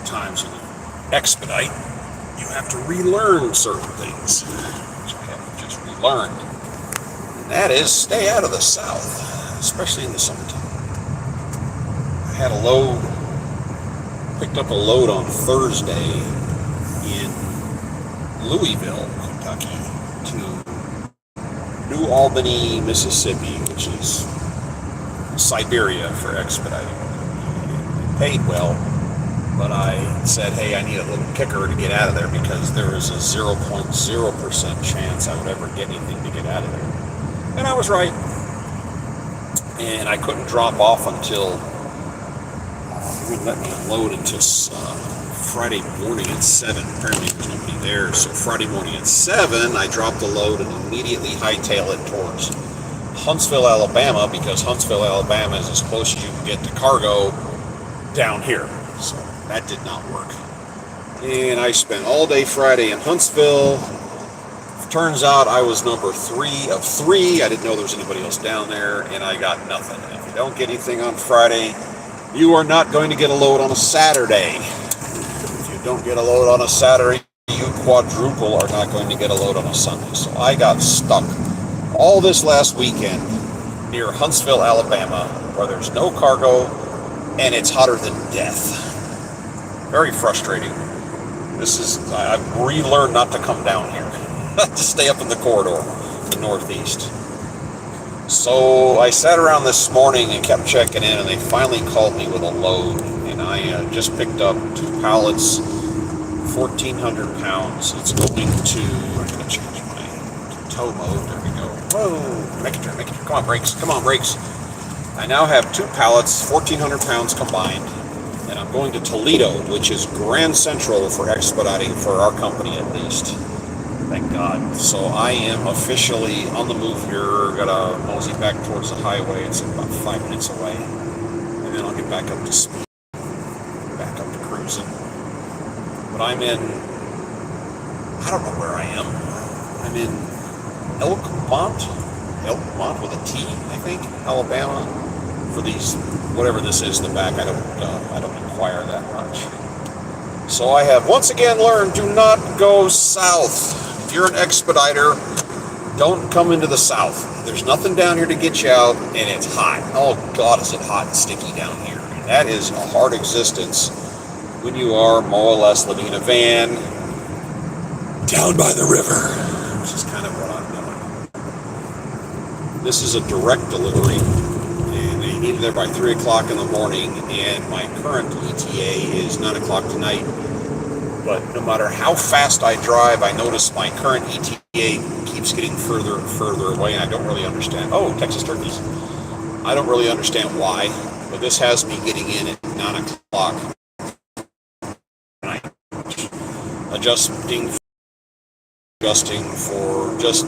sometimes when you expedite, you have to relearn certain things, which I haven't just relearned. And that is, stay out of the South, especially in the summertime. I had picked up a load on Thursday in Louisville, Kentucky, to New Albany, Mississippi, which is Siberia for expediting. It paid well, but I said, hey, I need a little kicker to get out of there because there is a 0.0% chance I would ever get anything to get out of there. And I was right. And I couldn't drop off until, they wouldn't let me unload until Friday morning at 7. Apparently there's nobody there. So Friday morning at 7, I dropped the load and immediately hightail it towards Huntsville, Alabama, because Huntsville, Alabama is as close as you can get to cargo down here. So that did not work. And I spent all day Friday in Huntsville. Turns out I was number 3 of 3. I didn't know there was anybody else down there, and I got nothing. And if you don't get anything on Friday, you are not going to get a load on a Saturday. If you don't get a load on a Saturday, you quadruple are not going to get a load on a Sunday. So I got stuck all this last weekend near Huntsville, Alabama, where there's no cargo and it's hotter than death. Very frustrating. I've relearned not to come down here, to stay up in the corridor, the Northeast. So I sat around this morning and kept checking in, and they finally called me with a load, and I just picked up 2 pallets, 1,400 pounds. It's going to, I'm going to change my tow mode. There we go. Whoa, make it turn. Come on, brakes. I now have 2 pallets, 1,400 pounds combined, and I'm going to Toledo, which is Grand Central for expediting for our company at least. Thank God. So I am officially on the move here. Gotta mosey back towards the highway. It's about 5 minutes away. And then I'll get back up to speed. Back up to cruising. But I don't know where I am. I'm in Elkmont with a T, I think, Alabama. For these, whatever this is in the back, I don't inquire that much. So I have once again learned, do not go south. If you're an expediter, don't come into the South. There's nothing down here to get you out, and it's hot. Oh God, is it hot and sticky down here. And that is a hard existence when you are more or less living in a van down by the river, which is kind of what I'm doing. This is a direct delivery, and they need it there by 3 o'clock in the morning, and my current ETA is 9 o'clock tonight. But no matter how fast I drive, I notice my current ETA keeps getting further and further away, and I don't really understand. Oh, Texas turkeys. I don't really understand why, but this has me getting in at 9 o'clock tonight. Adjusting for just...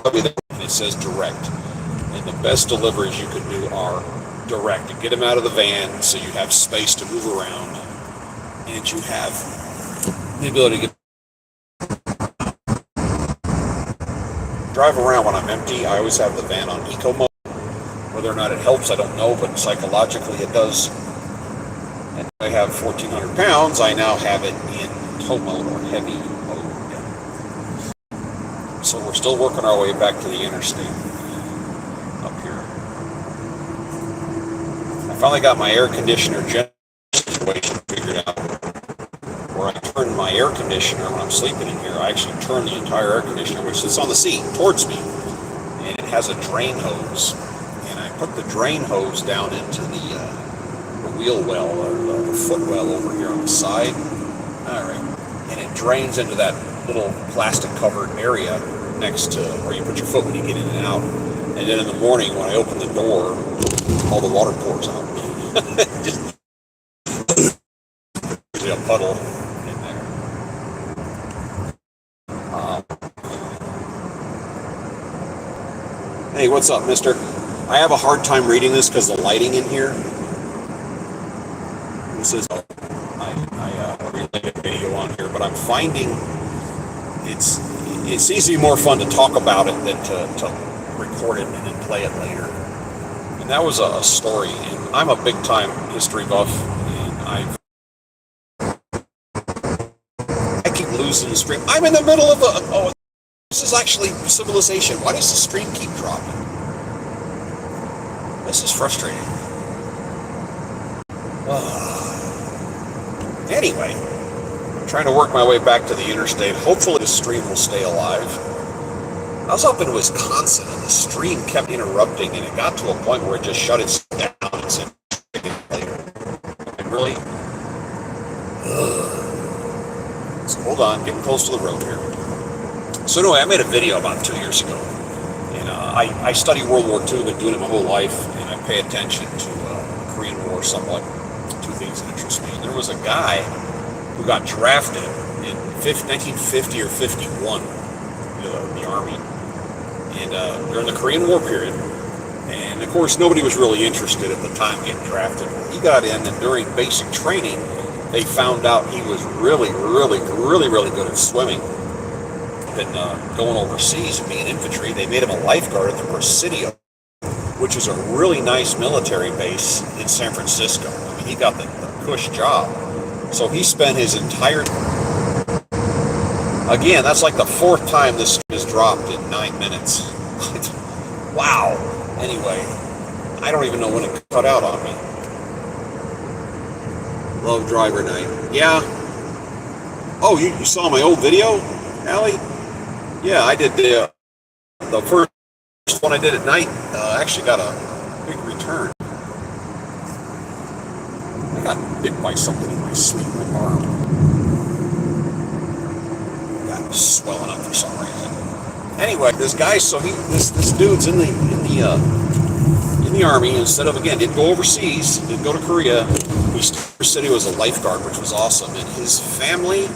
And it says direct, and the best deliveries you can do are direct, to get them out of the van so you have space to move around and you have the ability to drive around. When I'm empty, I always have the van on eco mode. Whether or not it helps, I don't know, but psychologically it does. And I have 1,400 pounds, I now have it in tow mode or heavy mode. So we're still working our way back to the interstate up here. I finally got my air conditioner situation figured out, where I turn my air conditioner when I'm sleeping in here. I actually turn the entire air conditioner, which sits on the seat, towards me, and it has a drain hose. And I put the drain hose down into the wheel well, or the foot well over here on the side. All right, and it drains into that little plastic covered area next to where you put your foot when you get in and out. And then in the morning when I open the door, all the water pours out. Just a puddle in there. Hey, what's up, mister? I have a hard time reading this because of the lighting in here. This is I relayed a video on here, but I'm finding it seems to be more fun to talk about it than to record it and then play it later. And that was a story. And I'm a big time history buff, and I keep losing the stream. I'm in the middle of this is actually civilization. Why does the stream keep dropping? This is frustrating. Anyway, I'm trying to work my way back to the interstate. Hopefully the stream will stay alive. I was up in Wisconsin and the stream kept interrupting, and it got to a point where it just shut itself down and said later. And really, so hold on, getting close to the road here. So anyway, I made a video about 2 years ago, and I study World War II, been doing it my whole life, and I pay attention to the Korean War somewhat. Two things that interest me. And there was a guy who got drafted in 1950 or 51, the Army, and during the Korean War period. And of course, nobody was really interested at the time getting drafted. He got in, and during basic training, they found out he was really good at swimming. And going overseas and being infantry, they made him a lifeguard at the Presidio, which is a really nice military base in San Francisco. I mean, he got the cush job. So he spent his entire... Again, that's like the fourth time this is dropped in 9 minutes. Wow. Anyway, I don't even know when it cut out on me. Love driver night. Yeah. Oh, you saw my old video, Allie? Yeah, I did the first one I did at night. Actually got a big return. I got bit by something in my sleep, my arm. Got swelling up for some reason. Anyway, this guy, so this dude's in the Army. Instead of, again, didn't go overseas, didn't go to Korea. He said he was a lifeguard, which was awesome. And his family,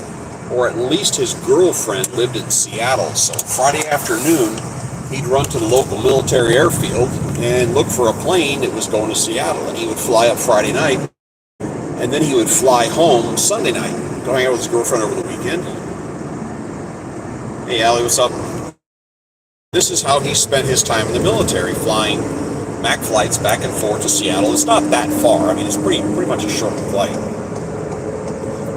or at least his girlfriend, lived in Seattle. So Friday afternoon, he'd run to the local military airfield and look for a plane that was going to Seattle. And he would fly up Friday night, and then he would fly home Sunday night, go hang out with his girlfriend over the weekend. Hey, Allie, what's up? This is how he spent his time in the military, flying MAC flights back and forth to Seattle. It's not that far. I mean, it's pretty much a short flight.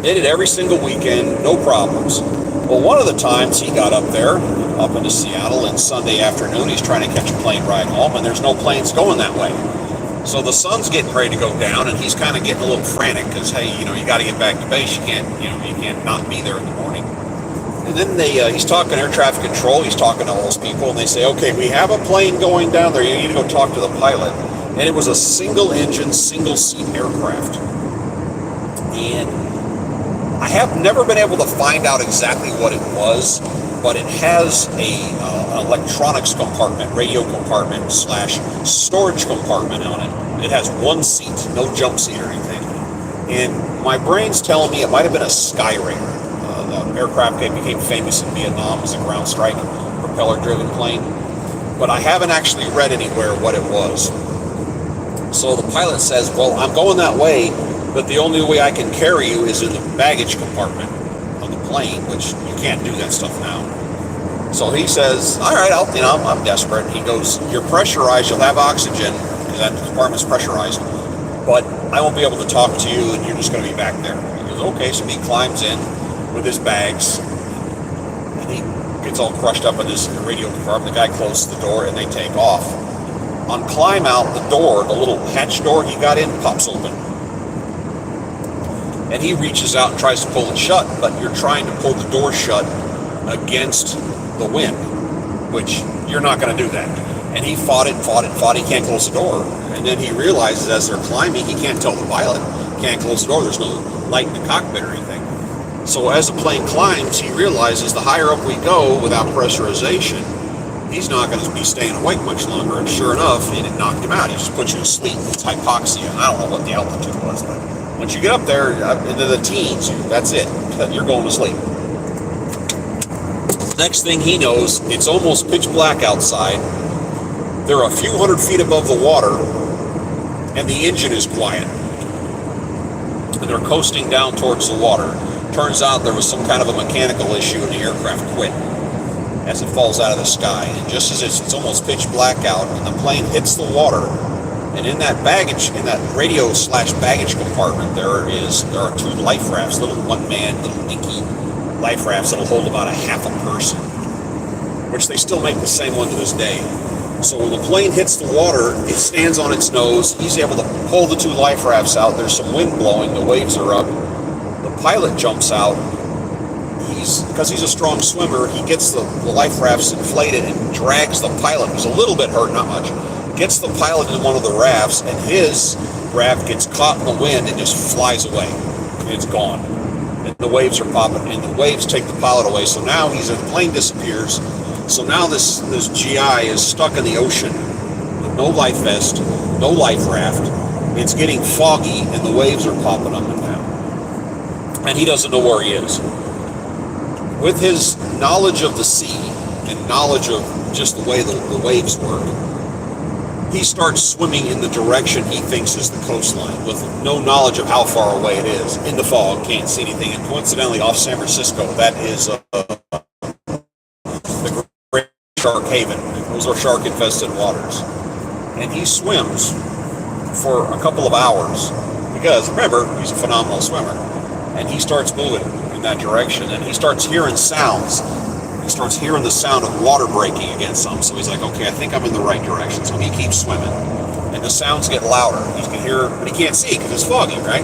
Did it every single weekend, no problems. Well, one of the times he got up there, up into Seattle, and Sunday afternoon he's trying to catch a plane ride home, and there's no planes going that way. So the sun's getting ready to go down, and he's kind of getting a little frantic because, hey, you got to get back to base. You can't not be there in the morning. And then he's talking air traffic control. He's talking to all those people, and they say, okay, we have a plane going down there. You need to go talk to the pilot. And it was a single-engine, single-seat aircraft. And I have never been able to find out exactly what it was, but it has an electronics compartment, radio compartment / storage compartment on it. It has one seat, no jump seat or anything. And my brain's telling me it might have been a Skyranger. The aircraft became famous in Vietnam as a ground strike, propeller-driven plane. But I haven't actually read anywhere what it was. So the pilot says, well, I'm going that way, but the only way I can carry you is in the baggage compartment of the plane, which you can't do that stuff now. So he says, all right, I'm desperate. He goes, you're pressurized, you'll have oxygen, because that compartment's pressurized, but I won't be able to talk to you, and you're just going to be back there. He goes, okay, so he climbs in with his bags, and he gets all crushed up in this radio compartment. The guy closes the door, and they take off. On climb out, the door, the little hatch door he got in, pops open. And he reaches out and tries to pull it shut, but you're trying to pull the door shut against the wind, which you're not going to do that. And he fought it. He can't close the door. And then he realizes as they're climbing, he can't tell the pilot, can't close the door. There's no light in the cockpit or anything. So as the plane climbs, he realizes the higher up we go without pressurization, he's not going to be staying awake much longer. And sure enough, it knocked him out. He just put you to sleep. It's hypoxia. I don't know what the altitude was, but once you get up there into the teens, that's it. You're going to sleep. Next thing he knows, it's almost pitch black outside. They're a few hundred feet above the water, and the engine is quiet. And they're coasting down towards the water. Turns out there was some kind of a mechanical issue and the aircraft quit as it falls out of the sky. And just as it's almost pitch black out and the plane hits the water, and in that radio/baggage compartment, there are 2 life rafts, little one-man, little dinky life rafts that'll hold about a half a person, which they still make the same one to this day. So when the plane hits the water, it stands on its nose. He's able to pull the 2 life rafts out. There's some wind blowing. The waves are up. The pilot jumps out. Because he's a strong swimmer, he gets the life rafts inflated and drags the pilot, who's a little bit hurt, not much, gets the pilot in one of the rafts, and his raft gets caught in the wind and just flies away. And it's gone. And the waves are popping, and the waves take the pilot away. So now the plane disappears. So now this GI is stuck in the ocean with no life vest, no life raft. It's getting foggy, and the waves are popping up and down. And he doesn't know where he is. With his knowledge of the sea and knowledge of just the way the waves work, he starts swimming in the direction he thinks is the coastline with no knowledge of how far away it is. In the fog, can't see anything. And coincidentally, off San Francisco, that is the Great Shark Haven. Those are shark-infested waters. And he swims for a couple of hours because, remember, he's a phenomenal swimmer. And he starts moving in that direction, and he starts hearing sounds. He starts hearing the sound of water breaking against something. So he's like, okay, I think I'm in the right direction. So he keeps swimming, and the sounds get louder. He can hear, but he can't see because it's foggy, right?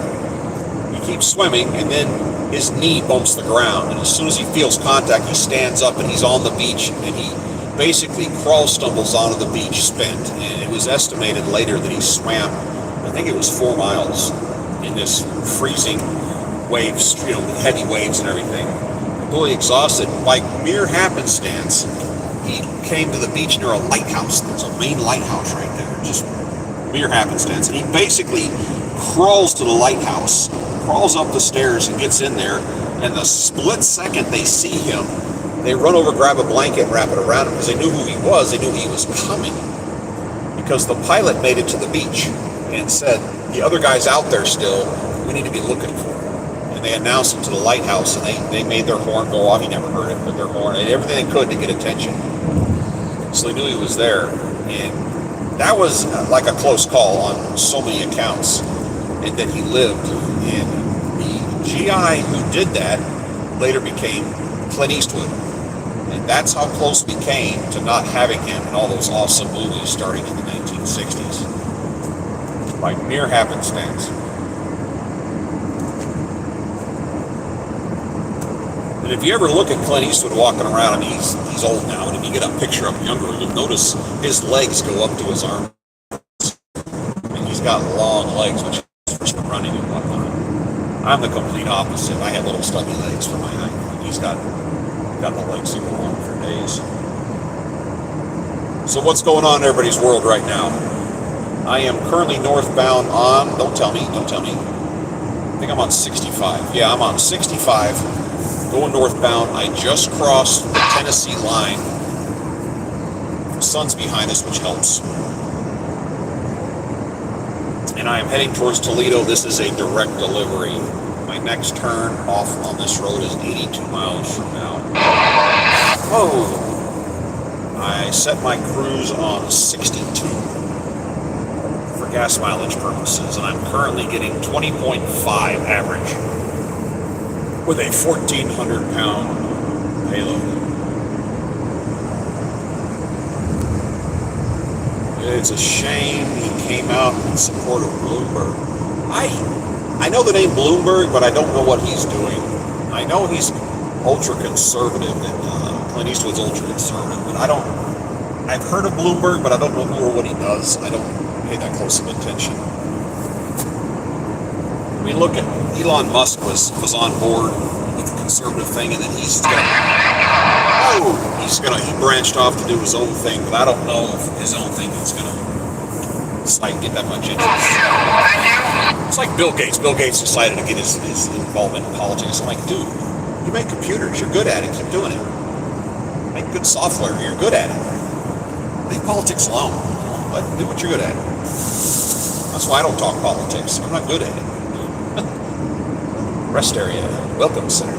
He keeps swimming, and then his knee bumps the ground, and as soon as he feels contact, he stands up, and he's on the beach, and he basically stumbles onto the beach spent. And it was estimated later that he swam, I think it was 4 miles in this freezing waves, heavy waves and everything, completely exhausted. By mere happenstance, he came to the beach near a lighthouse. There's a main lighthouse right there, just mere happenstance. And he basically crawls to the lighthouse, crawls up the stairs and gets in there, and the split second they see him, they run over, grab a blanket, wrap it around him because they knew who he was. They knew he was coming because the pilot made it to the beach and said, the other guy's out there still, we need to be looking for him. They announced him to the lighthouse, and they made their horn go off. He never heard it, but their horn, and everything they could to get attention. So they knew he was there, and that was like a close call on so many accounts, and that he lived. And the GI who did that later became Clint Eastwood, and that's how close we came to not having him in all those awesome movies starting in the 1960s by mere happenstance. And if you ever look at Clint Eastwood walking around, I mean, he's old now, and if you get a picture of him younger, you'll notice his legs go up to his arms. And he's got long legs, which is for running and whatnot. I'm the complete opposite. I have little stubby legs for my height. And he's got the legs that go on for days. So what's going on in everybody's world right now? I am currently northbound on, don't tell me. I think I'm on 65. Yeah, I'm on 65. Going northbound. I just crossed the Tennessee line. The sun's behind us, which helps. And I am heading towards Toledo. This is a direct delivery. My next turn off on this road is 82 miles from now. Whoa! I set my cruise on 62 for gas mileage purposes, and I'm currently getting 20.5 average with a 1,400-pound payload. It's a shame he came out in support of Bloomberg. I know the name Bloomberg, but I don't know what he's doing. I know he's ultra-conservative, and Clint Eastwood's ultra-conservative, but I've heard of Bloomberg, but I don't know who or what he does. I don't pay that close of attention. I mean, look at Elon Musk was on board with the conservative thing, and then he branched off to do his own thing, but I don't know if his own thing is gonna get that much interest. It's like Bill Gates. Bill Gates decided to get his involvement in politics. I'm like, dude, you make computers, you're good at it, keep doing it. Make good software, you're good at it. Leave politics alone, but do what you're good at. That's why I don't talk politics. I'm not good at it. rest area, welcome center.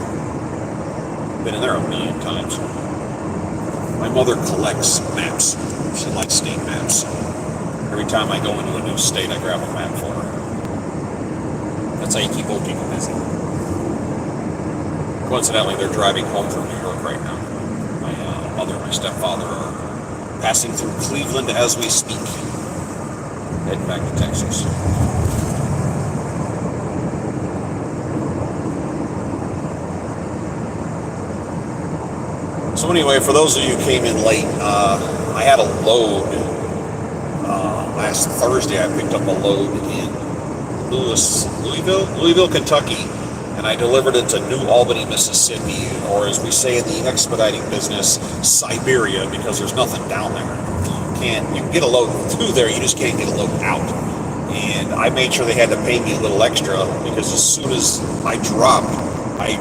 Been in there a million times. My mother collects maps. She likes state maps. Every time I go into a new state, I grab a map for her. That's how you keep old people busy. Coincidentally, they're driving home from New York right now. My mother and my stepfather are passing through Cleveland as we speak. Heading back to Texas. So anyway, for those of you who came in late, I had a load. Last Thursday, I picked up a load in Louisville, Kentucky, and I delivered it to New Albany, Mississippi, or as we say in the expediting business, Siberia, because there's nothing down there. You can get a load through there, you just can't get a load out. And I made sure they had to pay me a little extra, because as soon as I dropped, I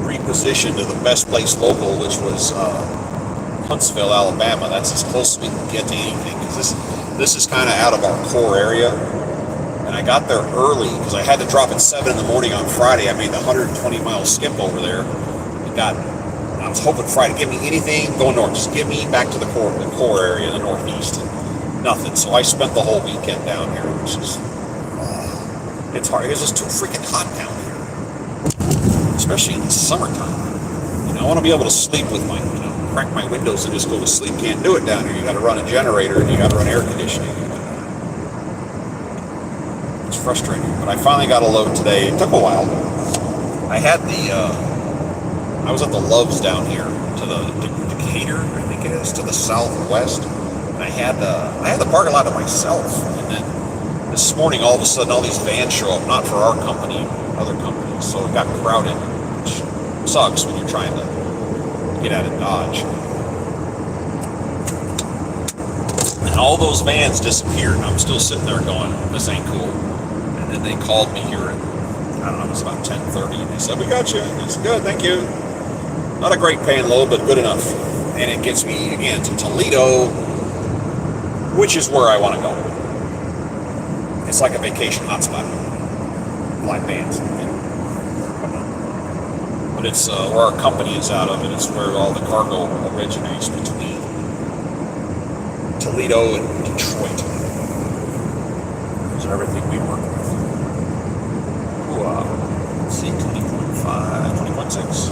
repositioned to the best place local, which was Huntsville, Alabama. That's as close as we can get to anything, because this is kind of out of our core area. And I got there early because I had to drop at 7 in the morning on Friday. I made the 120-mile skip over there. I was hoping Friday, give me anything going north. Just give me back to the core area, the northeast. Nothing. So I spent the whole weekend down here, which is, it's hard. It's just too freaking hot down here, especially in the summertime. You know, I want to be able to sleep with my, crack my windows and just go to sleep. Can't do it down here. You got to run a generator and you got to run air conditioning. It's frustrating, but I finally got a load today. It took a while. I had I was at the Loves down here to the Decatur, I think it is, to the southwest, and I had the parking lot to myself. And then this morning, all of a sudden, all these vans show up, not for our company, other companies. So it got crowded, which sucks when you're trying to get out of Dodge. And all those vans disappeared, and I'm still sitting there going, this ain't cool. And then they called me here at, I don't know, it was about 10:30, and they said, we got you. It's good, thank you. Not a great paying load, but good enough. And it gets me, again, to Toledo, which is where I want to go. It's like a vacation hotspot. Fly vans. But it's where our company is out of, and it's where all the cargo originates between Toledo and Detroit. Those are everything we work with. Let's see, 20.5, 20.6.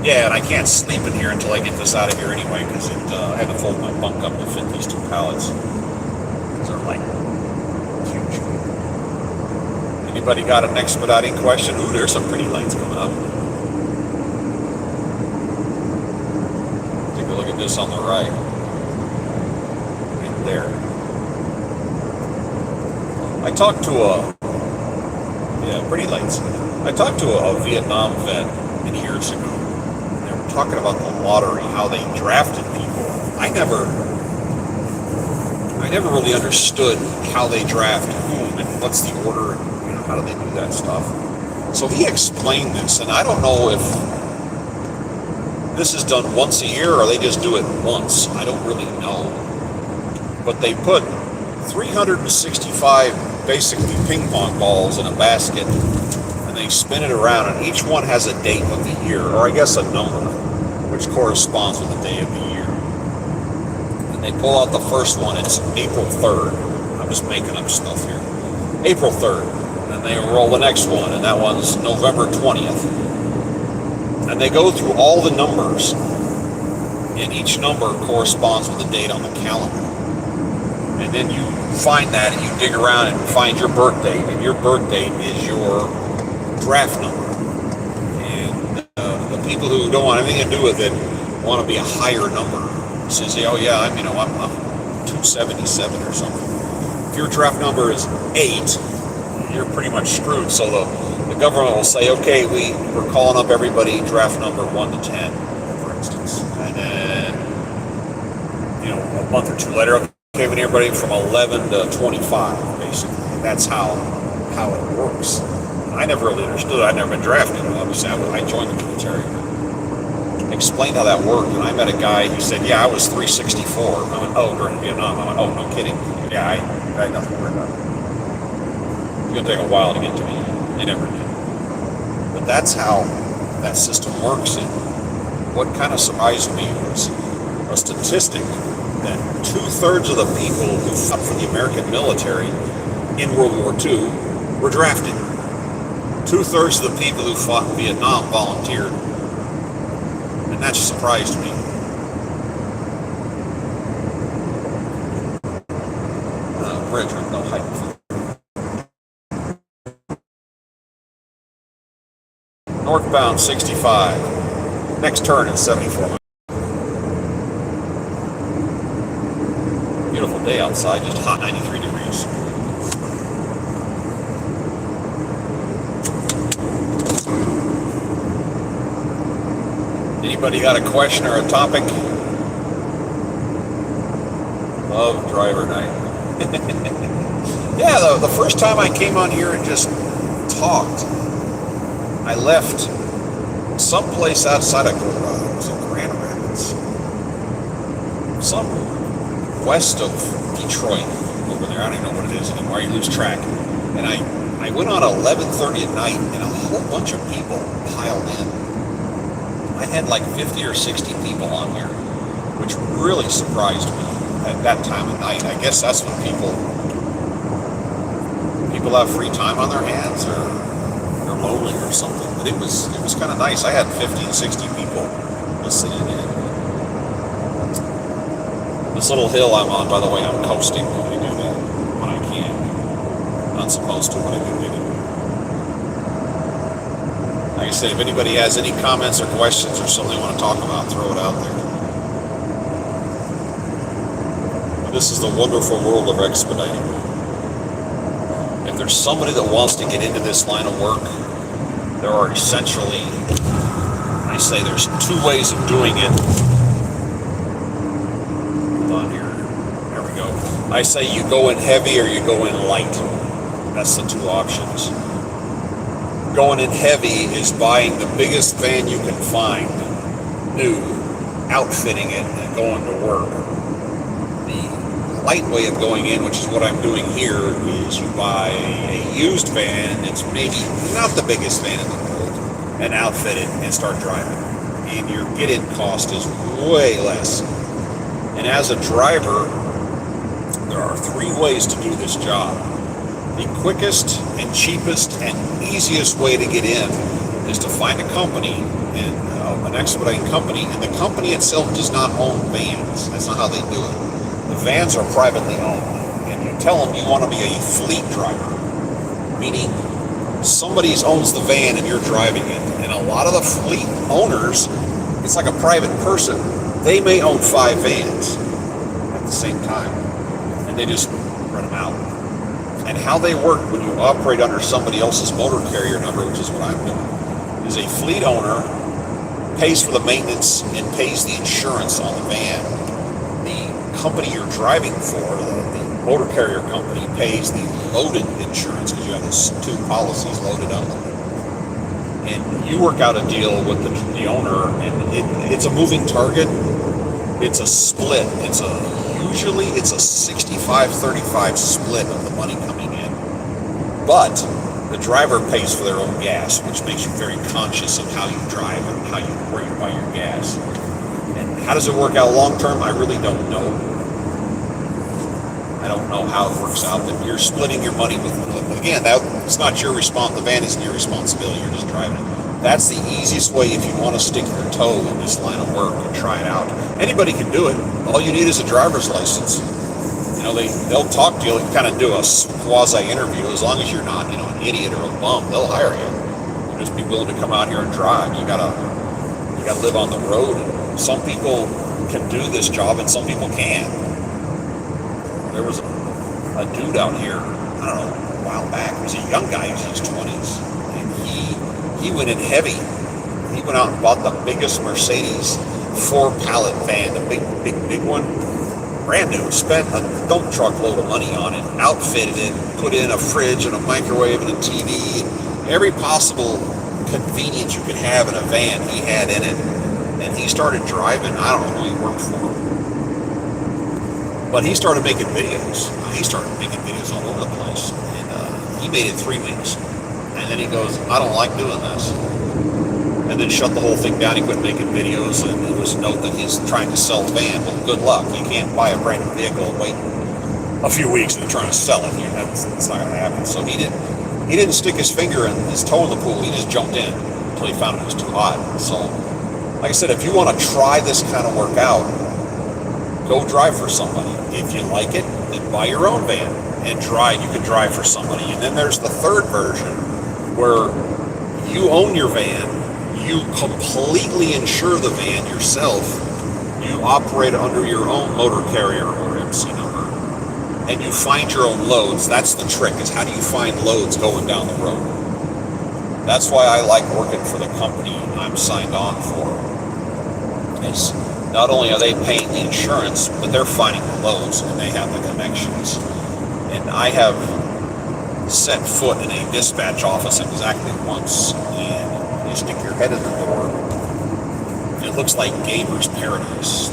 Yeah, and I can't sleep in here until I get this out of here anyway, because I had to fold my bunk up to fit these two pallets. These are like huge. Anybody got an expediting question? Ooh, there's some pretty lights coming up. Take a look at this on the right. Right there. I talked to pretty lights. I talked to a Vietnam vet many years ago. They were talking about the lottery, how they drafted people. I never really understood how they draft whom and what's the order, and how do they do that stuff. So he explained this, and I don't know if this is done once a year or they just do it once. I don't really know. But they put 365 basically ping pong balls in a basket, and they spin it around, and each one has a date of the year, or I guess a number, which corresponds with the day of the year. And they pull out the first one, it's April 3rd. I'm just making up stuff here. April 3rd. And then they roll the next one, and that one's November 20th. And they go through all the numbers, and each number corresponds with the date on the calendar. And then you find that and you dig around and find your birth date, and your birth date is your draft number. And the people who don't want anything to do with it want to be a higher number. So say, oh yeah, I'm 277 or something. If your draft number is 8, you're pretty much screwed. So the government will say, okay, we're calling up everybody draft number 1 to 10, for instance. And then, a month or two later, okay, we need everybody from 11 to 25, basically. That's how it works. I never really understood it. I'd never been drafted. Obviously, I joined the military. Explained how that worked, and I met a guy who said, yeah, I was 364. I went, oh, during Vietnam. I went, oh, no kidding. Yeah, I had nothing to worry about. It's going to take a while to get to me. They never did. But that's how that system works. And what kind of surprised me was a statistic that 2/3 of the people who fought for the American military in World War II were drafted. 2/3 of the people who fought in Vietnam volunteered. And that just surprised me. Bridge with no height. Northbound 65. Next turn at 74. Beautiful day outside, just hot 93 degrees. Anybody got a question or a topic? Love driver night. Yeah, the first time I came on here and just talked, I left someplace outside of Grand Rapids, some west of Detroit, over there. I don't even know what it is anymore. You lose track. And I went on 11:30 at night, and a whole bunch of people piled in. I had like 50 or 60 people on here, which really surprised me at that time of night. I guess that's when people have free time on their hands, or they're lonely or something. But it was kind of nice. I had 50 and 60 people listening in. This little hill I'm on, by the way, I'm coasting when I do that, when I can. Not supposed to, but I do it. Like I said, if anybody has any comments or questions or something they want to talk about, throw it out there. But this is the wonderful world of expediting. If there's somebody that wants to get into this line of work, there are essentially, I say there's two ways of doing it. Hold on here. There we go. I say you go in heavy or you go in light. That's the two options. Going in heavy is buying the biggest van you can find, new, outfitting it, and going to work. The light way of going in, which is what I'm doing here, is you buy a used van. It's maybe not the biggest van in the world, and outfit it and start driving. And your get-in cost is way less. And as a driver, there are three ways to do this job. The quickest and cheapest and easiest way to get in is to find a company, an expediting company, and the company itself does not own vans. That's not how they do it. The vans are privately owned, and you tell them you want to be a fleet driver, meaning somebody owns the van and you're driving it. And a lot of the fleet owners, it's like a private person. They may own 5 vans at the same time, and they just rent them out. And how they work when you operate under somebody else's motor carrier number, which is what I'm doing, is a fleet owner pays for the maintenance and pays the insurance on the van. The company you're driving for, the motor carrier company, pays the loaded insurance because you have these 2 policies, loaded up. And you work out a deal with the owner, and it's a moving target. It's a split. Usually it's a 65-35 split of the money coming in. But the driver pays for their own gas, which makes you very conscious of how you drive and where you buy your gas. And how does it work out long term? I really don't know. I don't know how it works out. That you're splitting your money with, again, it's not your responsibility. The van isn't your responsibility. You're just driving it. That's the easiest way if you want to stick your toe in this line of work and try it out. Anybody can do it. All you need is a driver's license. You know, they'll talk to you, kind of do a quasi-interview. As long as you're not, an idiot or a bum, they'll hire you. You just be willing to come out here and drive. You gotta live on the road. And some people can do this job and some people can't. There was a dude out here, I don't know, a while back. He was a young guy, he was in his 20s. And he went in heavy. He went out and bought the biggest Mercedes 4-pallet van, the big one, brand new. Spent a dump truck load of money on it, outfitted it, put in a fridge and a microwave and a TV, every possible convenience you could have in a van he had in it. And he started driving. I don't know who he worked for, but he started making videos. He started making videos all over the place, and he made it 3 weeks. And then he goes, I don't like doing this. And then shut the whole thing down. He quit making videos, and there was a note that he's trying to sell a van. Well, good luck. You can't buy a brand new vehicle and wait a few weeks and trying to sell it. That's not going to happen. So he didn't stick his finger and his toe in the pool. He just jumped in until he found it was too hot. So, like I said, if you want to try this kind of work out, go drive for somebody. If you like it, then buy your own van and drive. You can drive for somebody. And then there's the third version where you own your van. You completely insure the van yourself. You operate under your own motor carrier or MC number. And you find your own loads. That's the trick, is how do you find loads going down the road? That's why I like working for the company I'm signed on for. Is not only are they paying the insurance, but they're finding the loads and they have the connections. And I have set foot in a dispatch office exactly once, and you stick your head in the door. It looks like gamer's paradise.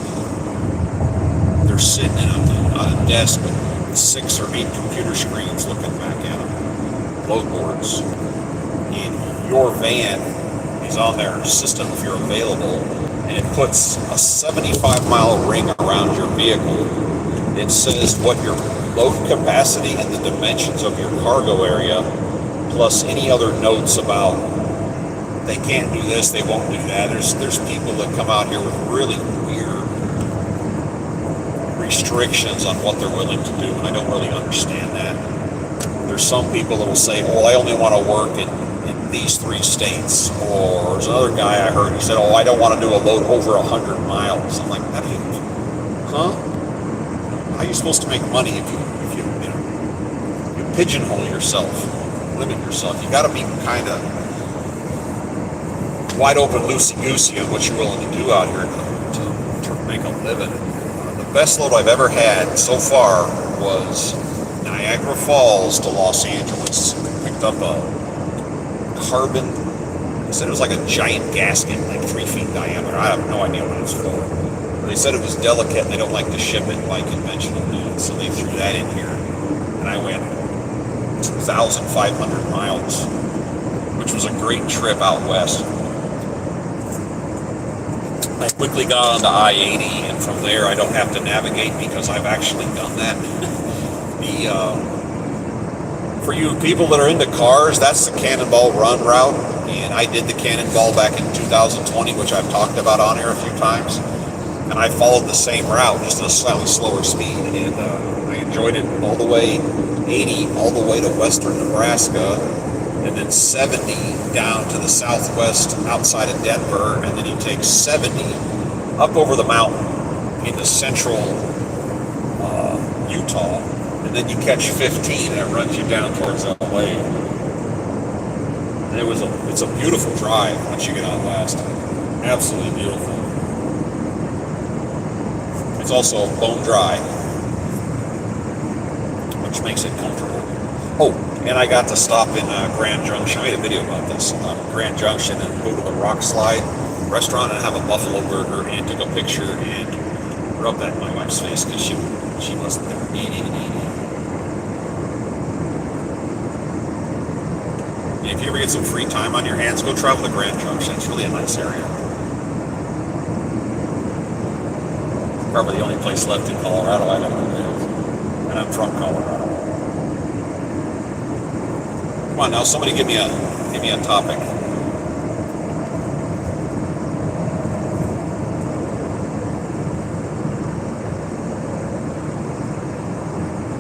They're sitting on a desk with 6 or 8 computer screens looking back at them, load boards. And your van is on their system if you're available, and it puts a 75-mile ring around your vehicle. It says what your load capacity and the dimensions of your cargo area, plus any other notes about they can't do this, they won't do that. There's people that come out here with really weird restrictions on what they're willing to do, and I don't really understand that. There's some people that will say, well, I only want to work in these 3 states. Or there's another guy I heard who said, oh, I don't want to do a load over 100 miles. I'm like, how are you supposed to make money if you pigeonhole yourself, limit yourself? You got to be kind of wide open, loosey-goosey on what you're willing to do out here to make a living. The best load I've ever had so far was Niagara Falls to Los Angeles. Picked up a carbon, they said it was like a giant gasket, like 3 feet diameter. I have no idea what it's for. But they said it was delicate and they don't like to ship it by conventional means, so they threw that in here. And I went 2,500 miles, which was a great trip out west. I quickly got onto I-80, and from there I don't have to navigate because I've actually done that. For you people that are into cars, that's the Cannonball Run route, and I did the Cannonball back in 2020, which I've talked about on here a few times, and I followed the same route, just at a slightly slower speed, and I enjoyed it all the way, 80 all the way to western Nebraska, and then 70 down to the southwest outside of Denver, and then you take 70 up over the mountain into central Utah, and then you catch 15 and it runs you down towards LA. And it's a beautiful drive once you get out west. Absolutely beautiful. It's also bone dry, which makes it comfortable. Oh, and I got to stop in Grand Junction. I made a video about this. Grand Junction, and go to the Rock Slide restaurant and have a buffalo burger, and took a picture and rubbed that in my wife's face because she wasn't there. And if you ever get some free time on your hands, go travel to Grand Junction. It's really a nice area. Probably the only place left in Colorado I ever lived, and I'm from Colorado. Come on now, somebody give me a topic.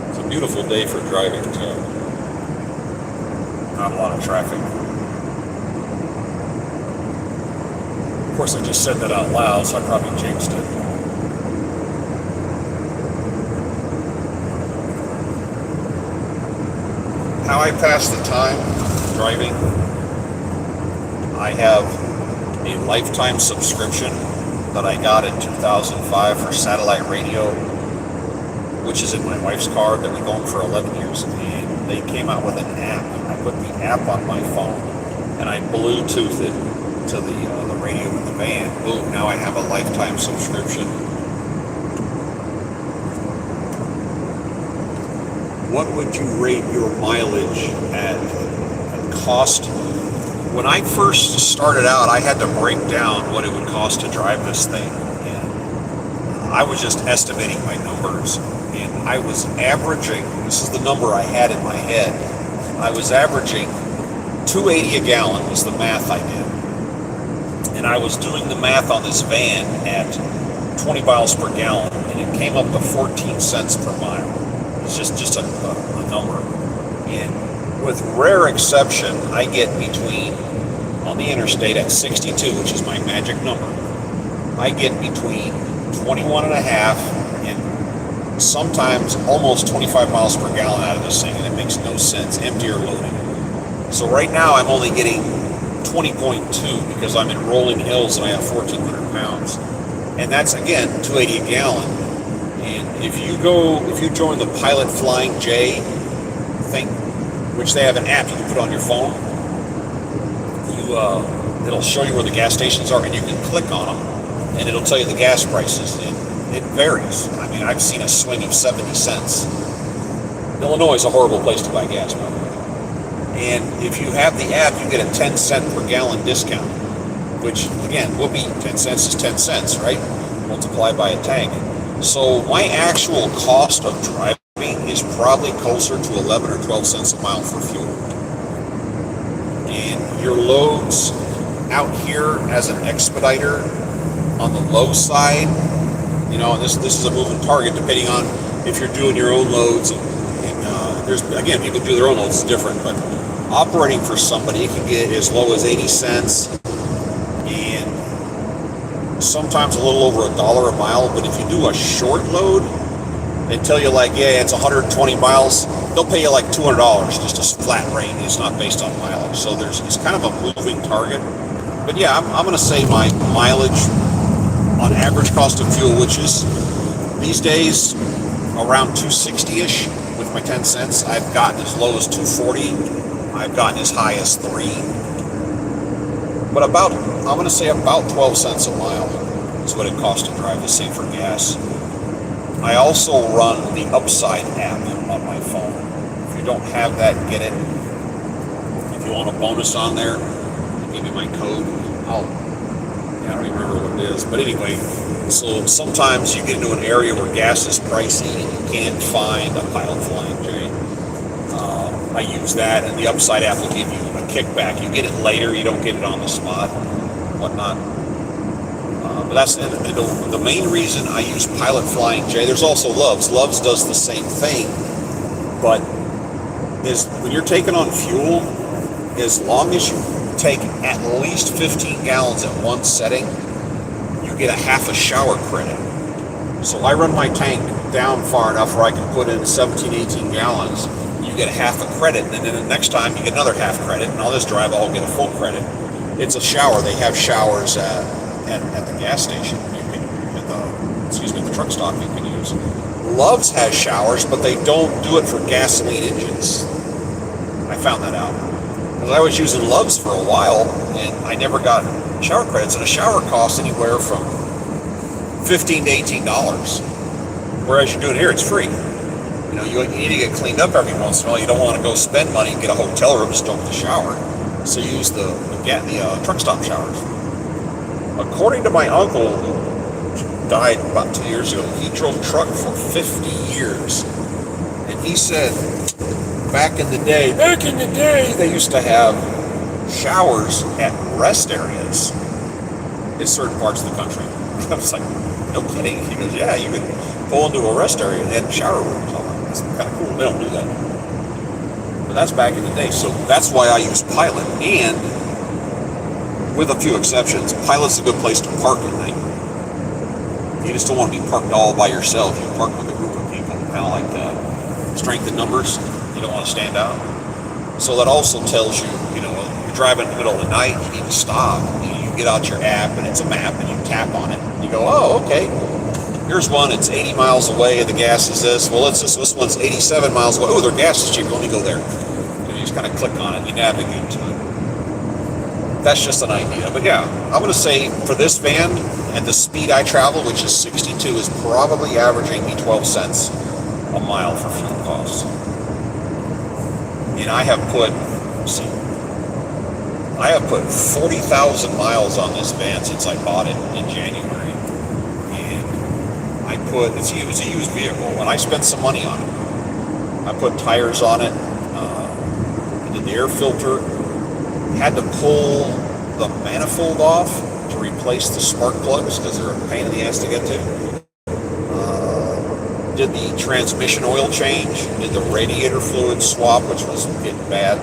It's a beautiful day for driving too. Not a lot of traffic. Of course, I just said that out loud, so I probably jinxed it. How I pass the time driving, I have a lifetime subscription that I got in 2005 for satellite radio, which is in my wife's car. That we've owned for 11 years, and they came out with an app. I put the app on my phone, and I Bluetooth it to the radio in the van. Boom, now I have a lifetime subscription. What would you rate your mileage at cost. When I first started out, I had to break down what it would cost to drive this thing. And I was just estimating my numbers. And I was averaging, this is the number I had in my head, I was averaging $2.80 a gallon was the math I did. And I was doing the math on this van at 20 miles per gallon, and it came up to 14 cents per mile. It's just a number. And with rare exception, I get between, on the interstate at 62, which is my magic number, I get between 21 and a half and sometimes almost 25 miles per gallon out of this thing, and it makes no sense, empty or loading. So right now I'm only getting 20.2 because I'm in rolling hills and I have 1,400 pounds. And that's, again, $2.80 a gallon. And if you join the Pilot Flying J thing, which they have an app you can put on your phone, it'll show you where the gas stations are, and you can click on them, and it'll tell you the gas prices. And it varies. I mean, I've seen a swing of 70 cents. Illinois is a horrible place to buy gas, by the way. And if you have the app, you get a 10 cent per gallon discount, which, again, will be 10 cents is 10 cents, right? Multiplied by a tank. So my actual cost of driving is probably closer to 11 or 12 cents a mile for fuel. And your loads out here as an expediter on the low side, you know, and this is a moving target depending on if you're doing your own loads. And there's, again, people do their own loads, it's different, but operating for somebody, it can get as low as 80 cents and sometimes a little over $1 a mile. But if you do a short load, they tell you, like, yeah, it's 120 miles, they'll pay you like $200, just a flat rate. It's not based on mileage. So it's kind of a moving target. But yeah, I'm going to say my mileage on average cost of fuel, which is these days around 260-ish with my 10 cents. I've gotten as low as 240. I've gotten as high as 3. But I'm going to say about 12 cents a mile is what it costs to drive this thing for gas. I also run the Upside app on my phone. If you don't have that, get it. If you want a bonus on there, give me my code. I don't even remember what it is. But anyway, so sometimes you get into an area where gas is pricey and you can't find a Pilot Flying J. I use that, and the Upside app will give you a kickback. You get it later, you don't get it on the spot, whatnot. But that's the main reason I use Pilot Flying J. There's also Loves. Loves does the same thing, but when you're taking on fuel, as long as you take at least 15 gallons at one setting, you get a half a shower credit. So I run my tank down far enough where I can put in 17, 18 gallons. You get a half a credit, and then the next time you get another half credit, and on this drive I'll get a full credit. It's a shower. They have showers at the gas station, at the truck stop you can use. Loves has showers, but they don't do it for gasoline engines. I found that out. Because I was using Loves for a while, and I never got shower credits, and a shower costs anywhere from $15 to $18. Whereas you're doing here, it's free. You know, you need to get cleaned up every once in a while. You don't want to go spend money and get a hotel room just don't get the shower. So you use the truck stop showers. According to my uncle, who died about 2 years ago, he drove truck for 50 years. And he said back in the day, they used to have showers at rest areas in certain parts of the country. I was like, no kidding. He goes, yeah, you could pull into a rest area and have shower rooms. It's kind of cool. They don't do that. But that's back in the day. So that's why I use Pilot. And with a few exceptions, Pilot's a good place to park at night. You just don't want to be parked all by yourself. You park with a group of people, kind of like strength in numbers. You don't want to stand out. So that also tells you, you're driving in the middle of the night, you need to stop. You get out your app, and it's a map, and you tap on it. And you go, oh, okay. Here's one, it's 80 miles away, and the gas is this. Well, this one's 87 miles away. Oh, their gas is cheaper. Let me go there. You just kind of click on it, and you navigate to it. That's just an idea. But yeah, I'm going to say for this van, at the speed I travel, which is 62, is probably averaging me 12 cents a mile for fuel costs. And I have put, I have put 40,000 miles on this van since I bought it in January. And it's a used vehicle, and I spent some money on it. I put tires on it, did the air filter, had to pull the manifold off to replace the spark plugs because they're a pain in the ass to get to. Did the transmission oil change, did the radiator fluid swap, which was getting bad.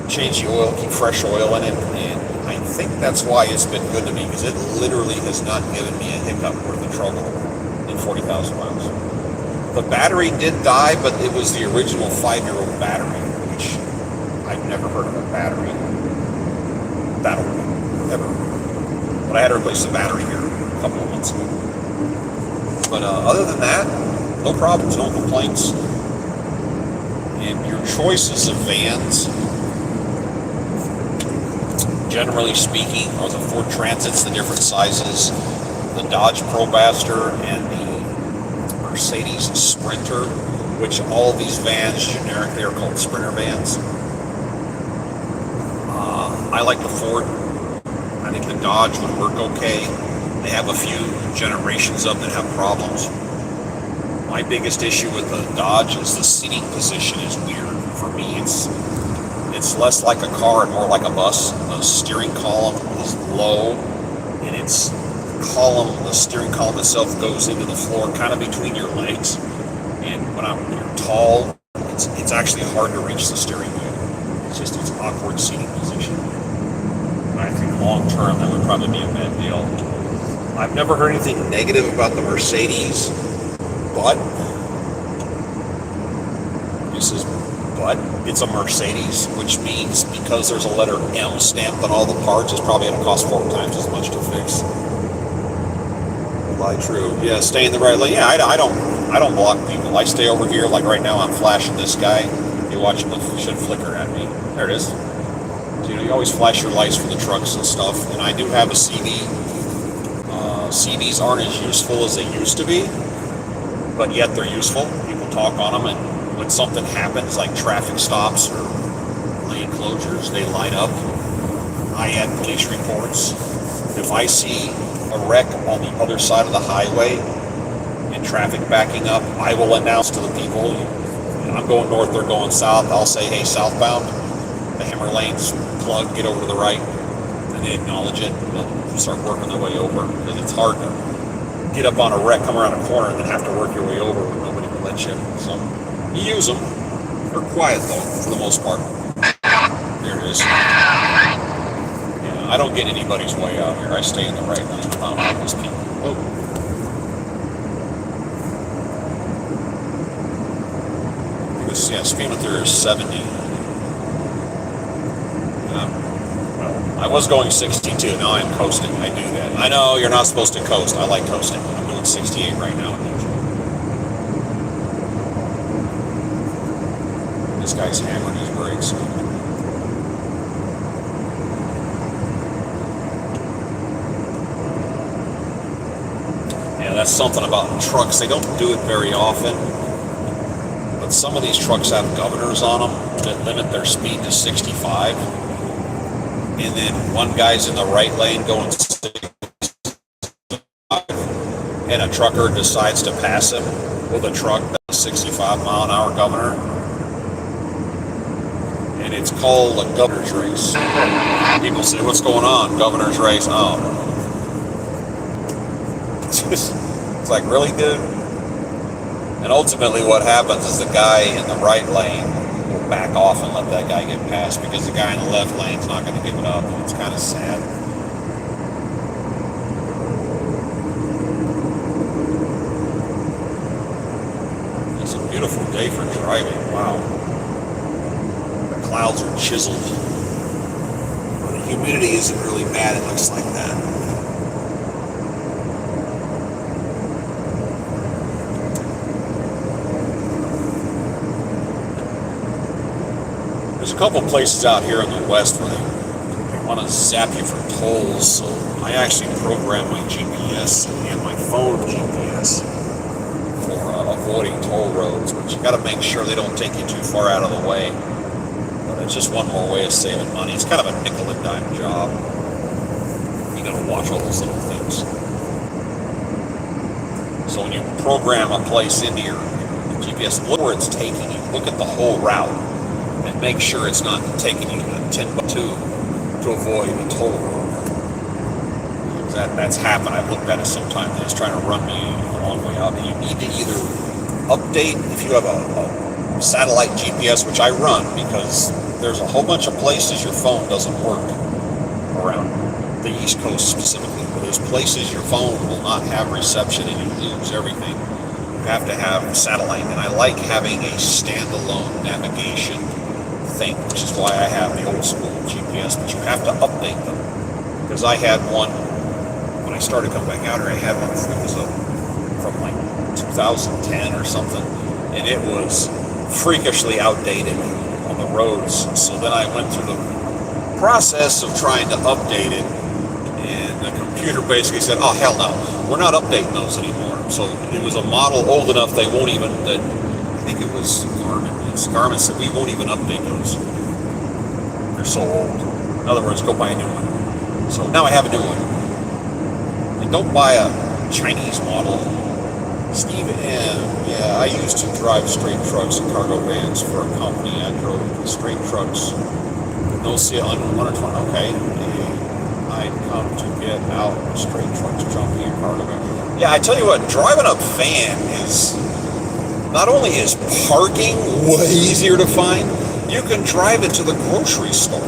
Change the oil, keep fresh oil in it, and I think that's why it's been good to me, because it literally has not given me a hiccup worth of trouble in 40,000 miles. The battery did die, but it was the original 5-year-old battery, which I've never heard of a battery that old, ever. But I had to replace the battery here a couple of months ago. But other than that, no problems, no complaints. And your choices of vans, generally speaking, are the Ford Transits, the different sizes, the Dodge ProBaster, and the Mercedes Sprinter, which all these vans, generically, are called Sprinter vans. I like the Ford. I think the Dodge would work okay. They have a few generations of them that have problems. My biggest issue with the Dodge is the seating position is weird. For me, it's less like a car and more like a bus. The steering column is low, and the steering column itself goes into the floor kind of between your legs. And when you're tall, it's actually hard to reach the steering wheel. It's awkward seating position. And I think long term that would probably be a bad deal. I've never heard anything negative about the Mercedes, but it's a Mercedes, which means because there's a letter M stamped on all the parts, it's probably going to cost 4 times as much to fix. Lie true. Yeah, stay in the right lane. Yeah, I don't block people. I stay over here. Like right now, I'm flashing this guy. You watch him, it should flicker at me. There it is. So, you always flash your lights for the trucks and stuff. And I do have a CV. CVs aren't as useful as they used to be, but yet they're useful. People talk on them, and when something happens, like traffic stops or lane closures, they light up. I add police reports. If I see a wreck on the other side of the highway and traffic backing up, I will announce to the people, I'm going north, they're going south. I'll say, hey, southbound, the hammer lane's plugged, get over to the right. And they acknowledge it. They'll start working their way over, because it's hard to get up on a wreck, come around a corner, and then have to work your way over when nobody will let you. So you use them. They're quiet though, for the most part. There it is. Yeah, I don't get anybody's way out here. I stay in the right lane. I'm not like these people. Oh. Speedometer is 70. I was going 62, now I'm coasting. I do that. I know you're not supposed to coast. I like coasting. I'm doing 68 right now. This guy's hammering his brakes. Yeah, that's something about trucks. They don't do it very often. But some of these trucks have governors on them that limit their speed to 65. And then one guy's in the right lane going 65, and a trucker decides to pass him with a truck that's 65 mile an hour governor. And it's called a governor's race. People say, what's going on? Governor's race. Oh. It's like, really, dude? And ultimately what happens is the guy in the right lane will back off and let that guy get past, because the guy in the left lane's not going to give it up. It's kind of sad. It's a beautiful day for driving. Wow. The clouds are chiseled. But the humidity isn't really bad. It looks like that. There's a couple places out here in the west where they want to zap you for tolls, so I actually program my GPS and my phone GPS for avoiding toll roads, but you got to make sure they don't take you too far out of the way. But it's just one more way of saving money. It's kind of a nickel and dime job. You got to watch all those little things. So when you program a place into your GPS, look where it's taking you. Look at the whole route and make sure it's not taking you to 10x2 to avoid a toll road. That's happened. I've looked at it sometimes. It's trying to run me a long way out. And you need to either update if you have a satellite GPS, which I run because there's a whole bunch of places your phone doesn't work around the East Coast specifically. But there's places your phone will not have reception and you lose everything. You have to have satellite. And I like having a standalone navigation thing, which is why I have the old school GPS, but you have to update them. Because I had one, when I started coming back out here, I had one that was from like 2010 or something, and it was freakishly outdated on the roads. So then I went through the process of trying to update it, and the computer basically said, oh hell no, we're not updating those anymore. So it was a model old enough they won't even, I think it was Garmin said we won't even update those. They're so old. In other words, go buy a new one. So now I have a new one. And don't buy a Chinese model. Steve M. Yeah, I used to drive straight trucks and cargo vans for a company. I drove straight trucks. No see on 120. Okay. I'd come to get out of straight trucks, jumping in cargo van. Yeah, I tell you what, driving a van is not only is parking way easier to find, you can drive it to the grocery store.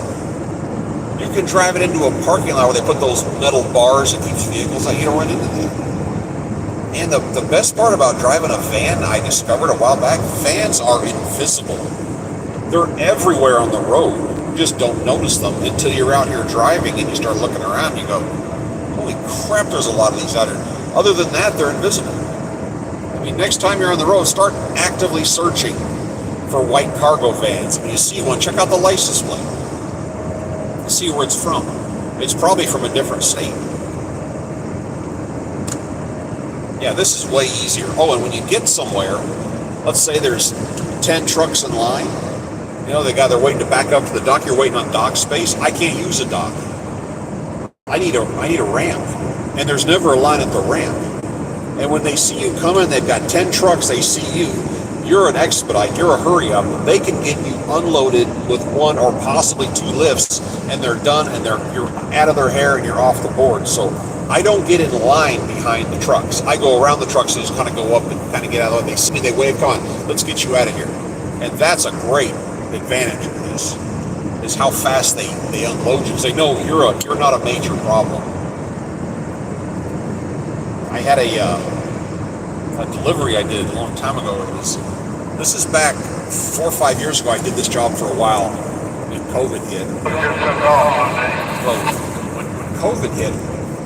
You can drive it into a parking lot where they put those metal bars that keeps vehicles out. You don't run into that. And the best part about driving a van, I discovered a while back, vans are invisible. They're everywhere on the road. You just don't notice them until you're out here driving and you start looking around and you go, holy crap, there's a lot of these out here. Other than that, they're invisible. I mean, next time you're on the road, start actively searching for white cargo vans. When you see one, check out the license plate. See where it's from. It's probably from a different state. Yeah, this is way easier. Oh, and when you get somewhere, let's say there's 10 trucks in line. You know, they're waiting to back up to the dock. You're waiting on dock space. I can't use a dock. I need a ramp. And there's never a line at the ramp. And when they see you coming, they've got 10 trucks, they see you, you're an expedite, you're a hurry up, they can get you unloaded with one or possibly two lifts, and they're done, and you're out of their hair and you're off the board. So I don't get in line behind the trucks. I go around the trucks and just kind of go up and kind of get out of the way. They see me, they wave, come on, let's get you out of here. And that's a great advantage of this, is how fast they unload you. They know you're not a major problem. I had a delivery I did a long time ago. This is back 4 or 5 years ago. I did this job for a while when COVID hit. Well, when COVID hit,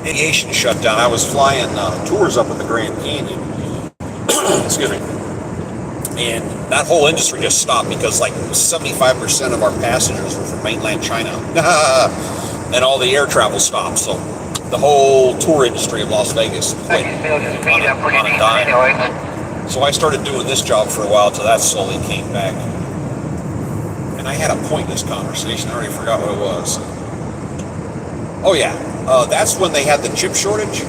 aviation shut down. I was flying tours up in the Grand Canyon. Excuse me. And that whole industry just stopped because like 75% of our passengers were from mainland China. And all the air travel stopped. So the whole tour industry of Las Vegas quit on a dime. So I started doing this job for a while until that slowly came back. And I had a pointless conversation. I already forgot what it was. Oh yeah, that's when they had the chip shortage.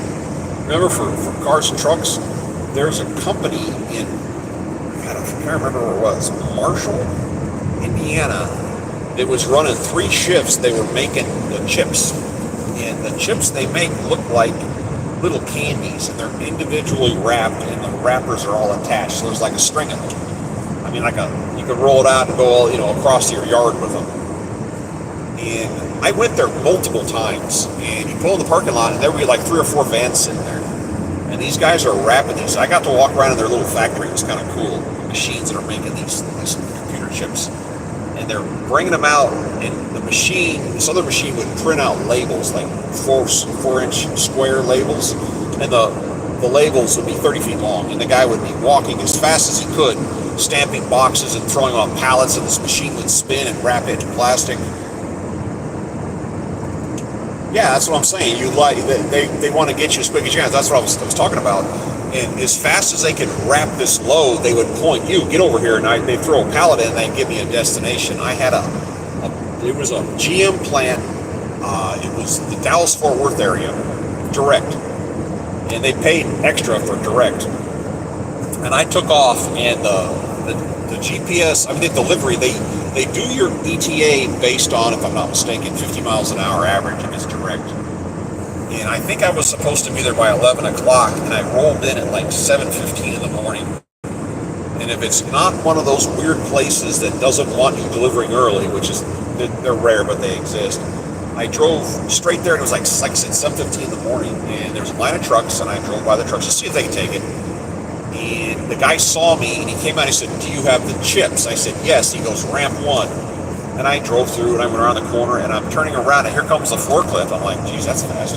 Remember for cars and trucks? There's a company in, I can't remember where it was, Marshall, Indiana. It was running 3 shifts. They were making the chips. And the chips they make look like little candies, and they're individually wrapped, and the wrappers are all attached. So there's like a string of them. I mean, you could roll it out and go all, across your yard with them. And I went there multiple times, and you pull in the parking lot, and there would be like 3 or 4 vans sitting there. And these guys are wrapping these. I got to walk around in their little factory. It was kind of cool. Machines that are making these computer chips. And they're bringing them out, and this other machine would print out labels, like 4-inch square labels, and the labels would be 30 feet long, and the guy would be walking as fast as he could, stamping boxes and throwing on pallets, and this machine would spin and wrap it in plastic. Yeah, that's what I'm saying. They want to get you as quick as you can. That's what I was talking about. And as fast as they could wrap this load, they would point you, get over here, and they'd throw a pallet in, and they'd give me a destination. I had a It was a GM plant. It was the Dallas-Fort Worth area, direct. And they paid extra for direct. And I took off, and the GPS, I mean, the delivery, they do your ETA based on, if I'm not mistaken, 50 miles an hour average if it's direct. And I think I was supposed to be there by 11 o'clock, and I rolled in at like 7:15 in the morning. And if it's not one of those weird places that doesn't want you delivering early, which is, they're rare, but they exist, I drove straight there, and it was like I said, 7:15 in the morning, and there was a line of trucks, and I drove by the trucks to see if they could take it. And the guy saw me, and he came out, and he said, "Do you have the chips?" I said, "Yes." He goes, "Ramp 1. And I drove through, and I went around the corner, and I'm turning around, and here comes the forklift. I'm like, geez, that's fast.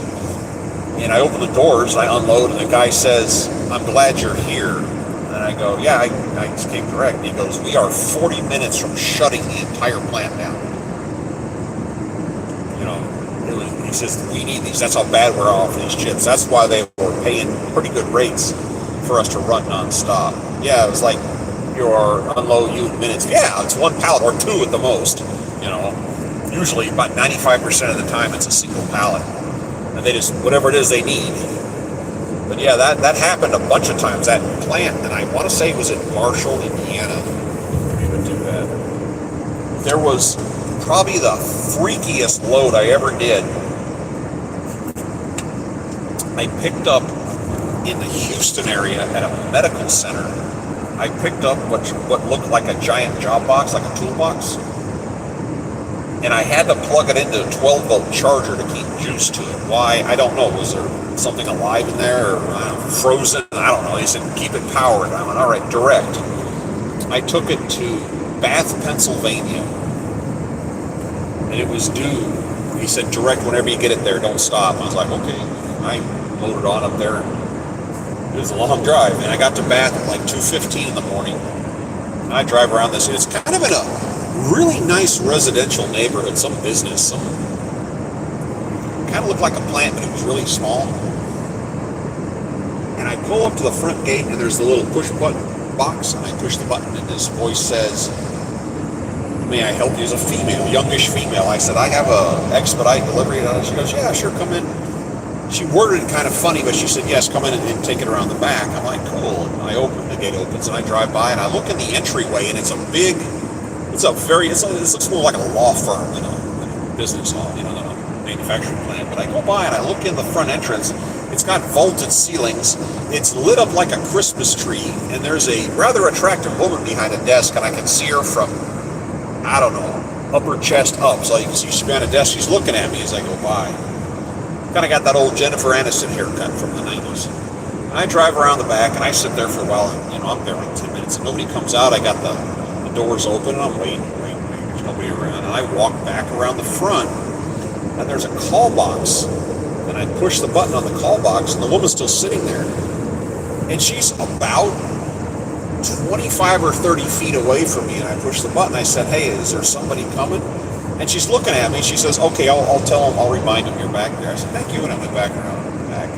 And I open the doors, and I unload, and the guy says, "I'm glad you're here." And I go, "Yeah, I just came direct." And he goes, "We are 40 minutes from shutting the entire plant down." You know, he says, "We need these. That's how bad we're off these chips." That's why they were paying pretty good rates for us to run nonstop. Yeah, it was like your unload you in minutes. Yeah, it's one pallet or two at the most. You know, usually about 95% of the time it's a single pallet, and they just whatever it is they need. But yeah, that happened a bunch of times. That plant, and I want to say it was in Marshall, Indiana. We would do that. There was probably the freakiest load I ever did. I picked up in the Houston area at a medical center. I picked up what looked like a giant job box, like a toolbox, and I had to plug it into a 12-volt charger to keep juice to it. Why? I don't know. Was there something alive in there, or frozen? I don't know. He said, "Keep it powered." I went, "All right, direct." I took it to Bath, Pennsylvania, and it was due. He said, "Direct whenever you get it there. Don't stop." I was like, "Okay." I loaded on up there. It was a long drive, and I got to Bath at like 2:15 in the morning. And I drive around this. It's kind of in a really nice residential neighborhood, some business, some kind of looked like a plant, but it was really small. And I pull up to the front gate, and there's the little push button box, and I push the button, and this voice says, "May I help you?" As a female, youngish female. I said, "I have a expedite delivery." And she goes, "Yeah, sure, come in." She worded it kind of funny, but she said, "Yes, come in and take it around the back." I'm like, "Cool." And I open, the gate opens, and I drive by, and I look in the entryway, and it looks more like a law firm than a business hall, you know, than a manufacturing plant. But I go by, and I look in the front entrance. It's got vaulted ceilings. It's lit up like a Christmas tree, and there's a rather attractive woman behind a desk, and I can see her from, I don't know, upper chest up. So you can see she's behind a desk. She's looking at me as I go by. Kind of got that old Jennifer Aniston haircut from the 90s. And I drive around the back, and I sit there for a while. You know, I'm there like 10 minutes, and nobody comes out. I got the doors open, and I'm waiting. There's nobody around. And I walk back around the front, and there's a call box. And I push the button on the call box, and the woman's still sitting there. And she's about 25 or 30 feet away from me, and I push the button. I said, "Hey, is there somebody coming?" And she's looking at me. She says, "Okay, I'll tell him, I'll remind him you're back there." I said, "Thank you," and I went back around and back.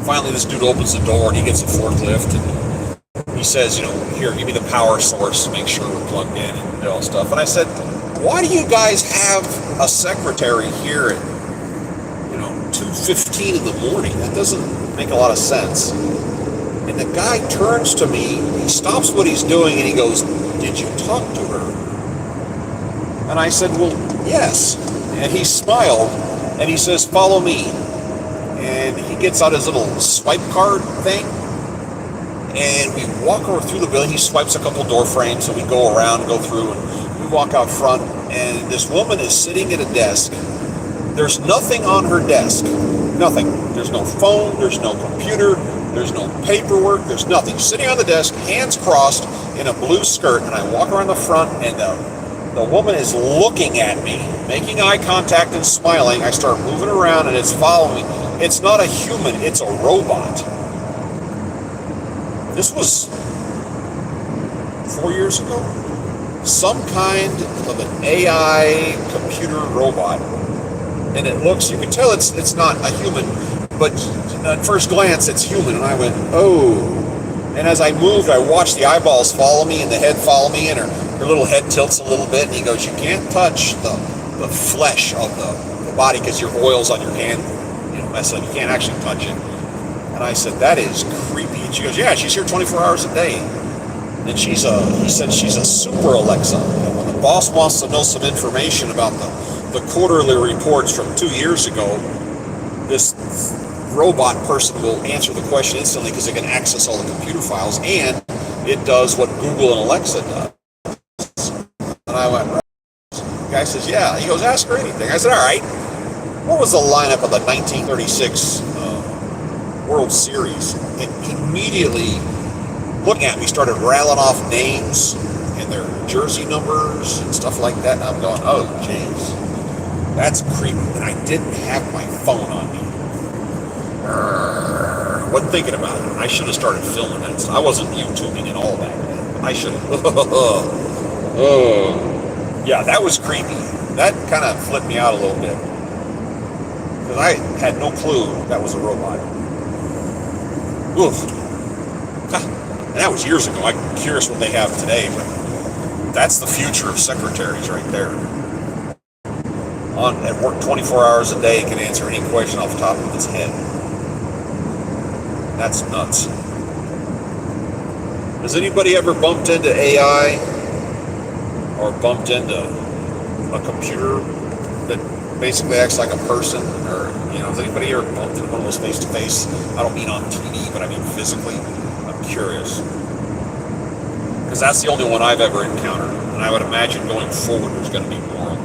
Finally, this dude opens the door, and he gets a forklift, and he says, "You know, here, give me the power source to make sure we're plugged in," and all stuff. And I said, "Why do you guys have a secretary here at 2:15 in the morning? That doesn't make a lot of sense." And the guy turns to me, he stops what he's doing, and he goes, "Did you talk to her?" And I said, "Well, yes." And he smiled, and he says, "Follow me." And he gets out his little swipe card thing, and we walk over through the building. He swipes a couple door frames, and we go around, go through, and we walk out front, and this woman is sitting at a desk. There's nothing on her desk. Nothing. There's no phone. There's no computer. There's no paperwork. There's nothing. She's sitting on the desk, hands crossed, in a blue skirt, and I walk around the front, and the woman is looking at me, making eye contact and smiling. I start moving around, and it's following me. It's not a human. It's a robot. This was 4 years ago. Some kind of an AI computer robot. And it looks, you can tell it's not a human, but at first glance it's human. And I went, "Oh." And as I moved, I watched the eyeballs follow me and the head follow me, and her little head tilts a little bit. And he goes, "You can't touch the flesh of the body because your oil's on your hand, mess up. You can't actually touch it." And I said, "That is creepy." And she goes, "Yeah, she's here 24 hours a day." And he said she's a super Alexa. And when the boss wants to know some information about the quarterly reports from 2 years ago, this robot person will answer the question instantly because it can access all the computer files, and it does what Google and Alexa does. And I went, right. The guy says, "Yeah." He goes, "Ask her anything." I said, "All right. What was the lineup of the 1936 World Series?" And immediately, looking at me, started rattling off names and their jersey numbers and stuff like that. And I'm going, "Oh, jeez, that's creepy." And I didn't have my phone on me. Wasn't thinking about it. I should have started filming that. I wasn't YouTubing and all that. I should have. Yeah, that was creepy. That kind of flipped me out a little bit. Because I had no clue that was a robot. Oof. And that was years ago. I'm curious what they have today, but that's the future of secretaries right there. At work 24 hours a day, can answer any question off the top of his head. That's nuts. Has anybody ever bumped into AI or bumped into a computer that basically acts like a person? Or, has anybody ever bumped into one of those face-to-face? I don't mean on TV, but I mean physically. I'm curious. Because that's the only one I've ever encountered. And I would imagine going forward there's going to be more.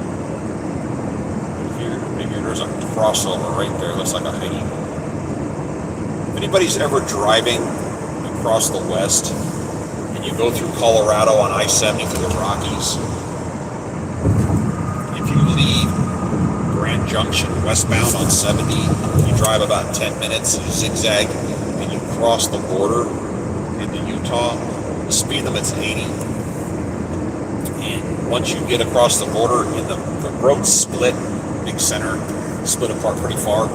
Maybe there's a crossover right there. Looks like a hiding. If anybody's ever driving across the West and you go through Colorado on I-70 through the Rockies, if you leave Grand Junction westbound on 70, you drive about 10 minutes, you zigzag, and you cross the border into Utah, the speed limit's 80. And once you get across the border, and the roads split, big center, split apart pretty far.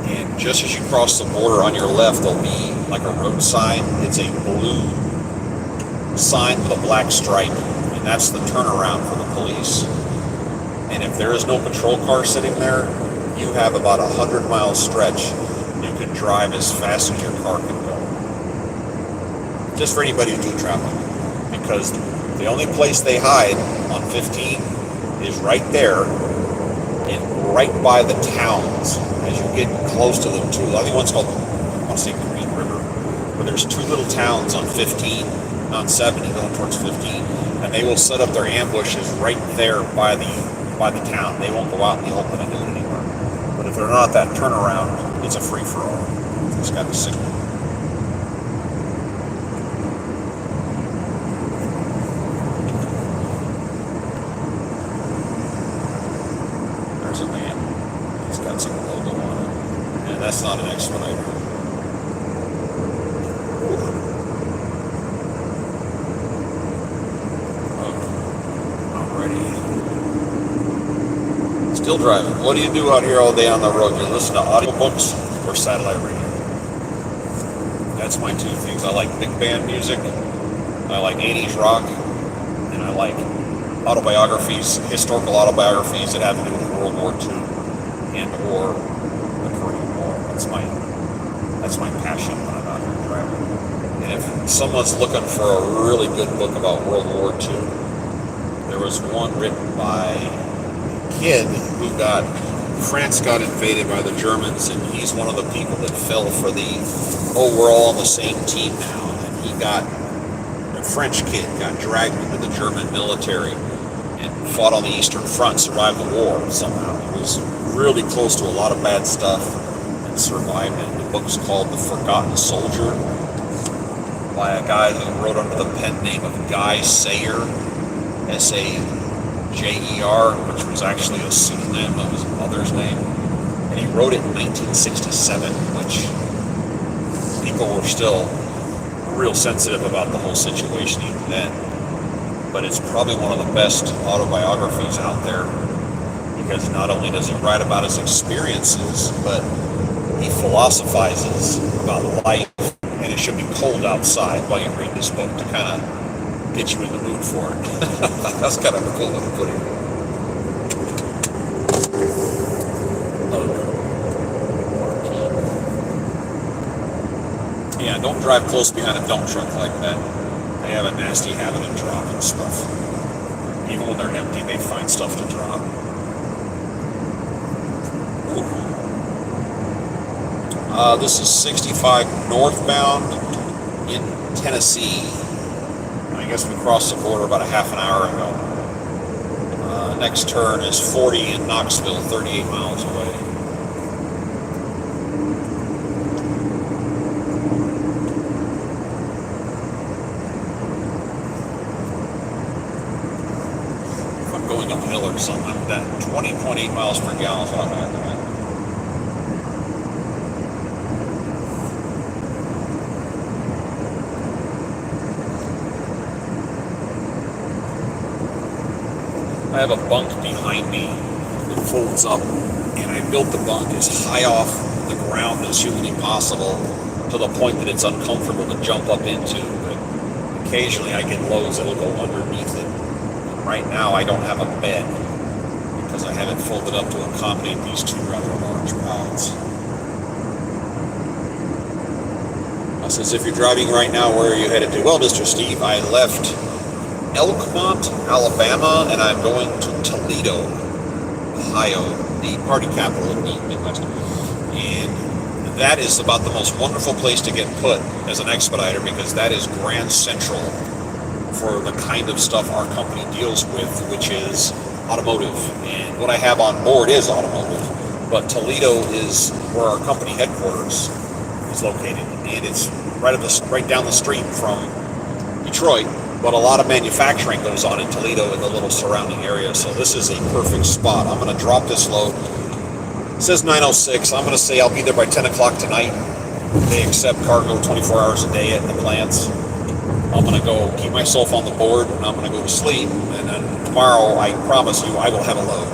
And just as you cross the border on your left, there'll be like a road sign. It's a blue sign with a black stripe, and that's the turnaround for the police. And if there is no patrol car sitting there, you have about a 100-mile stretch. You can drive as fast as your car can go. Just for anybody who's doing traveling. Because the only place they hide on 15 is right there and right by the towns. As you get close to them too. I think one's called, I want to say Green River, but there's two little towns on 15, on 70 going towards 15, and they will set up their ambushes right there by the town. They won't go out in the open and do it anywhere. But if they're not at that turnaround, it's a free-for-all. It's got a signal. There's a man. He's got some logo on it. And that's not an Expediter. Still driving. What do you do out here all day on the road? You listen to audiobooks or satellite radio? That's my two things. I like big band music, I like 80s rock, and I like autobiographies, historical autobiographies that have to do with World War II and or the Korean War. That's my passion when I'm out here driving. And if someone's looking for a really good book about World War II, there was one written by kid who France got invaded by the Germans, and he's one of the people that fell for we're all on the same team now. And a French kid got dragged into the German military and fought on the Eastern Front, survived the war somehow. He was really close to a lot of bad stuff and survived it. The book's called The Forgotten Soldier by a guy who wrote under the pen name of Guy Sayer, Sajer, which was actually a pseudonym of his mother's name. And he wrote it in 1967, which people were still real sensitive about the whole situation even then. But it's probably one of the best autobiographies out there, because not only does he write about his experiences, but he philosophizes about life and it should be cold outside while you read this book to kind of get you in the mood for it. That's kind of a cool way to put it. Yeah, don't drive close behind a dump truck like that. They have a nasty habit of dropping stuff. Even when they're empty, they find stuff to drop. This is 65 northbound in Tennessee. I guess we crossed the border about a half an hour ago. Next turn is 40 in Knoxville, 38 miles away. If I'm going uphill or something, that 20.8 miles per gallon is what I'm at. I have a bunk behind me that folds up, and I built the bunk as high off the ground as humanly possible to the point that it's uncomfortable to jump up into, but occasionally I get loads that'll go underneath it. And right now I don't have a bed because I have it folded up to accommodate these two rather large pods. Says, if you're driving right now, where are you headed to? Well, Mr. Steve, I left Elkmont, Alabama, and I'm going to Toledo, Ohio, the party capital of the Midwest. And that is about the most wonderful place to get put as an expediter, because that is Grand Central for the kind of stuff our company deals with, which is automotive. And what I have on board is automotive, but Toledo is where our company headquarters is located, and it's right down the street from Detroit. But a lot of manufacturing goes on in Toledo and the little surrounding area, so this is a perfect spot. I'm going to drop this load. It says 9:06. I'm going to say I'll be there by 10 o'clock tonight. They accept cargo 24 hours a day at the plants. I'm going to go keep myself on the board, and I'm going to go to sleep. And then tomorrow, I promise you, I will have a load.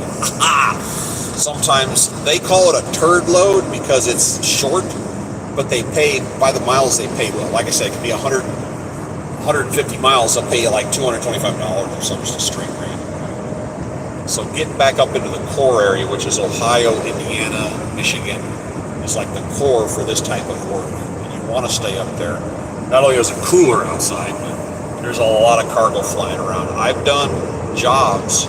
Sometimes they call it a turd load because it's short, but they pay by the miles they pay well. Like I said, it can be 150 miles, they'll pay you like $225 or something, just a straight rate. So getting back up into the core area, which is Ohio, Indiana, Michigan, is like the core for this type of work. And you want to stay up there. Not only is it cooler outside, but there's a lot of cargo flying around. I've done jobs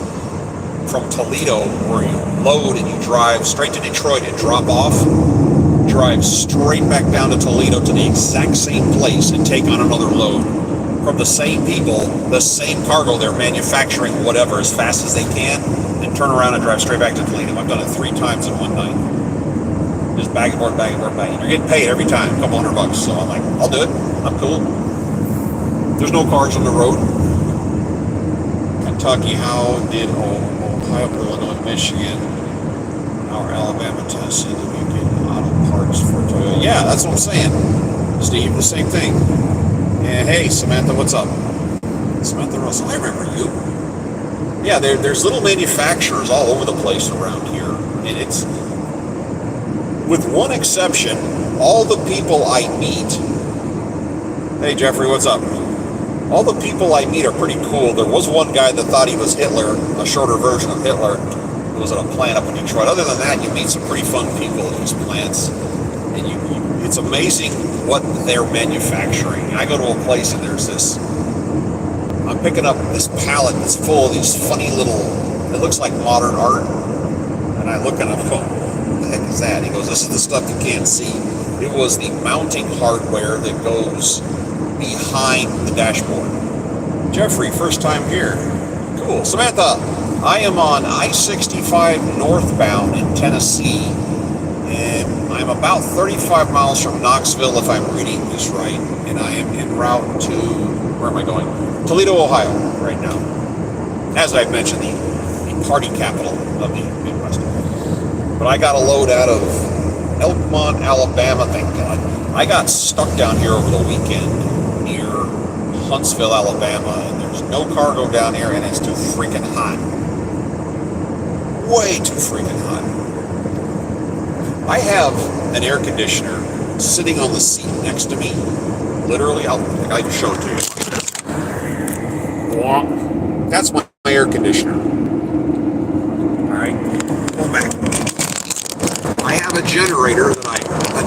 from Toledo where you load and you drive straight to Detroit and drop off, drive straight back down to Toledo to the exact same place and take on another load from the same people, the same cargo they're manufacturing, whatever, as fast as they can, and turn around and drive straight back to Toledo. I've done it 3 times in one night. Just bag and board, bag and board, bag. And you're getting paid every time, a couple $100. So I'm like, I'll do it. I'm cool. There's no cars on the road. Kentucky, how did Ohio, Illinois, Michigan, our Alabama, Tennessee, that we get auto parts for Toyota? Yeah, that's what I'm saying, Steve. The same thing. And hey, Samantha, what's up? Samantha Russell, I remember you. Yeah, there's little manufacturers all over the place around here. And it's, with one exception, all the people I meet. Hey, Jeffrey, what's up? All the people I meet are pretty cool. There was one guy that thought he was Hitler, a shorter version of Hitler, who was at a plant up in Detroit. Other than that, you meet some pretty fun people at these plants. And it's amazing what they're manufacturing. I go to a place and there's this, I'm picking up this pallet that's full of these funny little, it looks like modern art. And I look and I'm going, what the heck is that? He goes, this is the stuff you can't see. It was the mounting hardware that goes behind the dashboard. Jeffrey, first time here. Cool. Samantha, I am on I-65 northbound in Tennessee. And I'm about 35 miles from Knoxville, if I'm reading this right. And I am en route to, where am I going? Toledo, Ohio, right now. As I've mentioned, the party capital of the Midwest. But I got a load out of Elkmont, Alabama, thank God. I got stuck down here over the weekend near Huntsville, Alabama, and there's no cargo down here, and it's too freaking hot. Way too freaking hot. I have an air conditioner sitting on the seat next to me. Literally, I can show it to you. That's my air conditioner. Alright, go back. I have a generator that I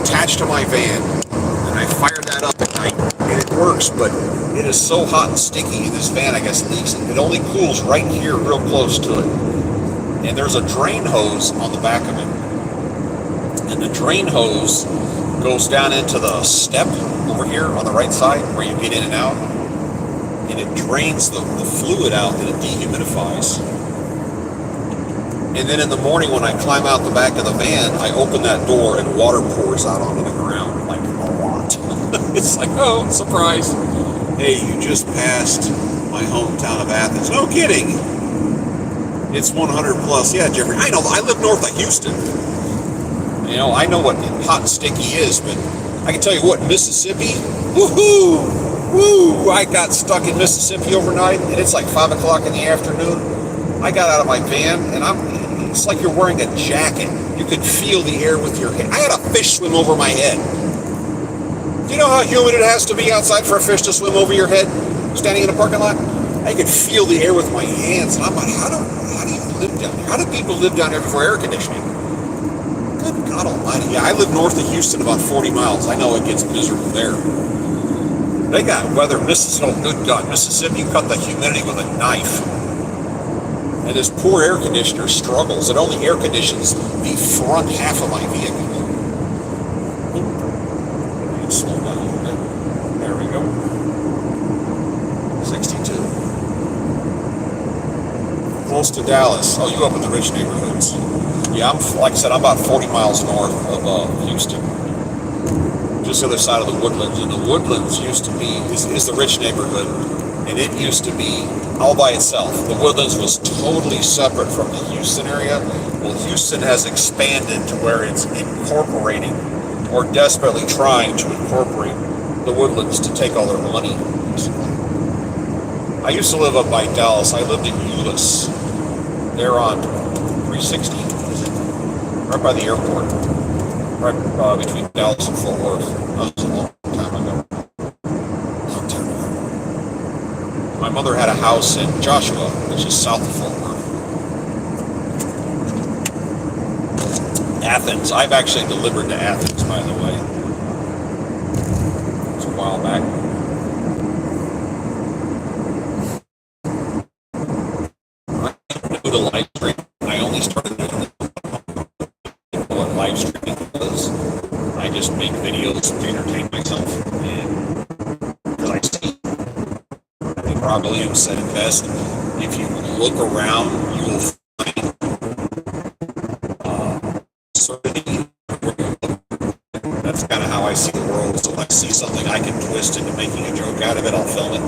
attach to my van, and I fire that up at night, and it works, but it is so hot and sticky, and this van, I guess, leaks. It only cools right here, real close to it. And there's a drain hose on the back of it. And the drain hose goes down into the step over here on the right side, where you get in and out, and it drains the fluid out and it dehumidifies. And then in the morning when I climb out the back of the van, I open that door and water pours out onto the ground, like a lot. It's like, oh, surprise. Hey, you just passed my hometown of Athens. No kidding. It's 100 plus. Yeah, Jeffrey, I know. I live north of Houston. You know, I know what hot and sticky is, but I can tell you what, Mississippi, woohoo! Woo! I got stuck in Mississippi overnight, and it's like 5 o'clock in the afternoon. I got out of my van, and it's like you're wearing a jacket. You could feel the air with your head. I had a fish swim over my head. Do you know how humid it has to be outside for a fish to swim over your head, standing in a parking lot? I could feel the air with my hands, and I'm like, how do you live down here? How do people live down here before air conditioning? Good God Almighty! Yeah, I live north of Houston, about 40 miles. I know it gets miserable there. They got weather. Oh, good God, Mississippi cut the humidity with a knife. And this poor air conditioner struggles. It only air conditions the front half of my vehicle. Slow down a little bit. There we go. 62. Close to Dallas. Oh, you up in the rich neighborhoods. Yeah, like I said, I'm about 40 miles north of Houston. Just the other side of the Woodlands. And the Woodlands used to be, is the rich neighborhood. And it used to be all by itself. The Woodlands was totally separate from the Houston area. Well, Houston has expanded to where it's incorporating or desperately trying to incorporate the Woodlands to take all their money. I used to live up by Dallas. I lived in Euless. They're on 360, right by the airport, right between Dallas and Fort Worth. That was a long time ago. My mother had a house in Joshua, which is south of Fort Worth. Athens. I've actually delivered to Athens, by the way. It was a while back. I knew the live stream. I only started doing what live streaming was. I just make videos to entertain myself. And because I see, I think Rob Williams said it best, if you look around, you will find that's kind of how I see the world. So if I see something I can twist into making a joke out of it, I'll film it.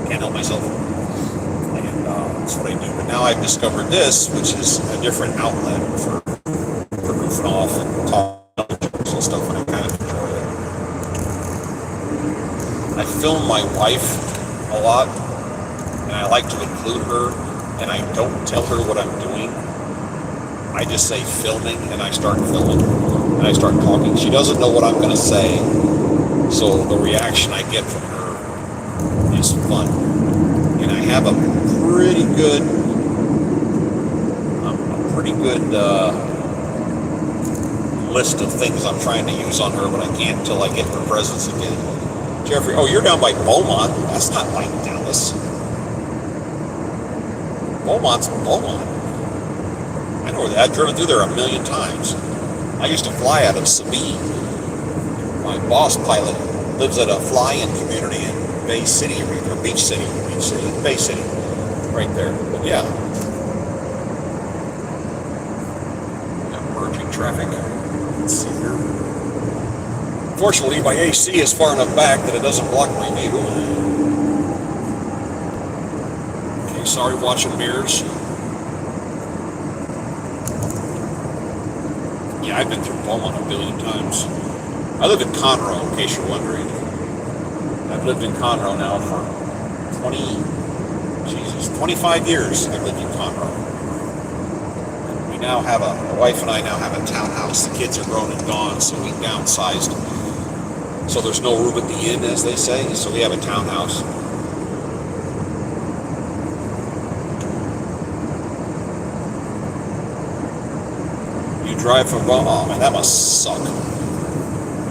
Can't help myself. And that's what I do. But now I've discovered this, which is a different outlet for goofing off and talking jokes and stuff, and I kind of enjoy it. I film my wife a lot, and I like to include her, and I don't tell her what I'm doing. I just say filming, and I start filming, and I start talking. She doesn't know what I'm going to say, so the reaction I get from her is fun. And I have a pretty good list of things I'm trying to use on her, but I can't until I get her presence again. Jeffrey, oh, you're down by Beaumont. That's not like Dallas. Beaumont's Beaumont. I know that. I've driven through there a million times. I used to fly out of Sabine. My boss pilot lives at a fly-in community in Bay City, or Bay City, right there. But yeah. Merging traffic. Let's see here. Fortunately, my AC is far enough back that it doesn't block my view. Okay, sorry, watching mirrors. Yeah, I've been through Beaumont a billion times. I live in Conroe, in case you're wondering. I've lived in Conroe now for 25 years. I've lived in Conroe. We now have my wife and I now have a townhouse. The kids are grown and gone, so we downsized So there's no room at the inn, as they say. So we have a townhouse. You drive from, oh man, that must suck.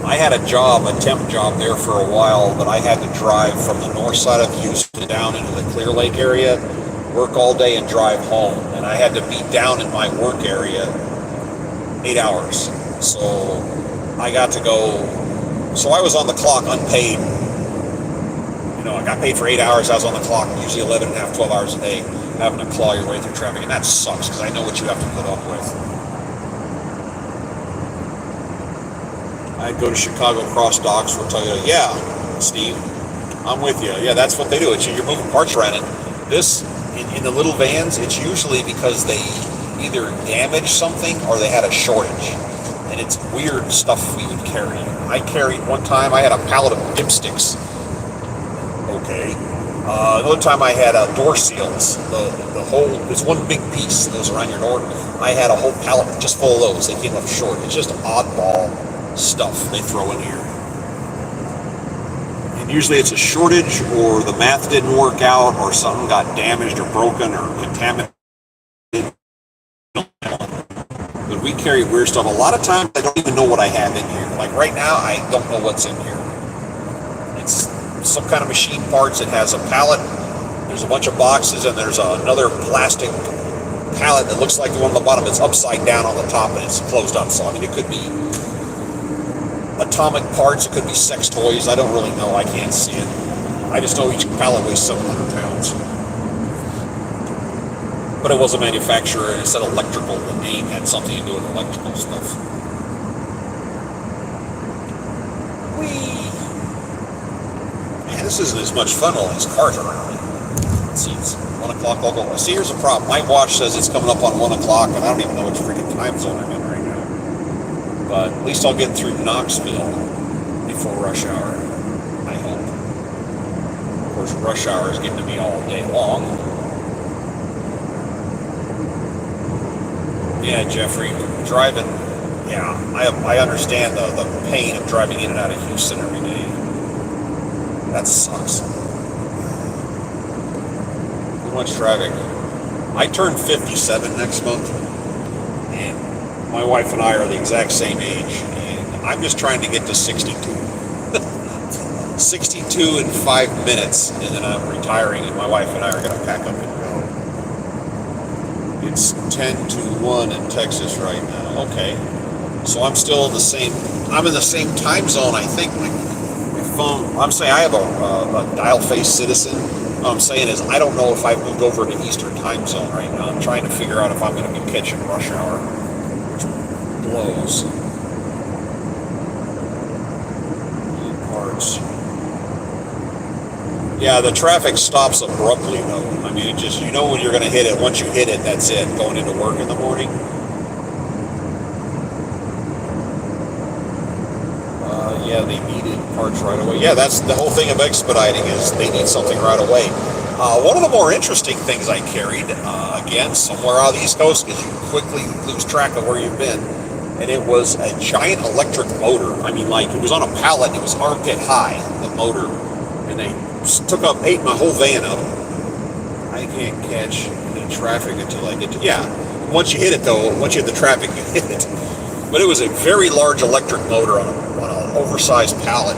I had a temp job there for a while, but I had to drive from the north side of Houston down into the Clear Lake area, work all day and drive home. And I had to be down in my work area 8 hours. So I got to go, so I was on the clock unpaid. You know, I got paid for 8 hours, I was on the clock, usually 11 and a half, 12 hours a day, having to claw your way through traffic. And that sucks, because I know what you have to put up with. I'd go to Chicago Cross Docks, we'll tell you, yeah, Steve, I'm with you. Yeah, that's what they do. You're moving parts around. And this, in the little vans, it's usually because they either damaged something or they had a shortage. And it's weird stuff we would carry. I carried, one time, I had a pallet of dipsticks. Okay. Another time I had door seals. The whole, there's one big piece that goes around your door. I had a whole pallet just full of those. They came up short. It's just oddball stuff they throw in here. And usually it's a shortage, or the math didn't work out, or something got damaged or broken or contaminated. But we carry weird stuff. A lot of times I don't even know what I have in here. Like right now, I don't know what's in here. It's some kind of machine parts. It has a pallet. There's a bunch of boxes, and there's another plastic pallet that looks like the one on the bottom. It's upside down on the top, and it's closed up. So I mean, it could be atomic parts, it could be sex toys, I don't really know, I can't see it. I just know each pallet weighs 700 pounds. But it was a manufacturer, and it said electrical, the name had something to do with electrical stuff. Whee! Man, this isn't as much fun, all these cars around. Let's see, it's 1 o'clock, I'll go. See, here's a problem. My watch says it's coming up on 1 o'clock, and I don't even know which freaking time zone I'm in right now. But at least I'll get through Knoxville before rush hour, I hope. Of course, rush hour is getting to me all day long. Yeah, Jeffrey, driving, yeah, I understand the pain of driving in and out of Houston every day. That sucks. Too much traffic. I turn 57 next month, and my wife and I are the exact same age, and I'm just trying to get to 62. 62 in 5 minutes, and then I'm retiring, and my wife and I are going to pack up and go. It's 10 to 1 in Texas right now. Okay. So I'm still in the same time zone, I think. My phone, I'm saying I have a dial-faced citizen. What I'm saying is I don't know if I've moved over to Eastern time zone right now. I'm trying to figure out if I'm going to be catching rush hour. Blows. Parts. Yeah, the traffic stops abruptly though. I mean, it just, you know when you're going to hit it. Once you hit it, that's it. Going into work in the morning. Yeah, they needed parts right away. Yeah, that's the whole thing of expediting, is they need something right away. One of the more interesting things I carried, again, somewhere out of the East Coast, because you quickly lose track of where you've been. And it was a giant electric motor. I mean, like, it was on a pallet. It was armpit high, the motor. And they ate my whole van up. I can't catch the traffic until I get to, yeah. Once you hit it, though, once you hit the traffic, you hit it. But it was a very large electric motor on an oversized pallet.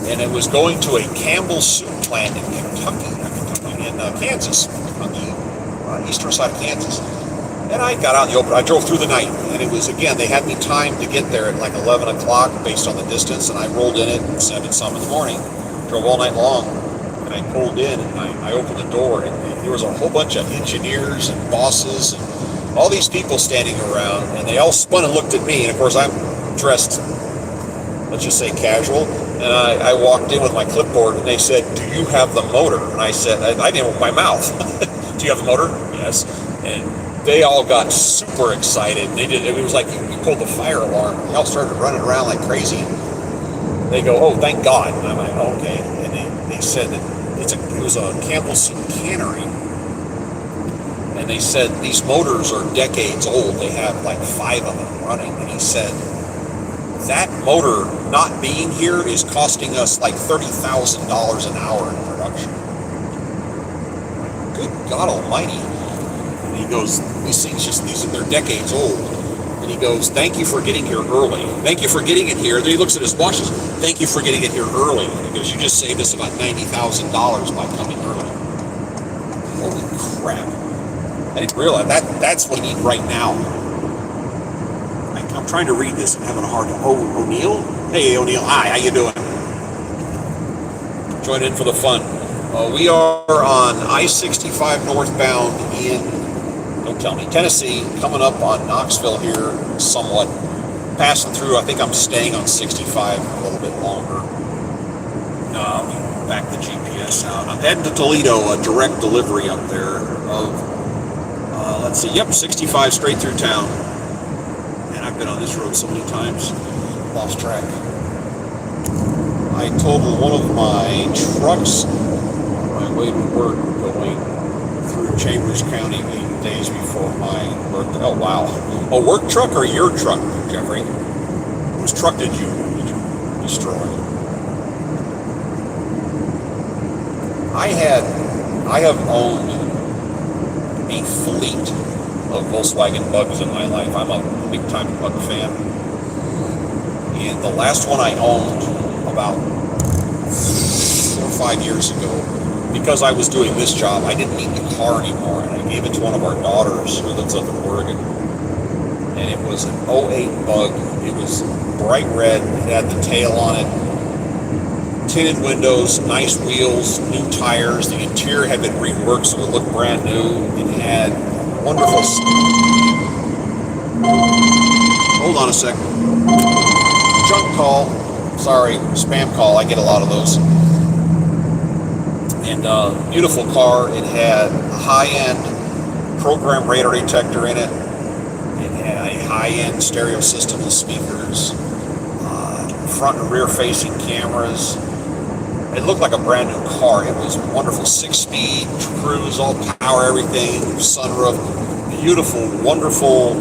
And it was going to a Campbell soup plant in Kansas, on the eastern side of Kansas. And I got out in the open. I drove through the night, and it was, again, they had me timed to get there at like 11 o'clock based on the distance, and I rolled in at 7 some in the morning, drove all night long, and I pulled in, and I opened the door, and there was a whole bunch of engineers and bosses and all these people standing around, and they all spun and looked at me, and of course I'm dressed, let's just say casual, and I walked in with my clipboard, and they said, "Do you have the motor?" And I said, I didn't open my mouth. "Do you have the motor?" "Yes." And they all got super excited. It was like you pulled the fire alarm. They all started running around like crazy. They go, "Oh, thank God." And I'm like, "Okay." And they said that it was a Campbell soup cannery. And they said these motors are decades old. They have like 5 of them running. And he said, that motor not being here is costing us like $30,000 an hour in production. Good God Almighty! And he goes, these are they're decades old. And he goes, thank you for getting here early. Thank you for getting it here. Then he looks at his watches. Thank you for getting it here early. And he goes, you just saved us about $90,000 by coming early. Holy crap. I didn't realize that's what we need right now. I'm trying to read this and having a hard time. Oh, O'Neill? Hey, O'Neill. Hi, how you doing? Join in for the fun. We are on I-65 northbound in, don't tell me, Tennessee, coming up on Knoxville here somewhat. Passing through, I think I'm staying on 65 a little bit longer. Back the GPS out. I'm heading to Toledo, a direct delivery up there of, let's see, yep, 65 straight through town. And I've been on this road so many times, lost track. I totaled one of my trucks on my way to work going through Chambers County 8 days before my birthday. Oh, wow. A work truck or your truck, Jeffrey? Whose truck did you destroy? I have owned a fleet of Volkswagen Bugs in my life. I'm a big-time Bug fan. And the last one I owned about 4 or 5 years ago, because I was doing this job, I didn't need the car anymore, and I gave it to one of our daughters who lives up in Oregon. And it was an '08 Bug. It was bright red. It had the tail on it. Tinted windows, nice wheels, new tires. The interior had been reworked so it looked brand new. It had wonderful. Hold on a second. Junk call. Sorry, spam call. I get a lot of those. And beautiful car. It had a high-end program radar detector in it. It had a high-end stereo system with speakers, front and rear-facing cameras. It looked like a brand new car. It was wonderful, 6-speed cruise, all power, everything, sunroof, beautiful, wonderful,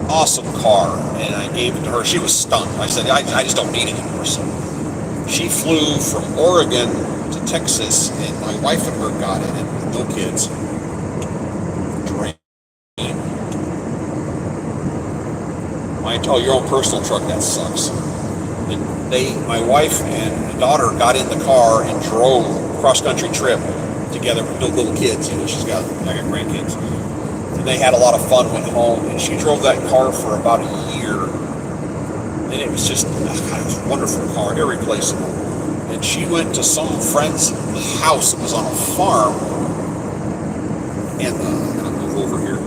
awesome car. And I gave it to her. She was stunned. I said, I just don't need it anymore. So she flew from Oregon to Texas, and my wife and her got in it, no kids. Oh, your own personal truck, that sucks. My wife and the daughter got in the car and drove a cross-country trip together with no little kids. I got grandkids. And they had a lot of fun, went home, and she drove that car for about a year. And it was just, it was a wonderful car, irreplaceable. And she went to some friend's house that was on a farm. And I'm going to move over here.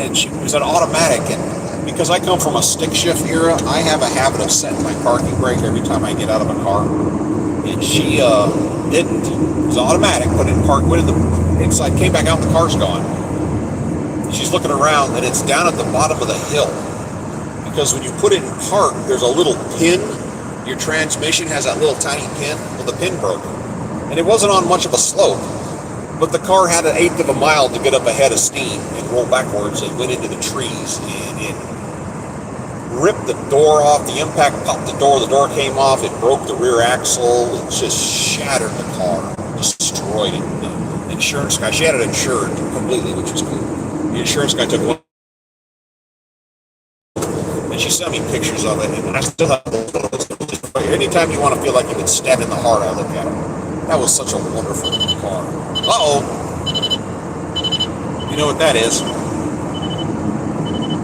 And it was an automatic, and because I come from a stick shift era, I have a habit of setting my parking brake every time I get out of a car. And she didn't. It was automatic, but it parked, went in the inside, came back out, the car's gone. She's looking around, and it's down at the bottom of the hill. Because when you put it in park, there's a little pin. Your transmission has that little tiny pin. Well, the pin broke. And it wasn't on much of a slope. But the car had 1/8 of a mile to get up ahead of steam and roll backwards and went into the trees, and it ripped the door off. The impact popped the door came off. It broke the rear axle. It just shattered the car, destroyed it. The insurance guy, she had it insured completely, which was cool. The insurance guy took one, and she sent me pictures of it, and I still have those. Anytime you want to feel like you've been stabbed in the heart, I look at it. That was such a wonderful car. Uh-oh. You know what that is?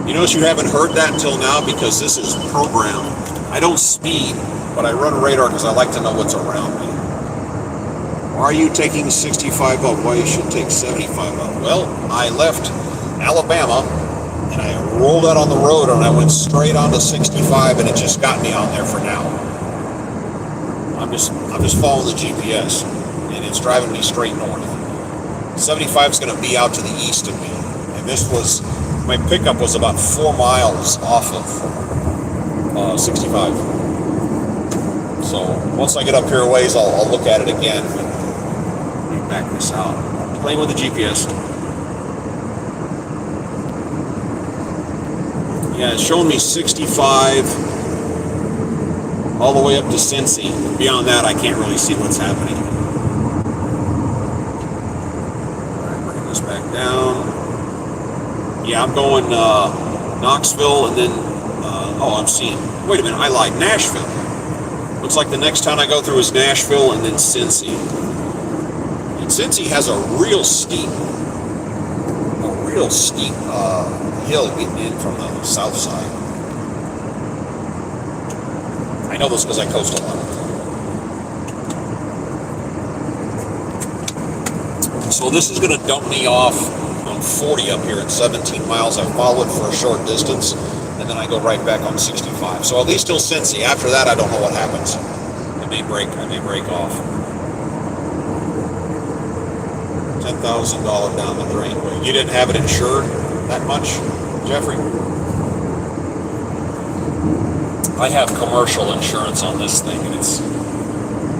You notice you haven't heard that until now because this is programmed. I don't speed, but I run radar because I like to know what's around me. Why are you taking 65 up? Why you should take 75 up? Well, I left Alabama and I rolled out on the road and I went straight onto 65 and it just got me on there for now. I'm just following the GPS, and it's driving me straight north. 75 is going to be out to the east of me, and my pickup was about 4 miles off of 65. So once I get up here a ways, I'll look at it again and back this out. Playing with the GPS. Yeah, it's showing me 65. all the way up to Cincy. Beyond that, I can't really see what's happening. All right, bring this back down. Yeah, I'm going Knoxville, and then, I'm seeing, wait a minute, I lied, Nashville. Looks like the next town I go through is Nashville, and then Cincy. And Cincy has a real steep hill getting in from the south side. I know this because I coast a lot. So this is going to dump me off on 40 up here at 17 miles. I follow it for a short distance, and then I go right back on 65. So at least till Cincy. After that, I don't know what happens. I may break off. $10,000 down the drain. You didn't have it insured that much, Jeffrey? I have commercial insurance on this thing, and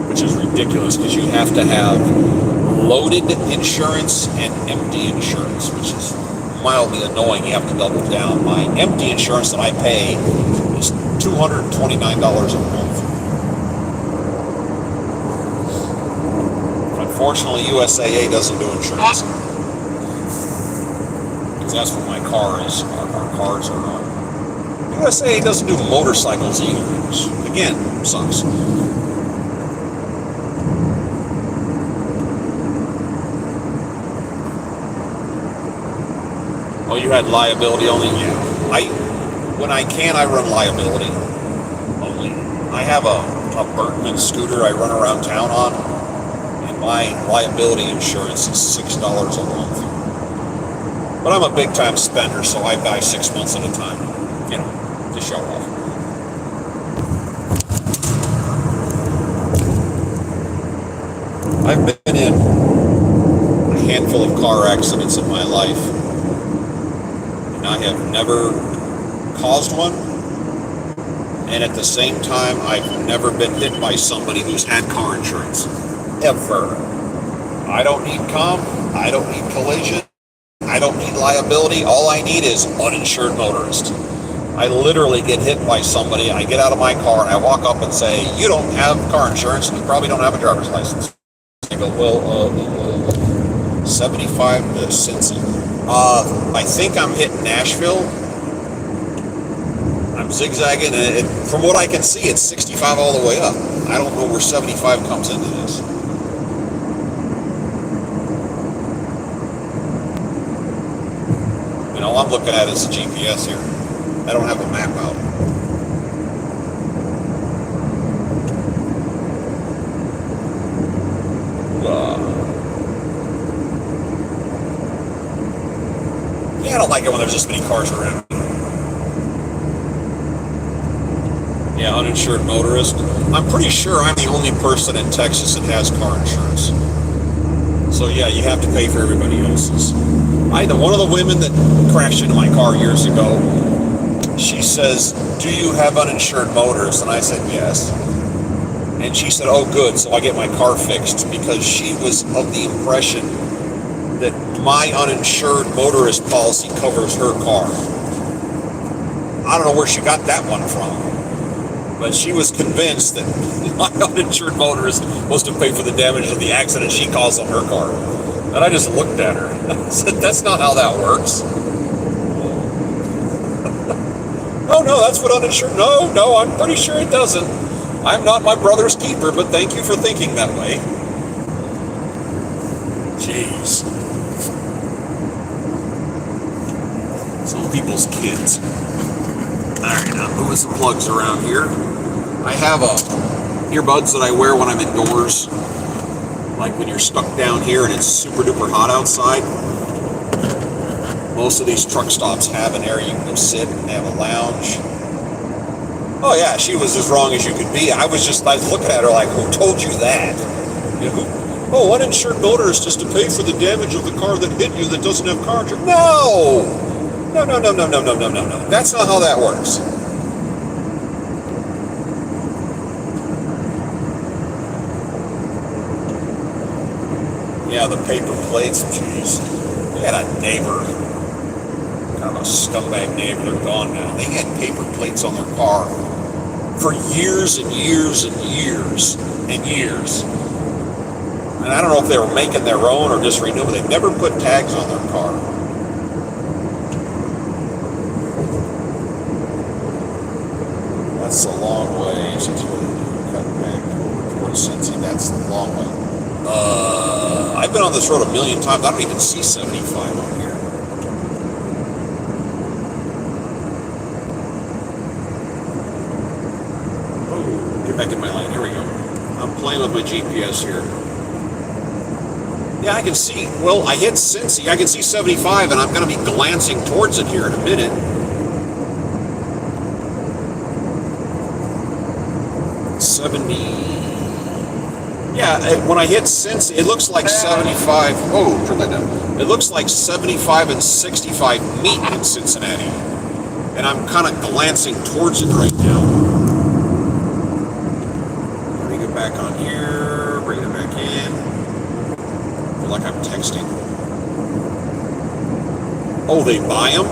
which is ridiculous because you have to have loaded insurance and empty insurance, which is mildly annoying. You have to double down. My empty insurance that I pay is $229 a month. Unfortunately, USAA doesn't do insurance. Because that's what my car is. Our cars are on. USAA doesn't do motorcycles either, which, again, sucks. Oh, you had liability only? Yeah. When I can, I run liability only. I have a Burton scooter I run around town on, and my liability insurance is $6 a month. But I'm a big time spender, so I buy 6 months at a time, to show off. I've been in a handful of car accidents in my life. I have never caused one, and at the same time, I've never been hit by somebody who's had car insurance, ever. I don't need comp, I don't need collision, I don't need liability, all I need is uninsured motorist. I literally get hit by somebody, I get out of my car, and I walk up and say, you don't have car insurance, and you probably don't have a driver's license. I go, 75 to Cincy. I think I'm hitting Nashville. I'm zigzagging, and from what I can see, it's 65 all the way up. I don't know where 75 comes into this. All I'm looking at is the GPS here. I don't have a map out. I don't like it when there's this many cars around. Yeah, uninsured motorist. I'm pretty sure I'm the only person in Texas that has car insurance. So yeah, you have to pay for everybody else's. One of the women that crashed into my car years ago, she says, do you have uninsured motorist? And I said, yes. And she said, oh good, so I get my car fixed, because she was of the impression that my uninsured motorist policy covers her car. I don't know where she got that one from, but she was convinced that my uninsured motorist was to pay for the damage of the accident she caused on her car. And I just looked at her. I said, that's not how that works. Oh no, that's what uninsured, no, I'm pretty sure it doesn't. I'm not my brother's keeper, but thank you for thinking that way. Jeez. Some people's kids. Alright, I'm moving some plugs around here. I have earbuds that I wear when I'm indoors. Like when you're stuck down here and it's super duper hot outside. Most of these truck stops have an area you can go sit and have a lounge. Oh yeah, she was as wrong as you could be. I was looking at her like, who told you that? Oh, uninsured motorist is to pay for the damage of the car that hit you that doesn't have car insurance. No! No. That's not how that works. Yeah, the paper plates, jeez. We had a neighbor, kind of a scumbag neighbor, they're gone now. They had paper plates on their car for years and years and years and years. And I don't know if they were making their own or just renewing, but they never put tags on their car. That's a long way. Since we're cutting back towards Cincy, that's a long way. I've been on this road a million times. I don't even see 75 on here. Oh, get back in my lane. Here we go. I'm playing with my GPS here. Yeah, I can see. Well, I hit Cincy. I can see 75, and I'm going to be glancing towards it here in a minute. Yeah, when I hit Cincy, it looks like 75. Oh, turn that down. It looks like 75 and 65 meet in Cincinnati, and I'm kind of glancing towards it right now. Let me get back on here. Bring it back in. I feel like I'm texting. Oh, they buy them?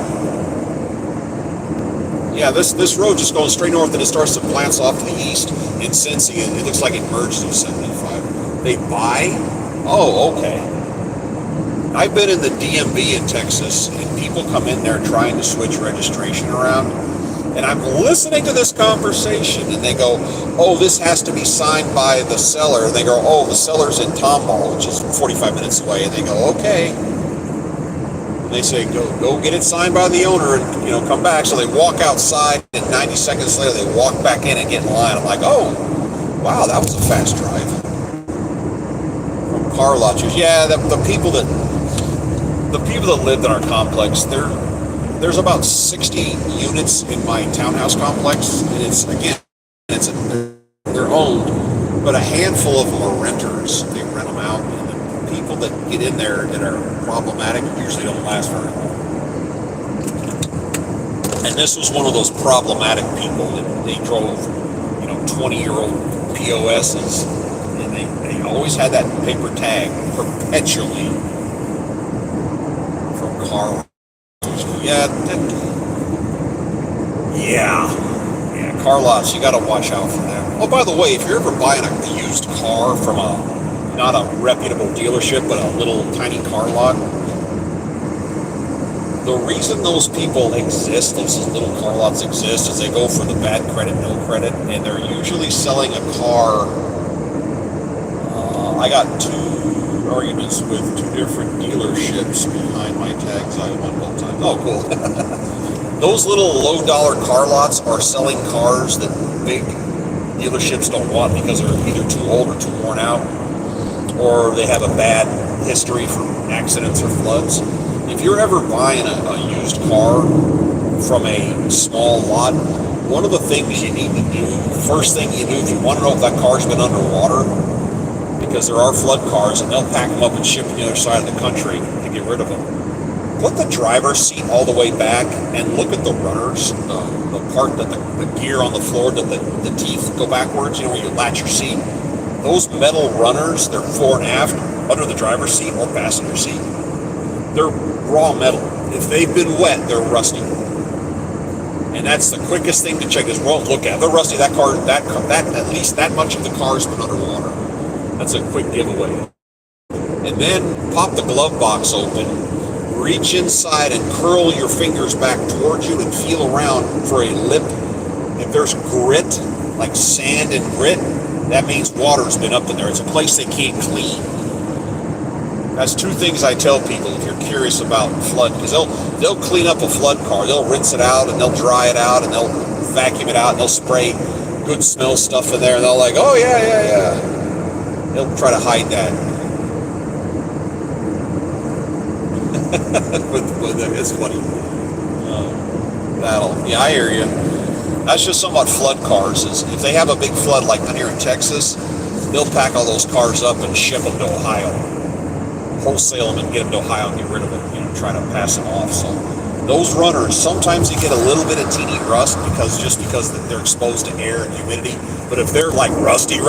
Yeah, this road just goes straight north and it starts to glance off to the east in Cincy. It looks like it merges with 75. They buy? Oh, okay. I've been in the DMV in Texas, and people come in there trying to switch registration around, and I'm listening to this conversation, and they go, oh, this has to be signed by the seller. And they go, oh, the seller's in Tomball, which is 45 minutes away. And they go, okay. And they say, go get it signed by the owner and, come back. So they walk outside, and 90 seconds later, they walk back in and get in line. I'm like, oh, wow, that was a fast drive. From car lots. Yeah, the people that lived in our complex, there's about 60 units in my townhouse complex, and they're owned, but a handful of them are renters. They rent them out, and the people that get in there that are problematic usually don't last very long. And this was one of those problematic people that they drove, 20-year-old POSs, and they always had that paper tag perpetually from car. Yeah, car lots, you got to watch out for them. Oh, by the way, if you're ever buying a used car from not a reputable dealership, but a little tiny car lot, the reason those people exist, those little car lots exist, is they go for the bad credit, no credit, and they're usually selling a car. I got 2 arguments with 2 different dealerships behind my tags. I won both times. Oh, cool. Those little low-dollar car lots are selling cars that big dealerships don't want because they're either too old or too worn out, or they have a bad history for accidents or floods. If you're ever buying a used car from a small lot, one of the things you need to do, first thing you do, if you want to know if that car's been underwater, because there are flood cars, and they'll pack them up and ship them to the other side of the country to get rid of them. Put the driver's seat all the way back and look at the runners, the part that the gear on the floor, that the teeth go backwards, where you latch your seat. Those metal runners, they're fore and aft, under the driver's seat or passenger seat. They're raw metal. If they've been wet, they're rusty. And that's the quickest thing to check is, well, look at. If they're rusty, that at least that much of the car's been underwater. That's a quick giveaway. And then pop the glove box open, reach inside and curl your fingers back towards you and feel around for a lip. If there's grit, like sand and grit, that means water's been up in there. It's a place they can't clean. That's 2 things I tell people if you're curious about flood, because they'll clean up a flood car. They'll rinse it out and they'll dry it out and they'll vacuum it out and they'll spray good smell stuff in there and they'll like, oh yeah. They'll try to hide that. It's funny. I hear you. That's just something about flood cars. Is if they have a big flood like down here in Texas, they'll pack all those cars up and ship them to Ohio. Wholesale them and get them to Ohio and get rid of them. Try to pass them off. So those runners, sometimes you get a little bit of teeny rust because they're exposed to air and humidity. But if they're like rusty,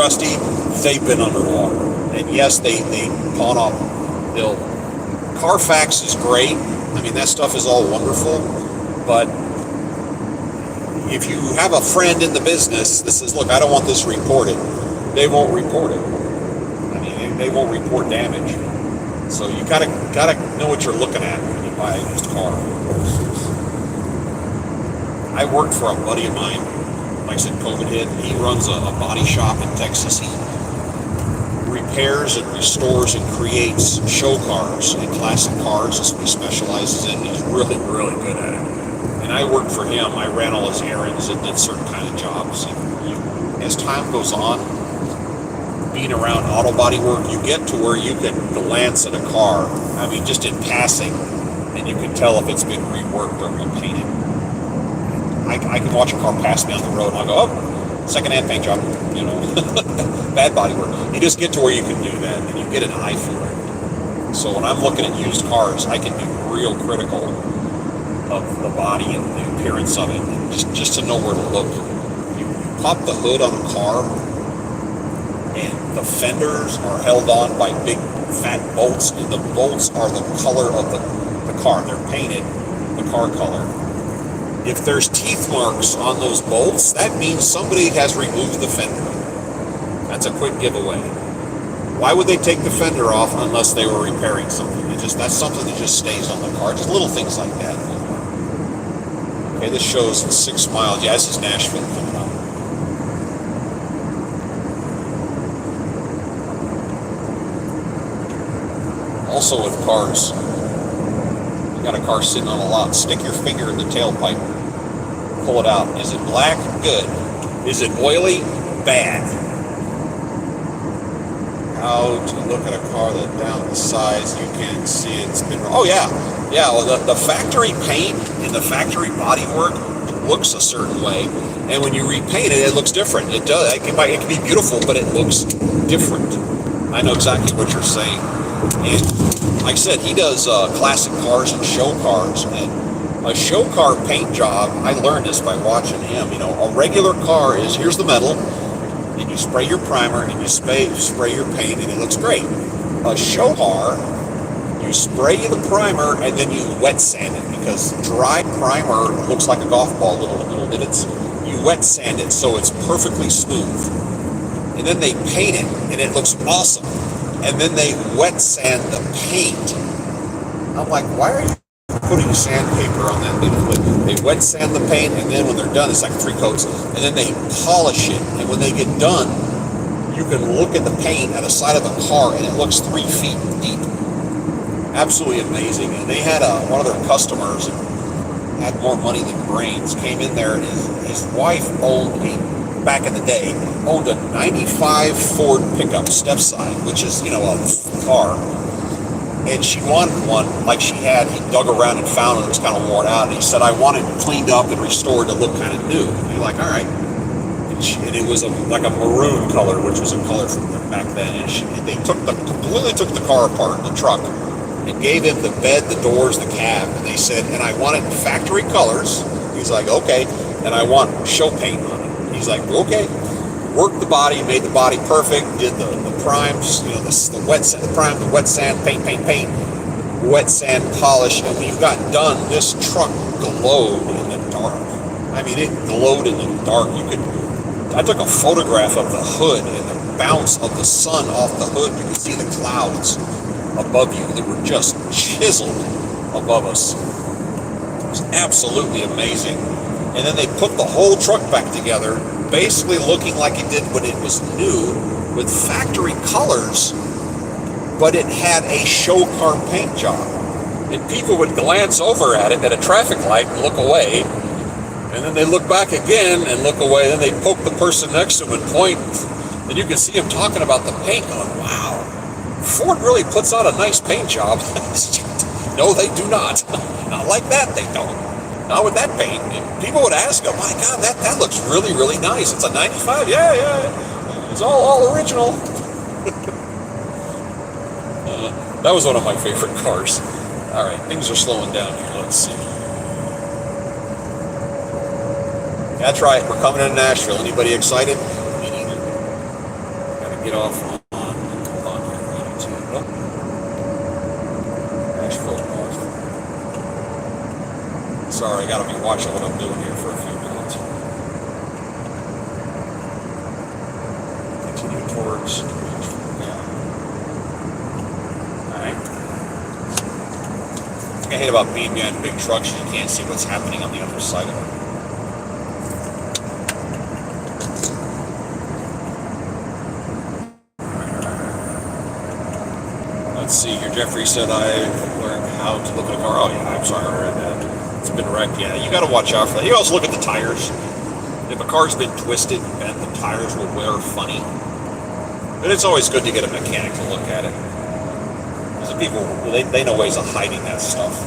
they've been underwater. And yes, they pawn off. Carfax is great. I mean, that stuff is all wonderful. But if you have a friend in the business that says, look, I don't want this reported, they won't report it. I mean, they won't report damage. So you gotta know what you're looking at when you buy a used car. I worked for a buddy of mine, like I said, COVID hit. He runs a body shop in Texas. He repairs and restores and creates show cars and classic cars. That's what he specializes in. He's really, really good at it. And I worked for him. I ran all his errands and did certain kind of jobs. And as time goes on, being around auto body work, you get to where you can glance at a car, I mean, just in passing, and you can tell if it's been reworked or repainted. I can watch a car pass me on the road, and I'll go, oh, second-hand paint job, you know, bad body work. You just get to where you can do that, and you get an eye for it. So when I'm looking at used cars, I can be real critical of the body and the appearance of it, and just to know where to look. You pop the hood on the car, and the fenders are held on by big fat bolts, and the bolts are the color of the car. They're painted the car color. If there's teeth marks on those bolts, that means somebody has removed the fender. That's a quick giveaway. Why would they take the fender off unless they were repairing something? That's something that just stays on the car. Just little things like that. Okay, this shows 6 miles. Yeah, this is Nashville coming up. Also with cars, you got a car sitting on a lot, stick your finger in the tailpipe, pull it out. Is it black? Good. Is it oily? Bad. How to look at a car that down the sides you can see it's been, oh yeah, well the factory paint and the factory body work looks a certain way, and when you repaint it, it looks different. It does. It can be beautiful, but it looks different. I know exactly what you're saying. And like I said, he does classic cars and show cars. And a show car paint job, I learned this by watching him. You know, a regular car is, here's the metal, and you spray your primer, and you spray your paint, and it looks great. A show car, you spray the primer, and then you wet sand it, because dry primer looks like a golf ball, little divots. You wet sand it so it's perfectly smooth. And then they paint it, and it looks awesome. And then they wet sand the paint. I'm like, why are you putting sandpaper on that thing? They wet sand the paint, and then when they're done, it's like 3 coats, and then they polish it. And when they get done, you can look at the paint at the side of the car, and it looks 3 feet deep. Absolutely amazing. And they had one of their customers had more money than brains, came in there, and his wife back in the day, owned a 95 Ford pickup step side, which is, you know, a car. And she wanted one like she had. He dug around and found it. It was kind of worn out. And he said, I want it cleaned up and restored to look kind of new. And you're like, all right. And it was like a maroon color, which was a color from back then. And they completely took the car apart, the truck, and gave him the bed, the doors, the cab. And they said, and I want it in factory colors. He's like, okay. And I want show paint on it. He's like, okay. Worked the body, made the body perfect, did the primes, you know, the wet sand, the prime, the wet sand, paint, wet sand, polish, and when you got done, this truck glowed in the dark. I mean, it glowed in the dark. I took a photograph of the hood and the bounce of the sun off the hood. You could see the clouds above you that were just chiseled above us. It was absolutely amazing. And then they put the whole truck back together, basically looking like it did when it was new, with factory colors, but it had a show car paint job. And people would glance over at it at a traffic light and look away, and then they look back again and look away, then they poke the person next to them and point, and you can see them talking about the paint, going, wow, Ford really puts on a nice paint job. No, they do not. Not like that, they don't. Not with that paint. And people would ask, oh my God, that looks really, really nice. It's a 95? Yeah. It's all original. That was one of my favorite cars. All right, things are slowing down here. Let's see. That's right, we're coming to Nashville. Anybody excited? Me neither. Gotta get off on here. Nope. Nashville North. Sorry, I gotta be watching what I'm doing here for a few minutes. cars. Yeah. Alright. I hate about being behind big trucks, you can't see what's happening on the other side of it. Let's see here. Jeffrey said I learned how to look at a car. Oh yeah, I'm sorry, I read that. It's been wrecked. Yeah, you got to watch out for that. You also look at the tires. If a car's been twisted and bent, the tires will wear funny. But it's always good to get a mechanic to look at it. Because the people, they know ways of hiding that stuff.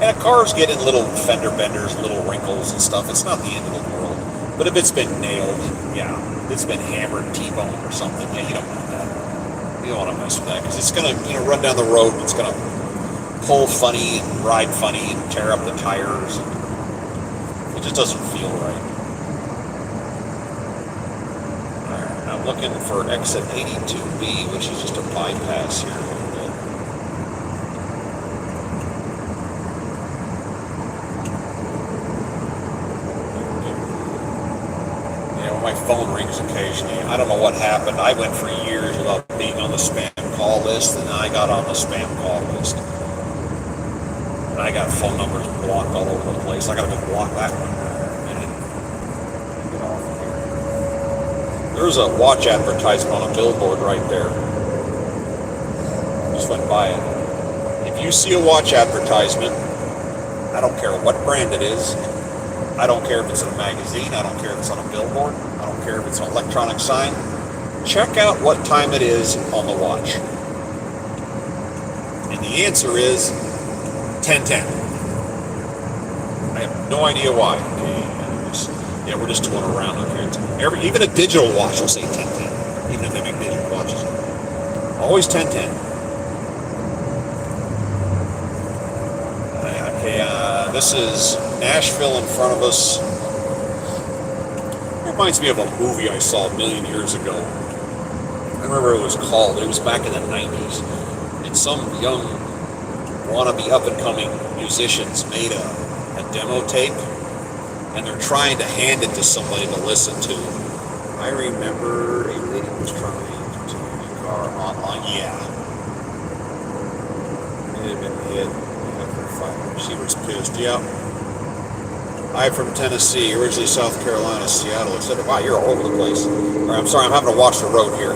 And cars get in little fender benders, little wrinkles and stuff. It's not the end of the world. But if it's been nailed, yeah, if it's been hammered, T-bone or something, yeah, you don't want that. You don't want to mess with that because it's going to, run down the road and it's going to pull funny and ride funny and tear up the tires. It just doesn't feel right. Alright, I'm looking for exit 82B, which is just a bypass here a little bit. My phone rings occasionally. I don't know what happened. I went for years without being on the spam call list, and I got on the spam call list. And I got phone numbers blocked all over the place. I gotta go block that one. Get off of here. There's a watch advertisement on a billboard right there. Just went by it. If you see a watch advertisement, I don't care what brand it is. I don't care if it's in a magazine. I don't care if it's on a billboard. I don't care if it's an electronic sign. Check out what time it is on the watch. And the answer is 10:10. I have no idea why. Okay, we're just touring around up here. Even a digital watch will say 10:10, even if they make digital watches. Always 10:10. Okay, this is Nashville in front of us. It reminds me of a movie I saw a million years ago. I remember what it was called. It was back in the 90s. And some young wannabe up-and-coming musicians made a demo tape. And they're trying to hand it to somebody to listen to. I remember a lady was trying to take a car online. Yeah. It had been hit. She was pissed. Yeah. I'm from Tennessee, originally South Carolina, Seattle, etc. Wow, you're all over the place. I'm sorry, I'm having to watch the road here.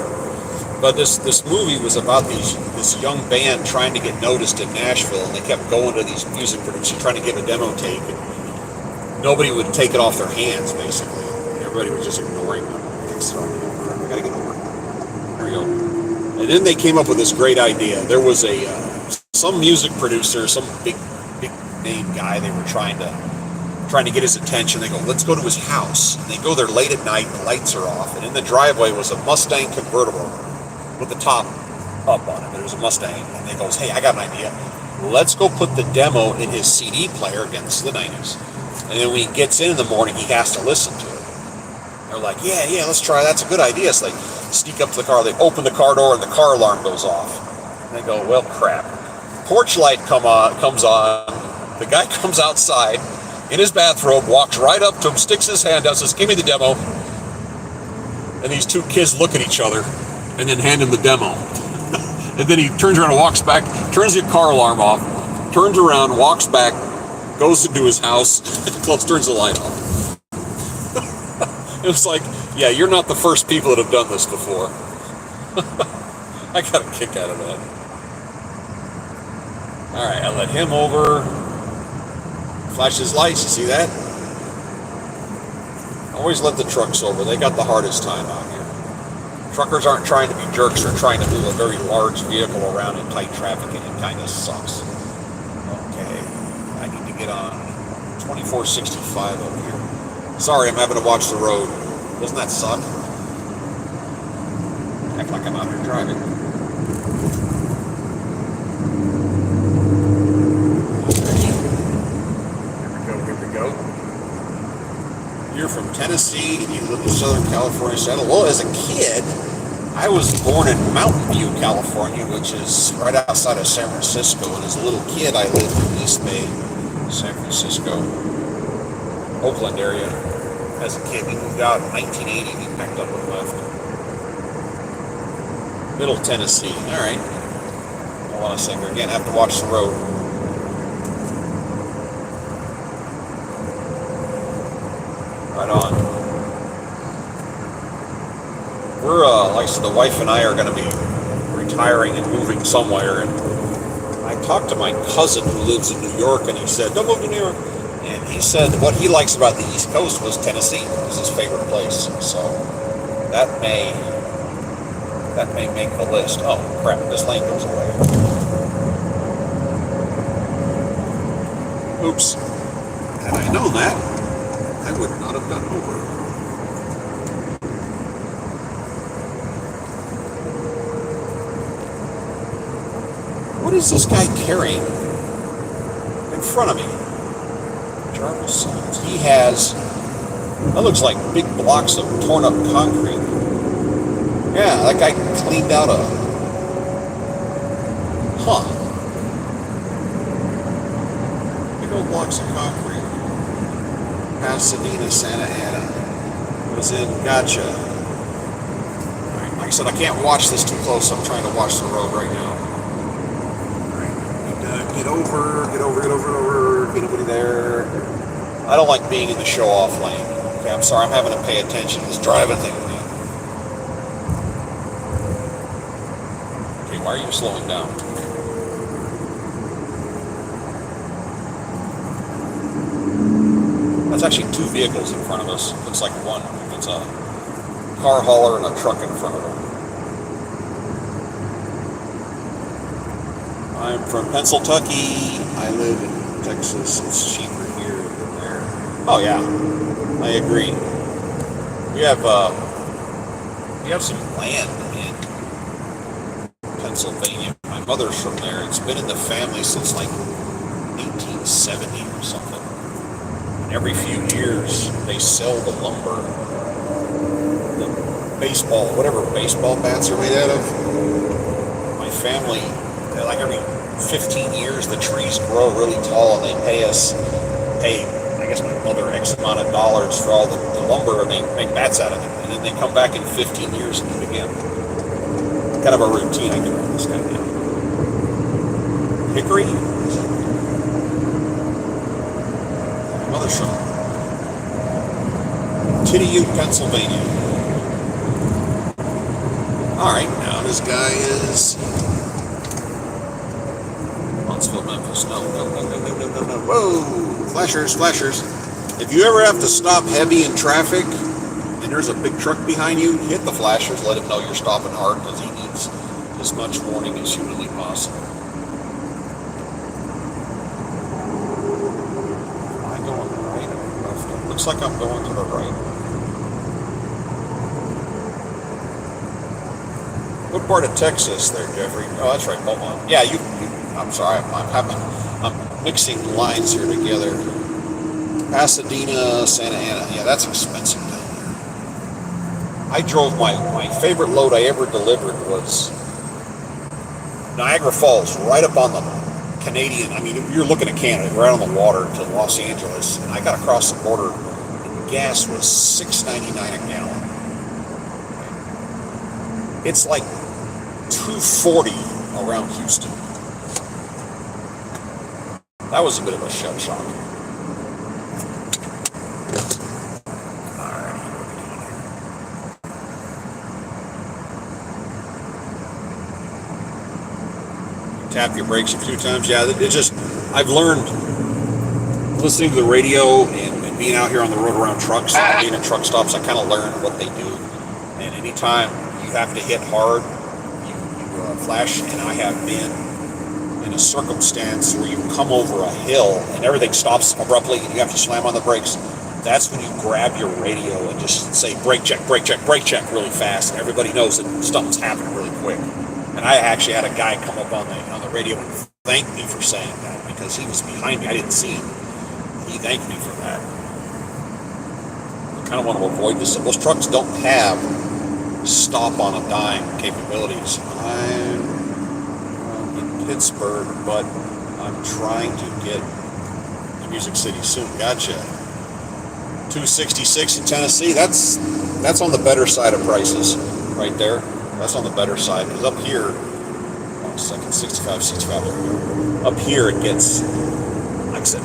But this movie was about this young band trying to get noticed in Nashville, and they kept going to these music producers trying to give a demo tape, and nobody would take it off their hands, basically. Everybody was just ignoring them. I gotta get over it. There we go. And then they came up with this great idea. There was some music producer, some big name guy. They were trying to get his attention. They go, let's go to his house. And they go there late at night, the lights are off, and in the driveway was a Mustang convertible with the top up on it. There was a Mustang, and they goes, hey, I got an idea. Let's go put the demo in his CD player against the 90s. And then when he gets in the morning, he has to listen to it. They're like, yeah, let's try. That's a good idea. So they sneak up to the car. They open the car door, and the car alarm goes off. And they go, well, crap. Porch light comes on. The guy comes outside in his bathrobe, walks right up to him, sticks his hand out, says, give me the demo. And these two kids look at each other and then hand him the demo. And then he turns around and walks back, turns the car alarm off, turns around, walks back, goes into his house, and turns the light off. It was like, yeah, you're not the first people that have done this before. I got a kick out of that. All right, I let him over. Flash his lights, you see that? Always let the trucks over. They got the hardest time out here. Truckers aren't trying to be jerks. They're trying to move a very large vehicle around in tight traffic, and it kind of sucks. Okay, I need to get on 2465 over here. Sorry, I'm having to watch the road. Doesn't that suck? Act like I'm out here driving. Here we go. You're from Tennessee, and you live in Southern California, Seattle. Well, as a kid, I was born in Mountain View, California, which is right outside of San Francisco. And as a little kid, I lived in East Bay, San Francisco, Oakland area. As a kid, we moved out in 1980. We packed up and left. Middle Tennessee. All right. Hold on a second. Again, have to watch the road. Right on. We're, like I said, the wife and I are going to be retiring and moving somewhere. And I talked to my cousin who lives in New York, and he said, don't move to New York. And he said what he likes about the East Coast was Tennessee. It was his favorite place. So that may make the list. Oh, crap, this lane goes away. Oops. Had I known that, I would not have done over. What is this guy carrying in front of me? Jarvis signs. He has, that looks like big blocks of torn up concrete. Yeah, that guy cleaned out a, big old blocks of concrete. Pasadena, Santa Ana was in, gotcha. All right, like I said, I can't watch this too close. I'm trying to watch the road right now. Get over, get nobody there. I don't like being in the show-off lane. Okay, I'm sorry, I'm having to pay attention to this driving thing. Okay, why are you slowing down? That's actually two vehicles in front of us. Looks like one. It's a car hauler and a truck in front of them. I'm from Pennsylvania. I live in Texas. It's cheaper here than there. Oh yeah, I agree. We have some land in Pennsylvania. My mother's from there. It's been in the family since like 1870 or something. And every few years they sell the lumber, the baseball, whatever baseball bats are made out of. My family, like every 15 years, the trees grow really tall, and they pay I guess my mother, X amount of dollars for all the lumber, and they make bats out of it. And then they come back in 15 years and do it again. Kind of a routine I do on this kind of thing. Hickory? My mother's from Tityute, Pennsylvania. All right, now this guy is Memphis. No. Whoa! Flashers. If you ever have to stop heavy in traffic and there's a big truck behind you, hit the flashers, let him know you're stopping hard, because he needs as much warning as humanly possible. Am I going right or left? It looks like I'm going to the right. What part of Texas there, Jeffrey? Oh, that's right, Beaumont. Yeah, I'm sorry, I'm mixing lines here together. Pasadena, Santa Ana. Yeah, that's expensive down there. I drove, my favorite load I ever delivered was Niagara Falls, right up on the Canadian. I mean, you're looking at Canada, right on the water to Los Angeles. And I got across the border, and gas was $6.99 a gallon. It's like $2.40 around Houston. That was a bit of a shell shock. Alright. Tap your brakes a few times. Yeah, it just, I've learned listening to the radio and being out here on the road around trucks, being at truck stops, I kind of learned what they do. And anytime you have to hit hard, you flash, and I have been in a circumstance where you come over a hill and everything stops abruptly and you have to slam on the brakes. That's when you grab your radio and just say brake check really fast, and everybody knows that something's happening really quick. And I actually had a guy come up on the radio and thank me for saying that, because he was behind me. I didn't see him. He thanked me for that. I kind of want to avoid this. Those trucks don't have stop on a dime capabilities. I'm in Pittsburgh, but I'm trying to get to Music City soon. Gotcha. 266 in Tennessee. That's on the better side of prices right there. That's on the better side, because up here, 65, 65. Up here it gets, like I said,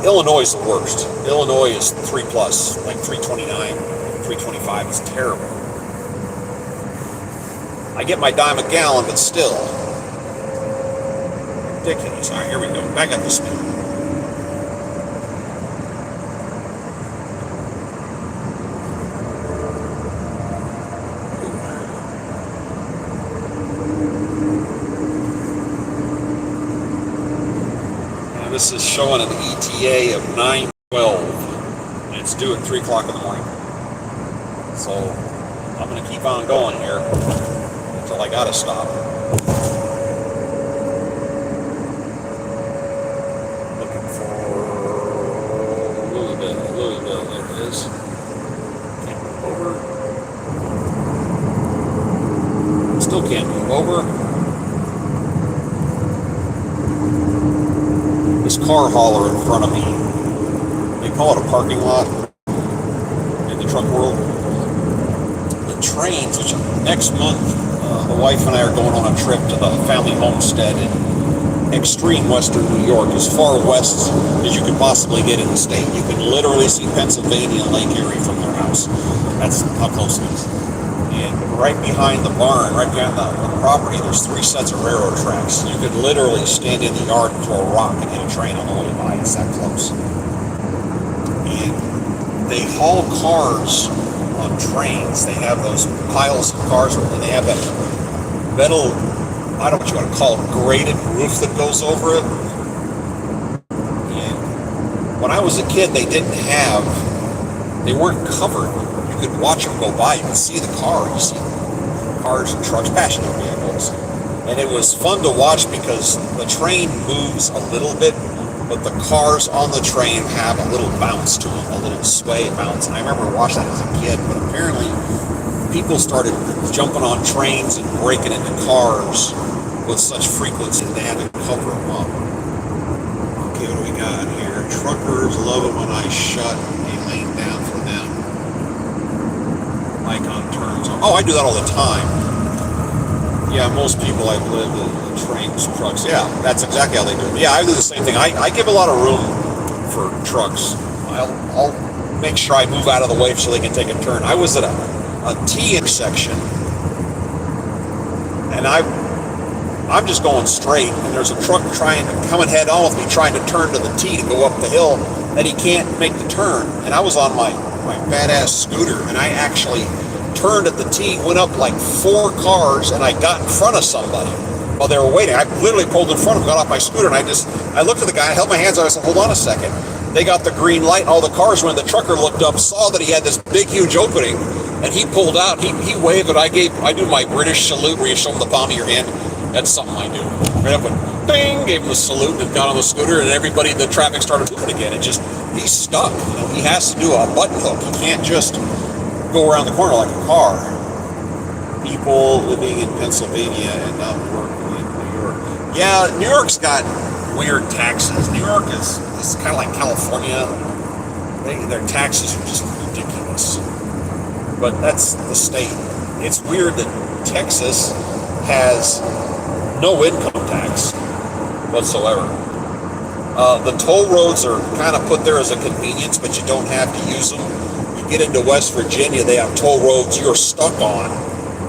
Illinois is the worst. Illinois is 3 plus, like 329, 325 is terrible. I get my dime a gallon, but still ridiculous. All right, here we go. Back up the speed. And this is showing an ETA of 9:12. And it's due at 3 o'clock in the morning. So I'm going to keep on going here until I got to stop. Looking for Louisville, there it is. Can't move over. Still can't move over. This car hauler in front of me, they call it a parking lot in the truck world. The trains, which next month, the wife and I are going on a trip to the family homestead in extreme western New York, as far west as you could possibly get in the state. You can literally see Pennsylvania and Lake Erie from their house. That's how close it is. And right behind the barn, right behind the property, there's 3 sets of railroad tracks. You could literally stand in the yard and throw a rock and hit a train on the way by. It's that close. And they haul cars on trains. They have those piles of cars, and they have that metal, I don't know what you want to call it, graded roof that goes over it. And when I was a kid, they weren't covered. You could watch them go by. You could see the car. You see cars and trucks, passenger vehicles. And it was fun to watch because the train moves a little bit, but the cars on the train have a little bounce to them, a little sway bounce. And I remember watching that as a kid, but apparently people started jumping on trains and breaking into cars with such frequency that they had to cover them up. Okay, what do we got here? Truckers love it when I shut a lane down for them. Like on turns. Oh, I do that all the time. Yeah, most people I've lived in trains, trucks. Yeah, that's exactly how they do it. Yeah, I do the same thing. I give a lot of room for trucks. I'll make sure I move out of the way so they can take a turn. I was at a T intersection, and I'm just going straight, and there's a truck coming head on with me, trying to turn to the T to go up the hill, and he can't make the turn. And I was on my badass scooter, and I actually turned at the T, went up like 4 cars, and I got in front of somebody while they were waiting. I literally pulled in front of them, got off my scooter, and I looked at the guy, I held my hands out, I said, hold on a second. They got the green light, all the cars went, the trucker looked up, saw that he had this big, huge opening, and he pulled out, he waved, and I do my British salute where you show him the palm of your hand. That's something I do. Right up and bing, gave him the salute and got on the scooter, and everybody, the traffic started moving again. He's stuck. He has to do a button hook. He can't just go around the corner like a car. People living in Pennsylvania and not working in New York. Yeah, New York's got weird taxes. New York is kind of like California. Their taxes are just ridiculous. But that's the state. It's weird that Texas has no income tax whatsoever. The toll roads are kind of put there as a convenience, but you don't have to use them. You get into West Virginia, they have toll roads you're stuck on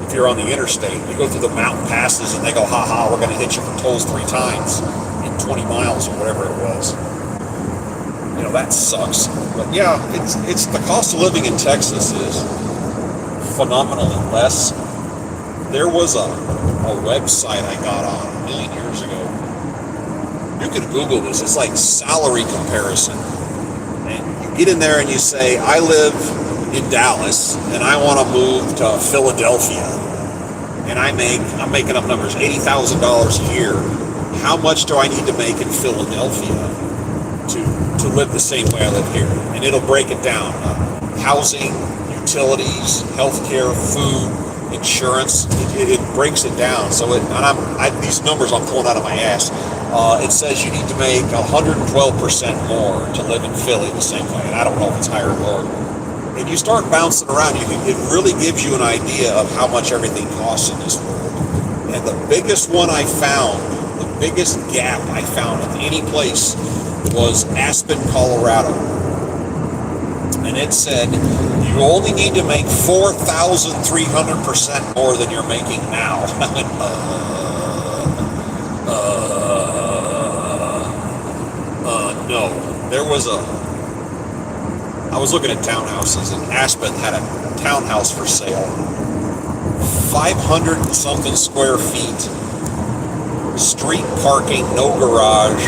if you're on the interstate. You go through the mountain passes and they go, ha, we're going to hit you for tolls 3 times in 20 miles or whatever it was. That sucks. But yeah, it's the cost of living in Texas is phenomenally less. There was a website I got on a million years ago. You could Google this. It's like salary comparison. And you get in there and you say, I live in Dallas and I want to move to Philadelphia. And I'm making up numbers, $80,000 a year. How much do I need to make in Philadelphia to live the same way I live here? And it'll break it down. Housing, utilities, healthcare, food, insurance, it breaks it down. So these numbers I'm pulling out of my ass. It says you need to make 112% more to live in Philly the same way. And I don't know if it's higher or lower. and you start bouncing around, it really gives you an idea of how much everything costs in this world. And the biggest one I found, the biggest gap I found in any place was Aspen, Colorado. And it said you only need to make 4,300% more than you're making now. I went, no. I was looking at townhouses, and Aspen had a townhouse for sale. 500 and something square feet. Street parking, no garage.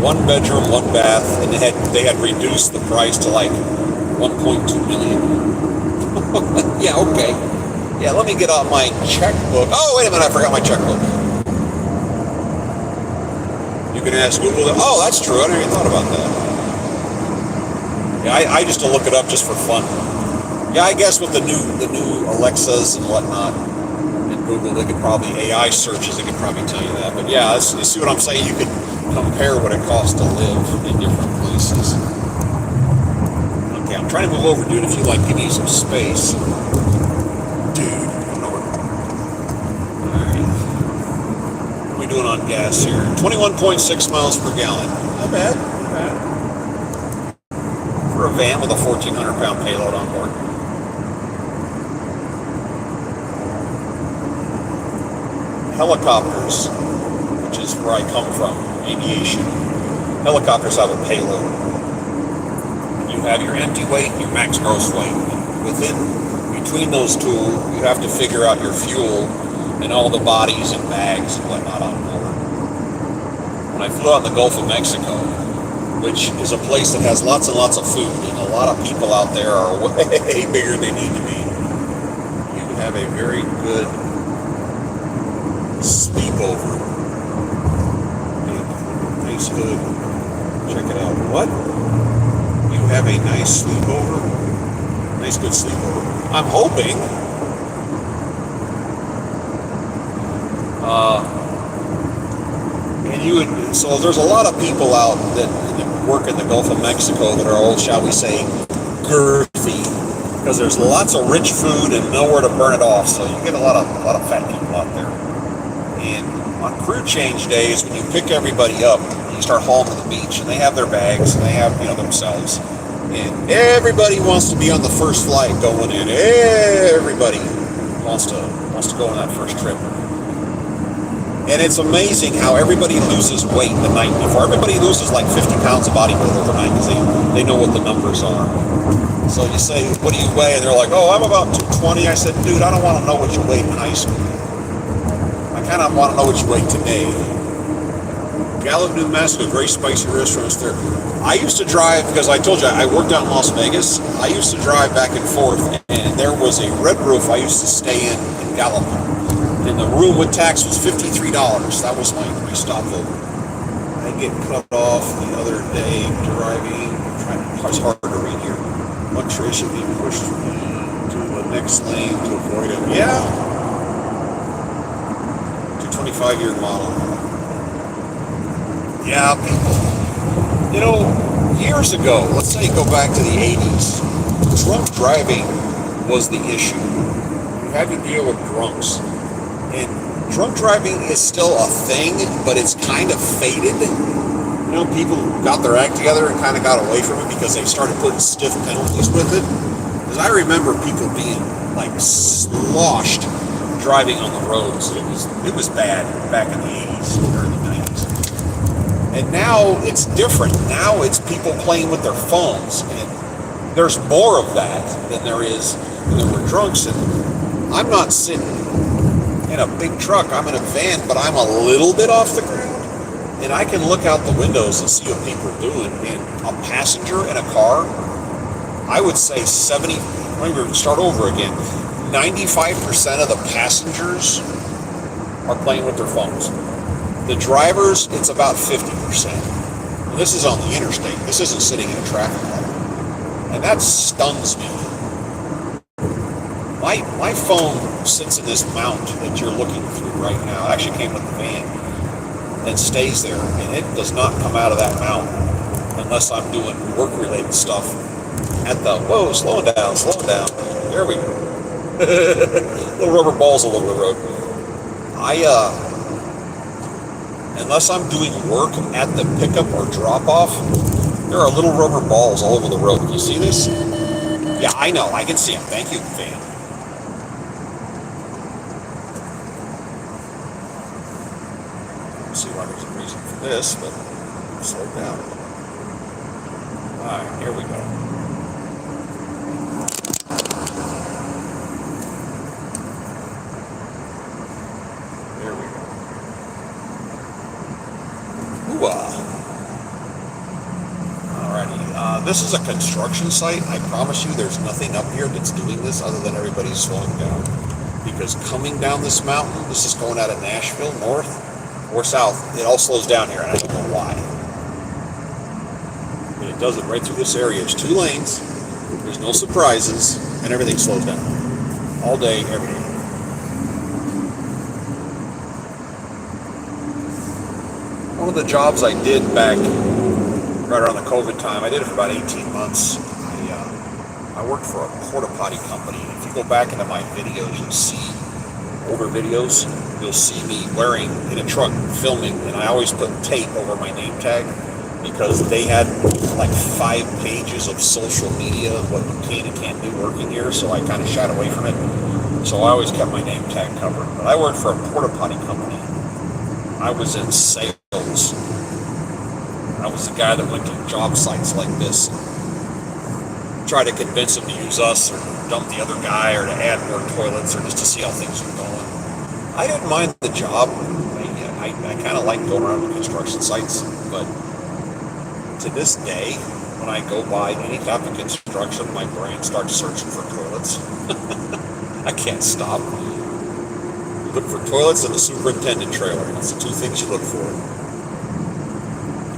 1 bedroom, 1 bath, and they had reduced the price to like 1.2 million. Yeah, okay. Yeah, let me get out my checkbook. Oh, wait a minute, I forgot my checkbook. You can ask Google that. Oh, that's true. I never even thought about that. Yeah, I just look it up just for fun. Yeah, I guess with the new Alexas and whatnot, and Google, they could probably AI searches. They could probably tell you that. But yeah, you see what I'm saying? You could compare what it costs to live in different places. Okay, I'm trying to move over, dude. If you like, give me some space, dude. All right. What are we doing on gas here? 21.6 miles per gallon. Not bad. Not bad. For a van with a 1,400-pound payload on board. Helicopters, which is where I come from, aviation. Helicopters have a payload. You have your empty weight, your max gross weight. Between those two, you have to figure out your fuel and all the bodies and bags and whatnot on board. When I flew out in the Gulf of Mexico, which is a place that has lots and lots of food, and a lot of people out there are way bigger than they need to be, you have a very good sleepover. Nice hood. Check it out. What? You have a nice sleepover? Nice good sleepover. I'm hoping. So there's a lot of people out that work in the Gulf of Mexico that are all, shall we say, girthy, because there's lots of rich food and nowhere to burn it off. So you get a lot of fat people out there. And on crew change days, when you pick everybody up, you start hauling to the beach, and they have their bags, and they have, themselves. And everybody wants to be on the first flight going in. Everybody wants to go on that first trip. And it's amazing how everybody loses weight the night before. Everybody loses like 50 pounds of body weight overnight because they know what the numbers are. So you say, what do you weigh? And they're like, oh, I'm about 220. I said, dude, I don't want to know what you weighed in high school. I kind of want to know what you weigh today. Gallup, New Mexico, great spicy restaurants there. I used to drive, because I told you, I worked out in Las Vegas. I used to drive back and forth, and there was a Red Roof I used to stay in Gallup. And the room with tax was $53. That was my stopover. I get cut off the other day driving. It's hard to read here. Electrician being pushed to the next lane to avoid it. Yeah. 225-year model. Yeah, people. Years ago, let's say go back to the 80s, drunk driving was the issue. You had to deal with drunks. And drunk driving is still a thing, but it's kind of faded. People got their act together and kind of got away from it because they started putting stiff penalties with it. Because I remember people being like sloshed driving on the roads. It was bad back in the 80s, early 90s. And now it's different. Now it's people playing with their phones, and there's more of that than there were drunks. And I'm not sitting in a big truck. I'm in a van, but I'm a little bit off the ground, and I can look out the windows and see what people are doing. And a passenger in a car, I would say 70. Let me start over again. 95% of the passengers are playing with their phones. The drivers, it's about 50%. And this is on the interstate. This isn't sitting in a traffic light. And that stuns me. My phone sits in this mount that you're looking through right now. It actually came with the van. And stays there. And it does not come out of that mount unless I'm doing work-related stuff at the, whoa, slowing down. There we go. Little rubber balls all over the road. Unless I'm doing work at the pickup or drop off, there are little rubber balls all over the road. Can you see this? Yeah, I know. I can see them. Thank you, fan. Let's see why there's a reason for this, but slow down. Alright, here we go. There we go. Alrighty, this is a construction site. I promise you there's nothing up here that's doing this other than everybody's slowing down. Because coming down this mountain, this is going out of Nashville, north or south, it all slows down here, and I don't know why. But it does it right through this area. It's 2 lanes, there's no surprises, and everything slows down. All day, every day. One of the jobs I did back right around the COVID time, I did it for about 18 months. I worked for a Porta potty company. If you go back into my videos, you'll see older videos. You'll see me wearing in a truck filming, and I always put tape over my name tag because they had like 5 pages of social media, what you can and can't do working here, so I kind of shied away from it. So I always kept my name tag covered. But I worked for a Porta potty company. I was in sales. I was the guy that went to job sites like this, try to convince them to use us or dump the other guy or to add more toilets or just to see how things were going. I didn't mind the job. I kind of like going around to construction sites, but to this day, when I go by any type of construction, my brain starts searching for toilets. I can't stop. You look for toilets and the superintendent trailer. That's the 2 things you look for.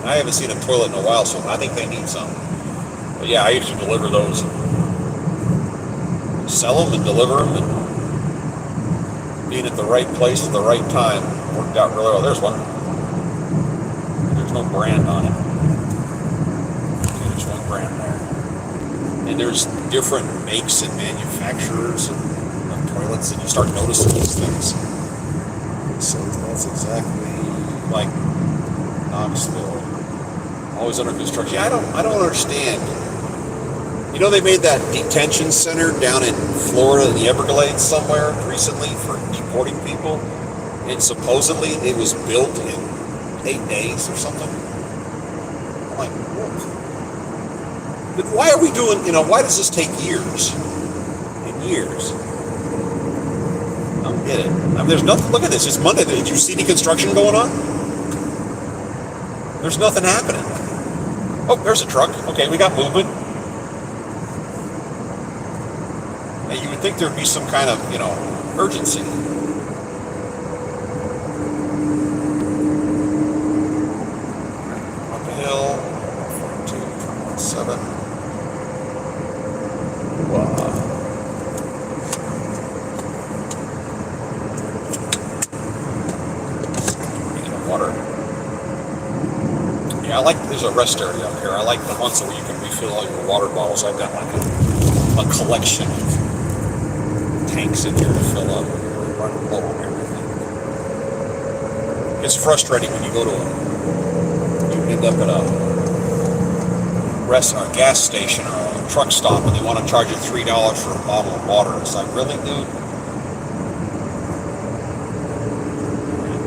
I haven't seen a toilet in a while, so I think they need some. But yeah, I used to deliver those. Sell them and deliver them, and being at the right place at the right time worked out really well. There's one. There's no brand on it. Okay, there's one brand there. And there's different makes and manufacturers of toilets, and you start noticing these things. So that's exactly like Knoxville. Always under construction. I don't understand. You know, they made that detention center down in Florida, in the Everglades somewhere recently for deporting people, and supposedly it was built in 8 days or something. I'm like, what? But why are we doing, why does this take years and years? I don't get it. I mean, there's nothing, look at this, it's Monday. Did you see any construction going on? There's nothing happening. Oh, there's a truck. Okay, we got movement. And you would think there'd be some kind of, urgency. Up the hill, 42.7. Wow. Water. Yeah, there's a rest area up here. I like the ones where you can refill all your water bottles. I've got like a collection of tanks in here to fill up. Run low on everything. It's frustrating when you go to you end up at a gas station or a truck stop and they want to charge you $3 for a bottle of water. It's like, really, dude?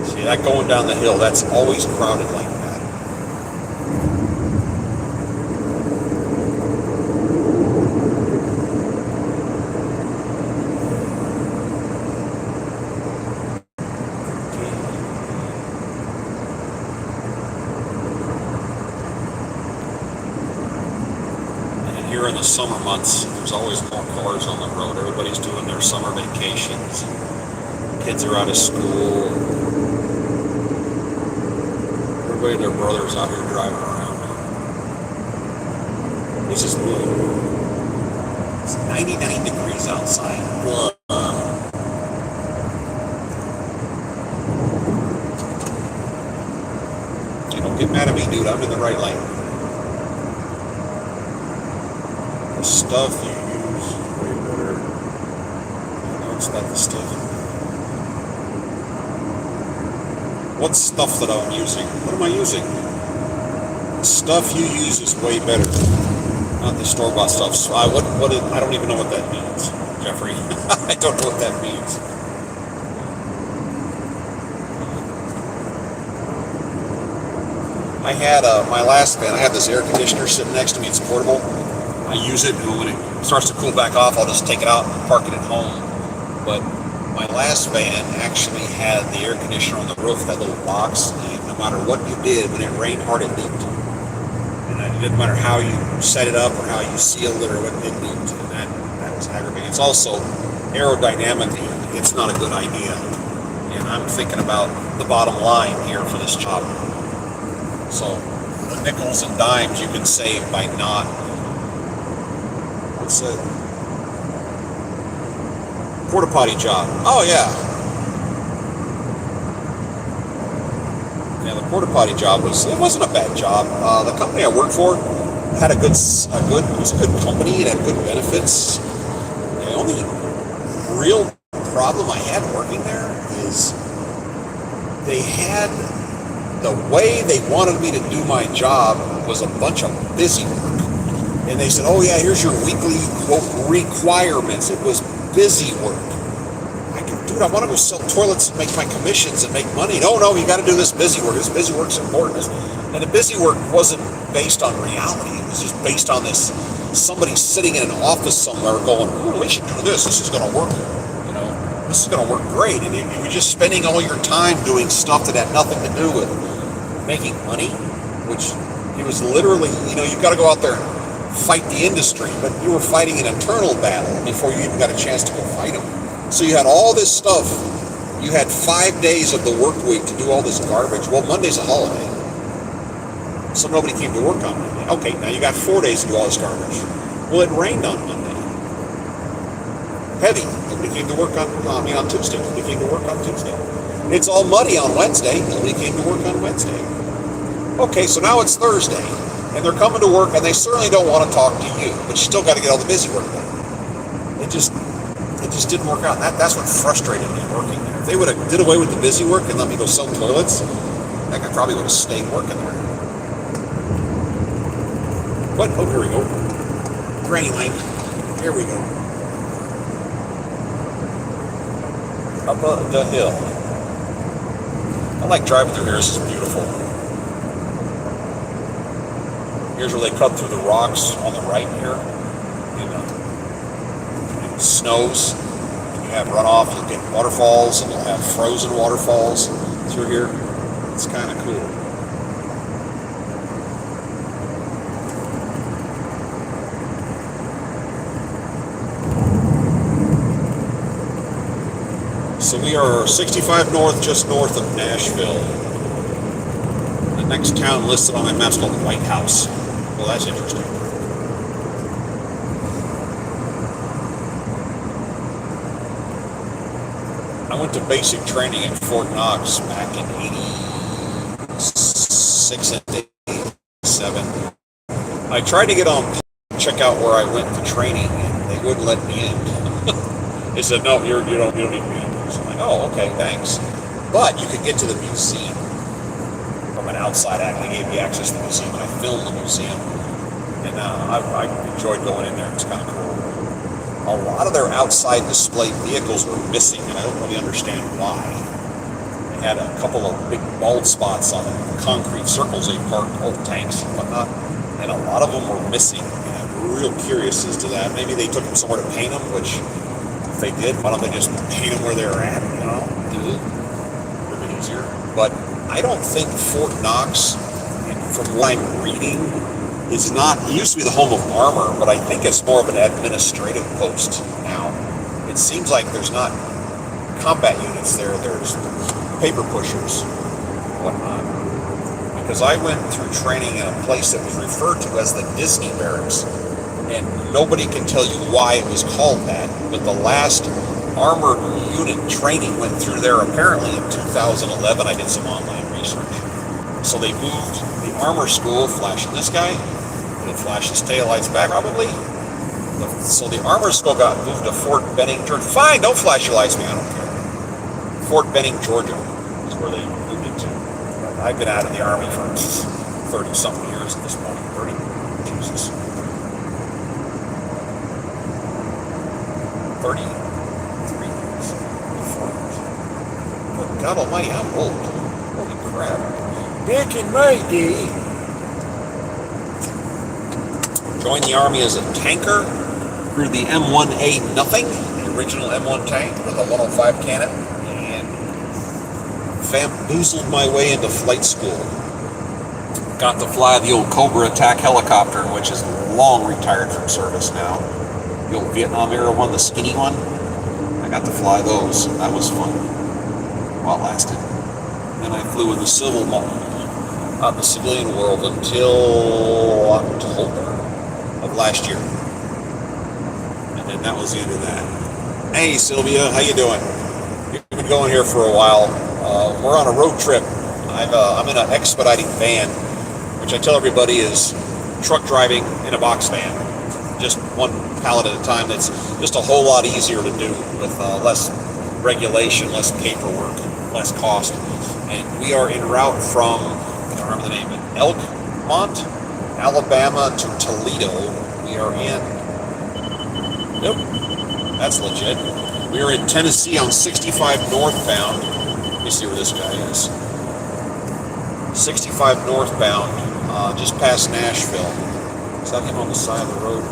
See, that going down the hill, that's always crowded like that. Here in the summer months, there's always more cars on the road. Everybody's doing their summer vacations. Kids are out of school. Everybody and their brothers out here driving around. This is blue. It's 99 degrees outside. Blah. You don't get mad at me, dude. I'm in the right lane. The stuff you use is way better. No, it's not the stuff. What stuff that I'm using? What am I using? The stuff you use is way better. Not the store-bought stuff. So I don't even know what that means, Jeffrey. I don't know what that means. I had my last van. I have this air conditioner sitting next to me. It's portable. I use it, and when it starts to cool back off, I'll just take it out and park it at home. But my last van actually had the air conditioner on the roof, that little box, and no matter what you did, when it rained hard, it leaked. And it didn't matter how you set it up or how you sealed it or what, it leaked. And that was aggravating. It's also aerodynamically, it's not a good idea. And I'm thinking about the bottom line here for this job. So the nickels and dimes you can save by not. What's it? Porta potty job. Oh yeah. Yeah, the porta potty job it wasn't a bad job. The company I worked for had it was a good company. It had good benefits. The only real problem I had working there is they had. The way they wanted me to do my job was a bunch of busy work. And they said, oh yeah, here's your weekly, quote, requirements. It was busy work. Dude, I want to go sell toilets and make my commissions and make money. No, you got to do this busy work. This busy work's important. And the busy work wasn't based on reality. It was just based on this, somebody sitting in an office somewhere going, oh, we should do this. This is going to work. This is going to work great. And you were just spending all your time doing stuff that had nothing to do with making money, which it was literally, you've got to go out there and fight the industry, but you were fighting an internal battle before you even got a chance to go fight them. So you had all this stuff. You had 5 days of the work week to do all this garbage. Well, Monday's a holiday, so nobody came to work on Monday. Okay, now you got 4 days to do all this garbage. Well, it rained on Monday. Heavy. Nobody came to work on Tuesday. Nobody came to work on Tuesday. It's all muddy on Wednesday. Nobody came to work on Wednesday. Okay, so now it's Thursday, and they're coming to work, and they certainly don't want to talk to you, but you still got to get all the busy work done. It just didn't work out. That's what frustrated me working there. If they would have did away with the busy work and let me go sell toilets, heck, I probably would have stayed working there. What? Oh, here we go. Granny Lane. Here we go. Up the hill. I like driving through here. This is beautiful. Here's where they cut through the rocks on the right here. It snows. You have runoff. You'll get waterfalls, and you'll have frozen waterfalls through here. It's kind of cool. So we are 65 north, just north of Nashville. The next town listed on my map is called the White House. Well, that's interesting. I went to basic training at Fort Knox back in 86 and 87. I tried to get on check out where I went to training, and they wouldn't let me in. They said, no, you don't need to be in. So I'm like, oh, okay, thanks. But you could get to the museum from an outside act. They gave me access to the museum, and I filmed the museum. And I enjoyed going in there. It's kind of cool. A lot of their outside displayed vehicles were missing, and I don't really understand why. They had a couple of big bald spots on the concrete circles they parked old tanks and whatnot, and a lot of them were missing. And I'm real curious as to that. Maybe they took them somewhere to paint them, which if they did, why don't they just paint them where they were at, do it a bit easier. But I don't think Fort Knox, from what I'm reading, is not, it used to be the home of armor, but I think it's more of an administrative post now. It seems like there's not combat units there, there's paper pushers and whatnot. Because I went through training in a place that was referred to as the Disney Barracks, and nobody can tell you why it was called that, but the last armored unit training went through there apparently in 2011. I did some online research. So they moved the armor school, flashing this guy, and it flashes taillights back probably, So the armor still got moved to Fort Benning, Georgia. Fine, don't flash your lights, man. I don't care. Fort Benning, Georgia is where they moved it to. I've been out of the Army for 30-something years at this point. 30, Jesus. 33 years. 4 years. Good God almighty, I'm old. Holy crap. Back in my day. Joined the Army as a tanker through the M1A Nothing, the original M1 tank with a 105 cannon, and bamboozled my way into flight school. Got to fly the old Cobra attack helicopter, which is long retired from service now. The old Vietnam era one, the skinny one. I got to fly those. That was fun while it lasted. Then I flew in the the civilian world until October of last year. And then that was the end of that. Hey Sylvia, how you doing? You've been going here for a while. We're on a road trip. I'm in an expediting van, which I tell everybody is truck driving in a box van. Just one pallet at a time. That's just a whole lot easier to do with less regulation, less paperwork, less cost. And we are en route from, I don't remember the name, Elkmont, Alabama to Toledo. We are in, nope, that's legit. We are in Tennessee on 65 northbound. Let me see where this guy is. 65 northbound, just past Nashville. Is that him on the side of the road?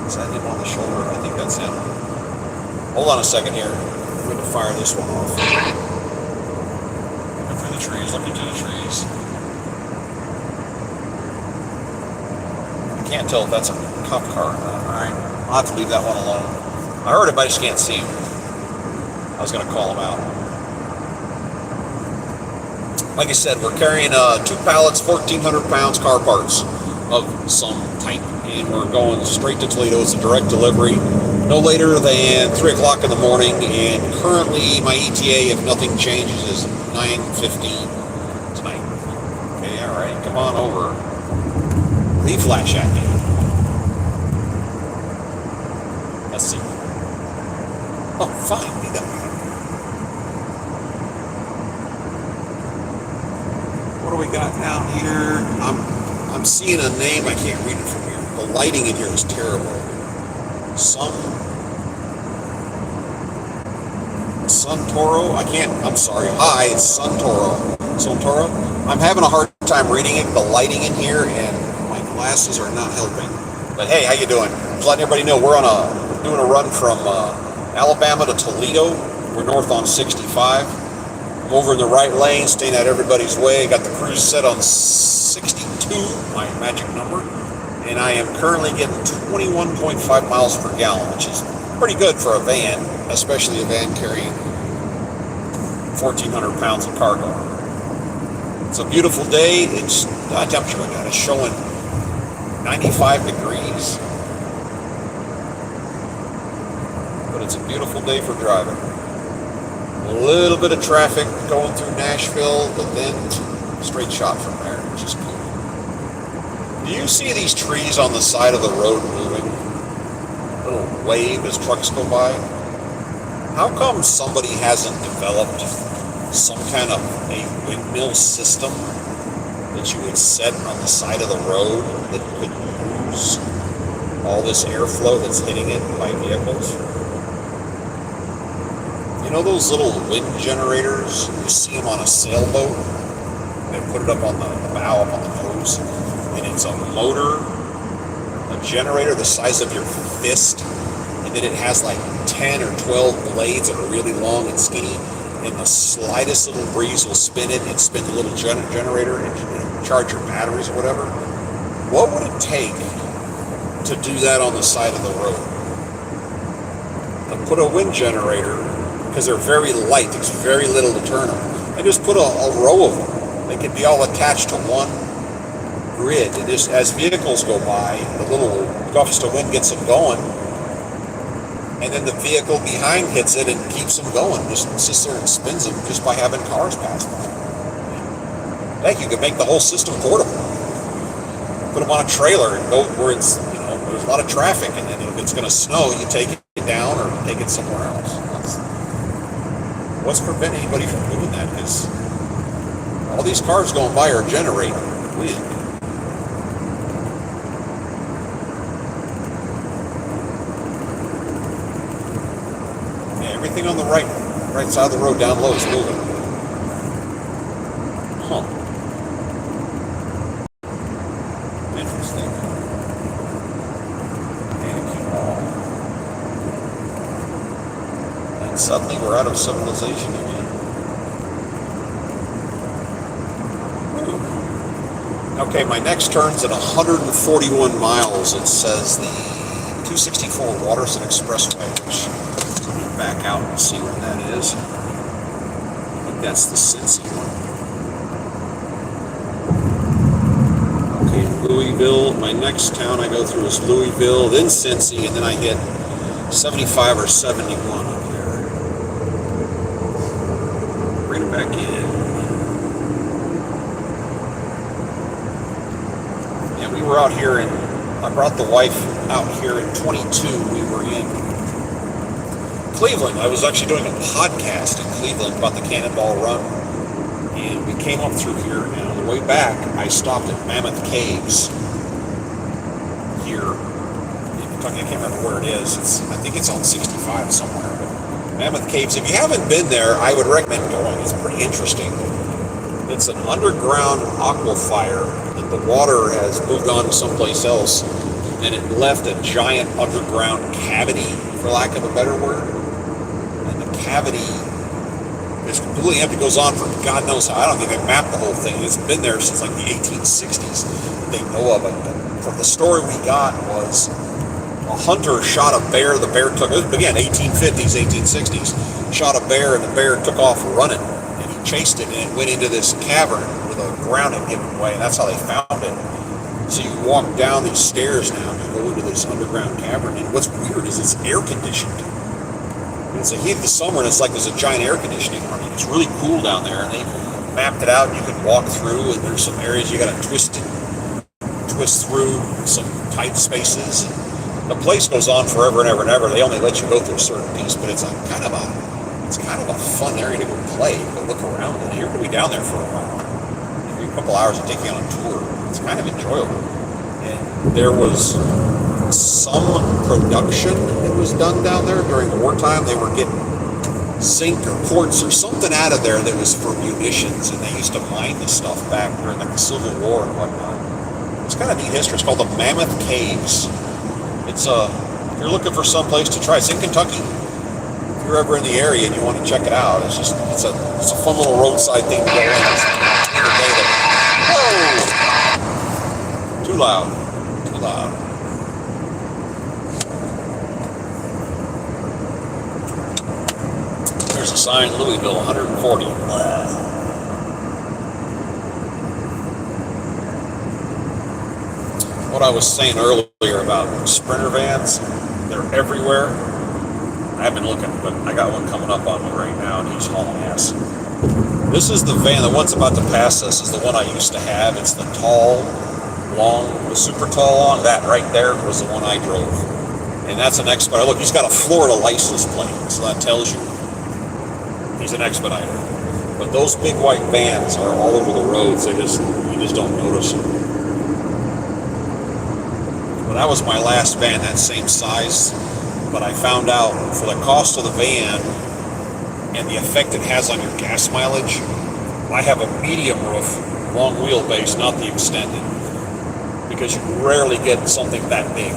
Is that him on the shoulder? I think that's him. Hold on a second here. I'm going to fire this one off. Look through the trees, look into the trees. I can't tell if that's a cop car or not. Alright, I'll have to leave that one alone. I heard it, but I just can't see him. I was going to call him out. Like I said, we're carrying 2 pallets, 1,400 pounds car parts of some type. And we're going straight to Toledo. It's a direct delivery. No later than 3 o'clock in the morning. And currently my ETA, if nothing changes, is 9:15 tonight. Okay, alright, come on over. Leave flash at me. Let's see. Oh, fine. Leave that. What do we got down here? I'm seeing a name. I can't read it from here. The lighting in here is terrible. Suntoro? I'm sorry. Hi, it's Suntoro. I'm having a hard time reading it. The lighting in here and my glasses are not helping. But hey, how you doing? Just letting everybody know we're doing a run from Alabama to Toledo. We're north on 65. I'm over in the right lane, staying out everybody's way. Got the cruise set on 62, my magic number. And I am currently getting 21.5 miles per gallon, which is pretty good for a van, especially a van carrying 1,400 pounds of cargo. It's a beautiful day. It's temperature I got is showing 95 degrees. But it's a beautiful day for driving. A little bit of traffic going through Nashville, but then straight shot from there, which is cool. Do you see these trees on the side of the road moving? A little wave as trucks go by. How come somebody hasn't developed some kind of a windmill system that you would set on the side of the road that could use all this airflow that's hitting it by vehicles? You know those little wind generators? You see them on a sailboat? They put it up on the bow, up on the nose. And it's a motor, a generator the size of your fist, and then it has like 10 or 12 blades that are really long and skinny, and the slightest little breeze will spin it and spin the little generator and charge your batteries or whatever. What would it take to do that on the side of the road? To put a wind generator, because they're very light, there's very little to turn them, and just put a row of them. They could be all attached to one grid, and just as vehicles go by, the little gust of wind gets them going, and then the vehicle behind hits it and keeps them going. Just sits there and spins them just by having cars pass by. Heck, you could make the whole system portable. put them on a trailer and go where it's, there's a lot of traffic, and then if it's going to snow, you take it down or take it somewhere else. What's preventing anybody from doing that? Because all these cars going by are generating wind. Yeah, everything on the right side of the road down low is moving. Huh. Interesting. And suddenly we're out of civilization again. Okay, my next turn's at 141 miles. It says the 264 Waterson Expressway, which let me back out and see where that is. I think that's the Cincy one. Okay, Louisville. My next town I go through is Louisville, then Cincy, and then I hit 75 or 71 up there. Bring it back in. We were out here, and I brought the wife out here in 22. We were in Cleveland. I was actually doing a podcast in Cleveland about the Cannonball Run, and we came up through here, and on the way back, I stopped at Mammoth Caves here in Kentucky. I can't remember where it is. I think it's on 65 somewhere. But Mammoth Caves, if you haven't been there, I would recommend going. It's pretty interesting. It's an underground aquifer. The water has moved on to someplace else, and it left a giant underground cavity, for lack of a better word. And the cavity is completely empty. It goes on for God knows how. I don't think they mapped the whole thing. It's been there since like the 1860s that they know of it. But from the story we got was a hunter shot a bear. The bear took, again, 1850s, 1860s, shot a bear, and the bear took off running. And he chased it, and it went into this cavern where the ground had given way, and that's how they found it. So you walk down these stairs now, and you go into this underground cavern, and what's weird is it's air conditioned. It's the heat of the summer, and it's like there's a giant air conditioning running. It's really cool down there, and they mapped it out, and you can walk through, and there's some areas you got to twist through some tight spaces. The place goes on forever and ever and ever. They only let you go through a certain piece, but it's kind of a fun area to go play, to look around. And you're going to be down there for a while. Maybe a couple hours to take you on a tour. It's kind of enjoyable. And there was some production that was done down there during wartime. They were getting zinc or quartz or something out of there that was for munitions, and they used to mine this stuff back during like the Civil War and whatnot. It's kind of neat history. It's called the Mammoth Caves. It's if you're looking for some place to try, it's in Kentucky. If you're ever in the area and you want to check it out, it's a fun little roadside thing to go in. Whoa! Too loud. There's a sign, Louisville, 140. What I was saying earlier about Sprinter vans, they're everywhere. I've been looking, but I got one coming up on me right now, and he's hauling ass. This is the van, the one's about to pass us is the one I used to have. It's the the super tall long. That right there was the one I drove. And that's an Expediter. Look, he's got a Florida license plate, so that tells you he's an Expediter. But those big white vans are all over the roads. You just don't notice them. Well, that was my last van, that same size. But I found out for the cost of the van and the effect it has on your gas mileage, I have a medium roof, long wheelbase, not the extended. Because you rarely get something that big.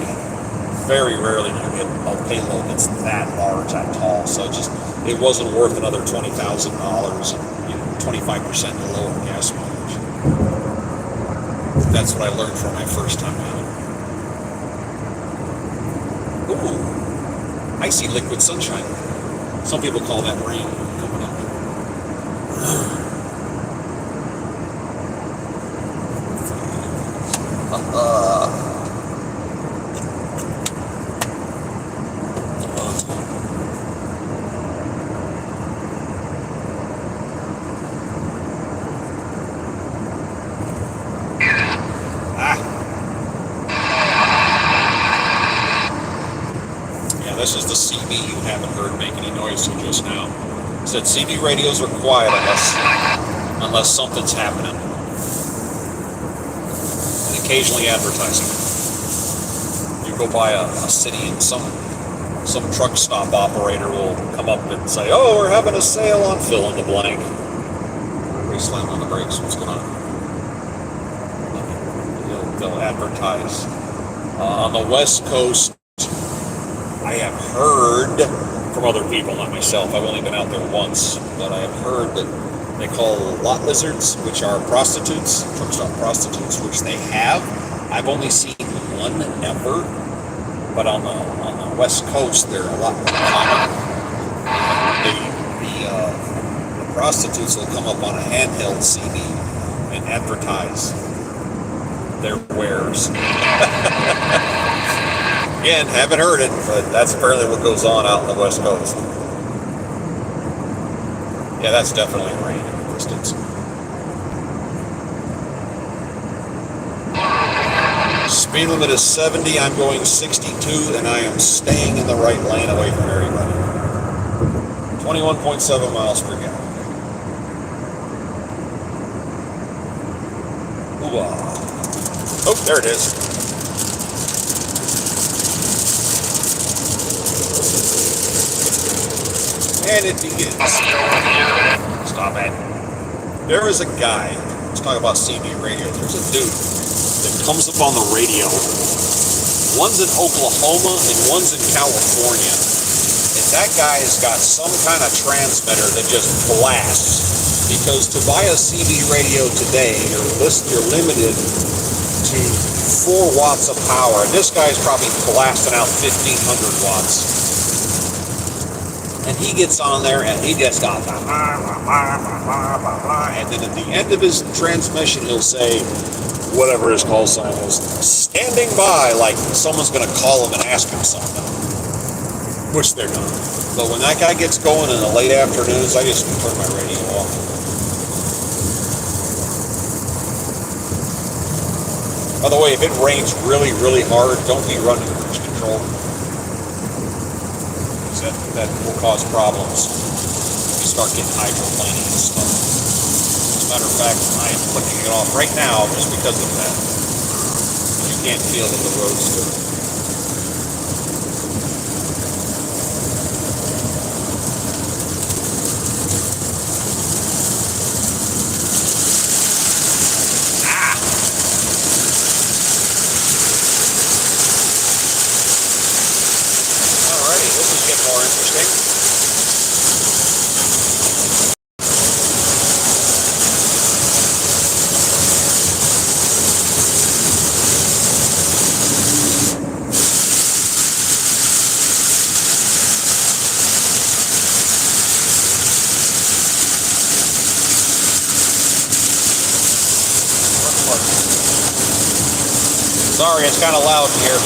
Very rarely do you get a payload that's that large, that tall. So it wasn't worth another $20,000 and 25% lower gas mileage. That's what I learned from my first time out. Ooh, I see liquid sunshine. Some people call that rain coming up. CB you haven't heard make any noise till just now. It said CB radios are quiet unless something's happening. And occasionally advertising. You go by a city and some truck stop operator will come up and say, "Oh, we're having a sale on fill in the blank." Everybody slam on the brakes. What's going on? They'll advertise. On the West Coast, I have heard from other people, not myself. I've only been out there once, but I have heard that they call lot lizards, which are prostitutes, truck stop prostitutes, which they have. I've only seen one ever, but on the West Coast, they're a lot more common. The prostitutes will come up on a handheld CD and advertise their wares. Again, haven't heard it, but that's apparently what goes on out on the West Coast. Yeah, that's definitely rain in the distance. Speed limit is 70, I'm going 62, and I am staying in the right lane away from everybody. 21.7 miles per gallon. Ooh-ah. Oh, there it is. And it begins. Stop it. There is a guy, let's talk about CB radio. There's a dude that comes up on the radio. One's in Oklahoma and one's in California. And that guy has got some kind of transmitter that just blasts. Because to buy a CB radio today, you're limited to 4 watts of power. And this guy's probably blasting out 1,500 watts. And he gets on there and he just got and then at the end of his transmission he'll say whatever his call sign is, standing by, like someone's going to call him and ask him something, which they're not. But when that guy gets going in the late afternoons, I just turn my radio off. By the way, if it rains really, really hard, don't be running cruise control. That will cause problems. You start getting hydroplaning and stuff. As a matter of fact, I am clicking it off right now just because of that. You can't feel that the road's good. More interesting. Sorry, it's kind of loud in here.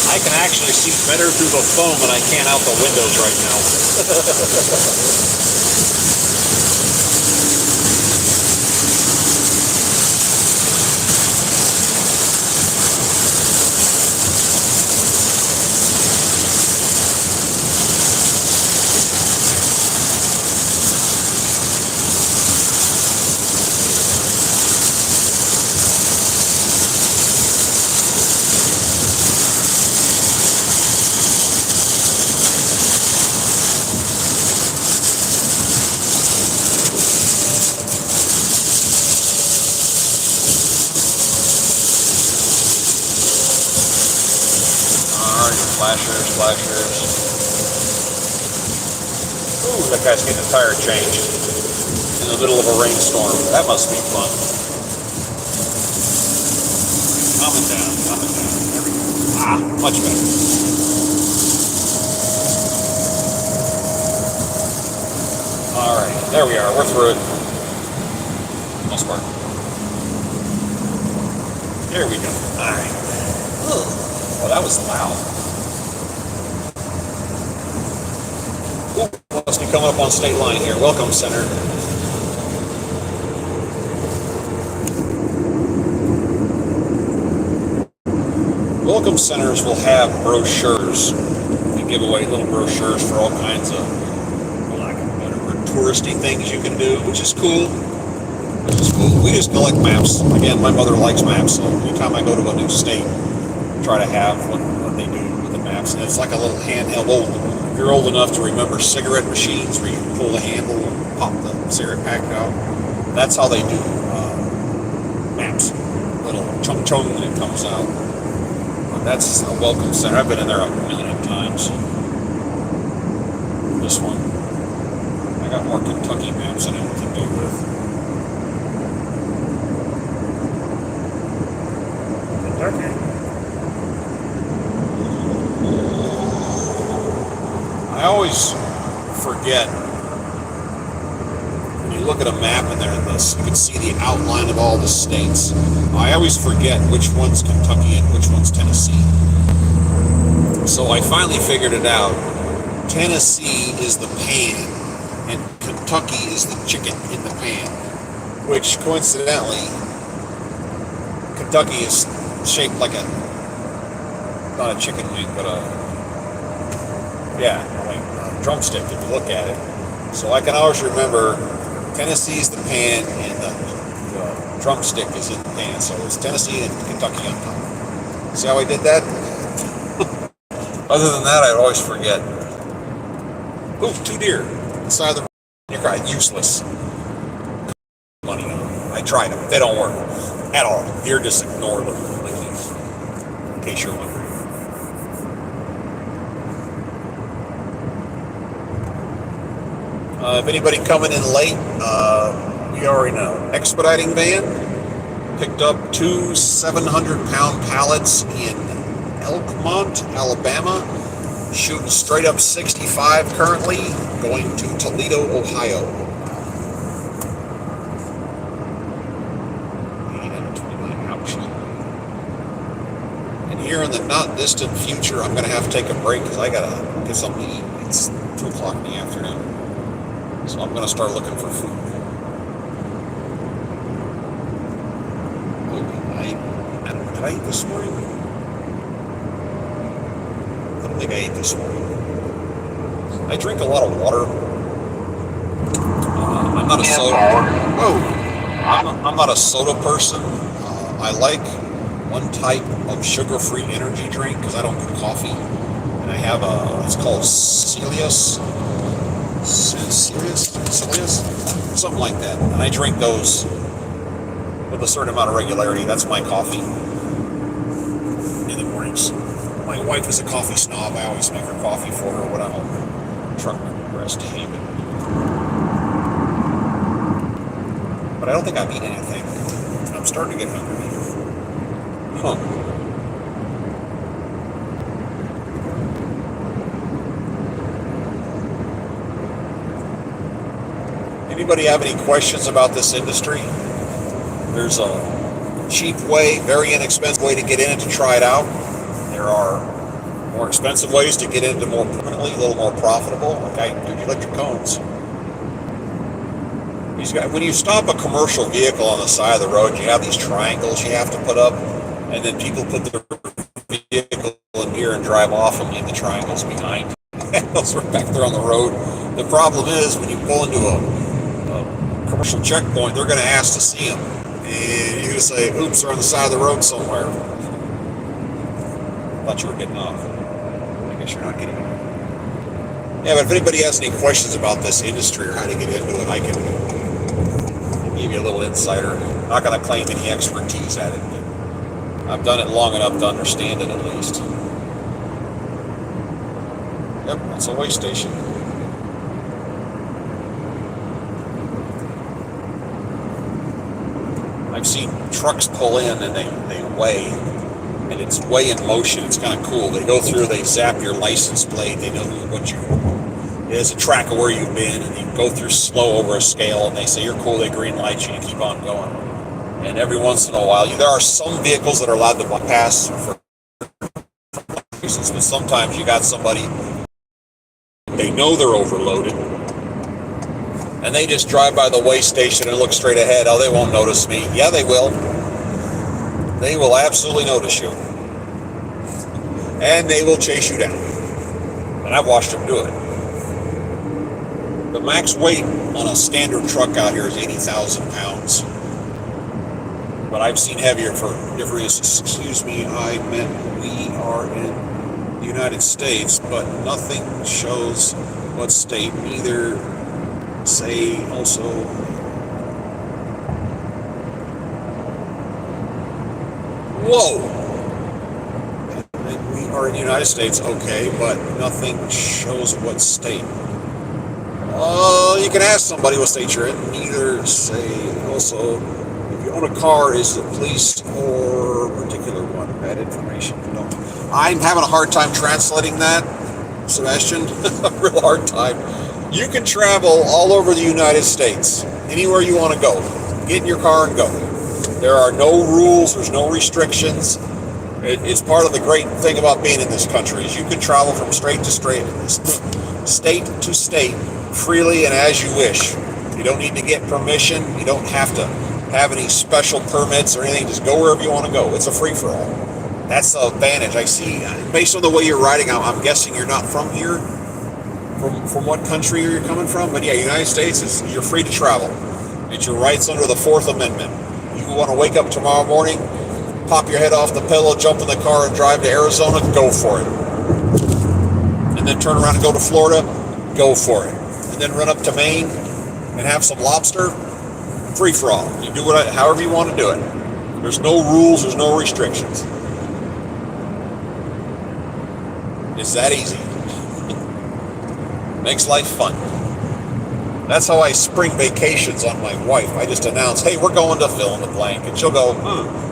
I can actually see better through the foam than I can out the windows right now. Flashers. Ooh, that guy's getting a tire changed in the middle of a rainstorm. That must be fun. Calming down. There we go. Much better. Alright, there we are. We're through it. Most part. There we go. Alright. Well, that was loud. Ooh, must be coming up on state line here. Welcome, Center. welcome centers will have brochures. They give away little brochures for all kinds of, for lack of a better word, touristy things you can do, which is cool. We just collect maps. Again, my mother likes maps, so anytime I go to a new state, I try to have what they do with the maps. And it's like a little handheld. If you're old enough to remember cigarette machines where you pull the handle and pop the cigarette pack out, that's how they do maps. Little chung chung and it comes out. But that's a welcome center. I've been in there a million times. This one, I got more Kentucky maps than anything to do with. Okay. I always forget when you look at a map and there, you can see the outline of all the states. I always forget which one's Kentucky and which one's Tennessee. So I finally figured it out. Tennessee is the pan, and Kentucky is the chicken in the pan. Which coincidentally, Kentucky is shaped like not a chicken wing, but a drumstick if you look at it. So I can always remember Tennessee's the pan and the drumstick is in the pan. So it's Tennessee and Kentucky on top. See how I did that? Other than that, I always forget. Ooh, 2 deer inside the you're crying useless. Money on them. I tried them. They don't work at all. Deer just ignore them. In case you're wondering. If anybody coming in late, we already know. Expediting van picked up 2 700-pound pallets in Elkmont, Alabama. Shooting straight up 65 currently, going to Toledo, Ohio. Here in the not distant future, I'm going to have to take a break because I got to get something to eat. It's 2 o'clock in the afternoon. So I'm going to start looking for food. Did I eat this morning? I don't think I ate this morning. I drink a lot of water. I'm not a soda. I'm not a soda person. I like one type of sugar-free energy drink because I don't do coffee, and I have it's called Celius, something like that, and I drink those with a certain amount of regularity. That's my coffee in the mornings. My wife is a coffee snob. I always make her coffee for her when I'm on truck rest haven. But I don't think I've eaten anything. I'm starting to get hungry. Huh. Anybody have any questions about this industry? There's a cheap way, very inexpensive way to get in and to try it out. There are more expensive ways to get into more permanently, a little more profitable. Like I do electric cones. When you stop a commercial vehicle on the side of the road, you have these triangles you have to put up. And then people put their vehicle in here and drive off and leave the triangles behind. Those are back there on the road. The problem is when you pull into a commercial checkpoint, they're going to ask to see them. And you're going to say, oops, they're on the side of the road somewhere. Thought you were getting off. I guess you're not getting off. Yeah, but if anybody has any questions about this industry or how to get into it, I can give you a little insider. I'm not going to claim any expertise at it, but I've done it long enough to understand it at least. Yep, that's a weigh station. I've seen trucks pull in and they weigh, and it's weigh in motion. It's kind of cool. They go through, they zap your license plate. They know what it is, a track of where you've been, and you go through slow over a scale, and they say you're cool. They green light you, and you keep on going. And every once in a while, there are some vehicles that are allowed to bypass for reasons, but sometimes you got somebody, they know they're overloaded, and they just drive by the weigh station and look straight ahead. Oh, they won't notice me. Yeah, they will. They will absolutely notice you. and they will chase you down. And I've watched them do it. The max weight on a standard truck out here is 80,000 pounds. But I've seen heavier for different reasons. Excuse me, I meant we are in the United States, but nothing shows what state. Neither say also. Whoa! And we are in the United States, okay, but nothing shows what state. You can ask somebody what state you're in. Neither say also. If you own a car, is the police or a particular one? Bad information. No. I'm having a hard time translating that, Sebastian. A real hard time. You can travel all over the United States, anywhere you want to go. Get in your car and go. There are no rules. There's no restrictions. It's part of the great thing about being in this country is you can travel from state to state freely and as you wish. You don't need to get permission. You don't have to have any special permits or anything. Just go wherever you want to go. It's a free-for-all. That's the advantage. I see, based on the way you're riding, I'm guessing you're not from here, from what country you're coming from. But yeah, United States, you're free to travel. It's your rights under the 4th Amendment. You want to wake up tomorrow morning, pop your head off the pillow, jump in the car and drive to Arizona, go for it. And then turn around and go to Florida, go for it. And then run up to Maine and have some lobster. Free for all. You do it however you want to do it. There's no rules, there's no restrictions. It's that easy. Makes life fun. That's how I spring vacations on my wife. I just announce, hey, we're going to fill in the blank. And she'll go,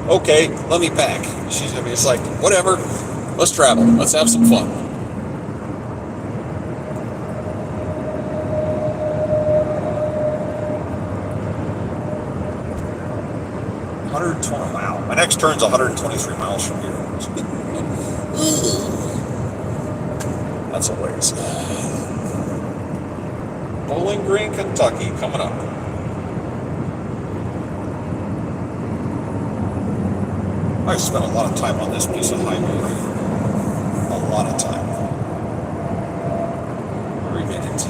okay, let me pack. She's gonna be just like, whatever, let's travel, let's have some fun. Wow. My next turn's 123 miles from here. That's a ways. Bowling Green, Kentucky, coming up. I've spent a lot of time on this piece of highway. A lot of time. Every minute.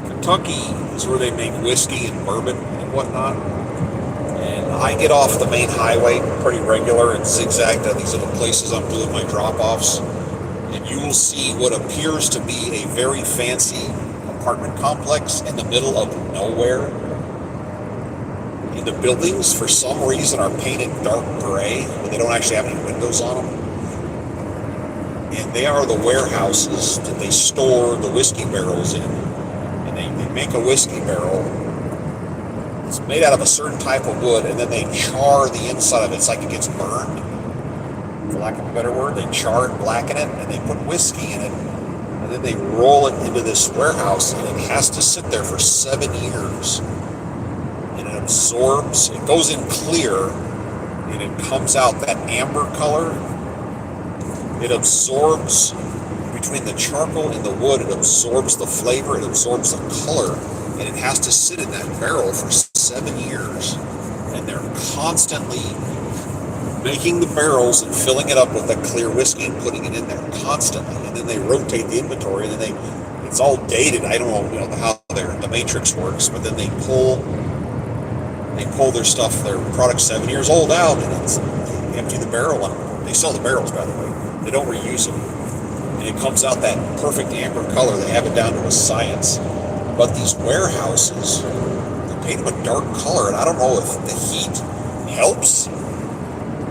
Kentucky is where they make whiskey and bourbon and whatnot. And I get off the main highway pretty regular and zigzag to these little places I'm doing my drop-offs. And you will see what appears to be a very fancy apartment complex in the middle of nowhere. And the buildings, for some reason, are painted dark gray, but they don't actually have any windows on them. And they are the warehouses that they store the whiskey barrels in. And they make a whiskey barrel. It's made out of a certain type of wood, and then they char the inside of it. It's like it gets burned. For lack of a better word, they char it, blacken it, and they put whiskey in it, and then they roll it into this warehouse, and it has to sit there for 7 years, and it absorbs, it goes in clear, and it comes out that amber color. It absorbs, between the charcoal and the wood, it absorbs the flavor, it absorbs the color, and it has to sit in that barrel for 7 years, and they're constantly making the barrels and filling it up with that clear whiskey and putting it in there constantly. And then they rotate the inventory, and then it's all dated. I don't know, how the matrix works, but then they pull their stuff, their product 7 years old out, and they empty the barrel on them. They sell the barrels, by the way. They don't reuse them. And it comes out that perfect amber color. They have it down to a science. But these warehouses, they paint them a dark color, and I don't know if the heat helps.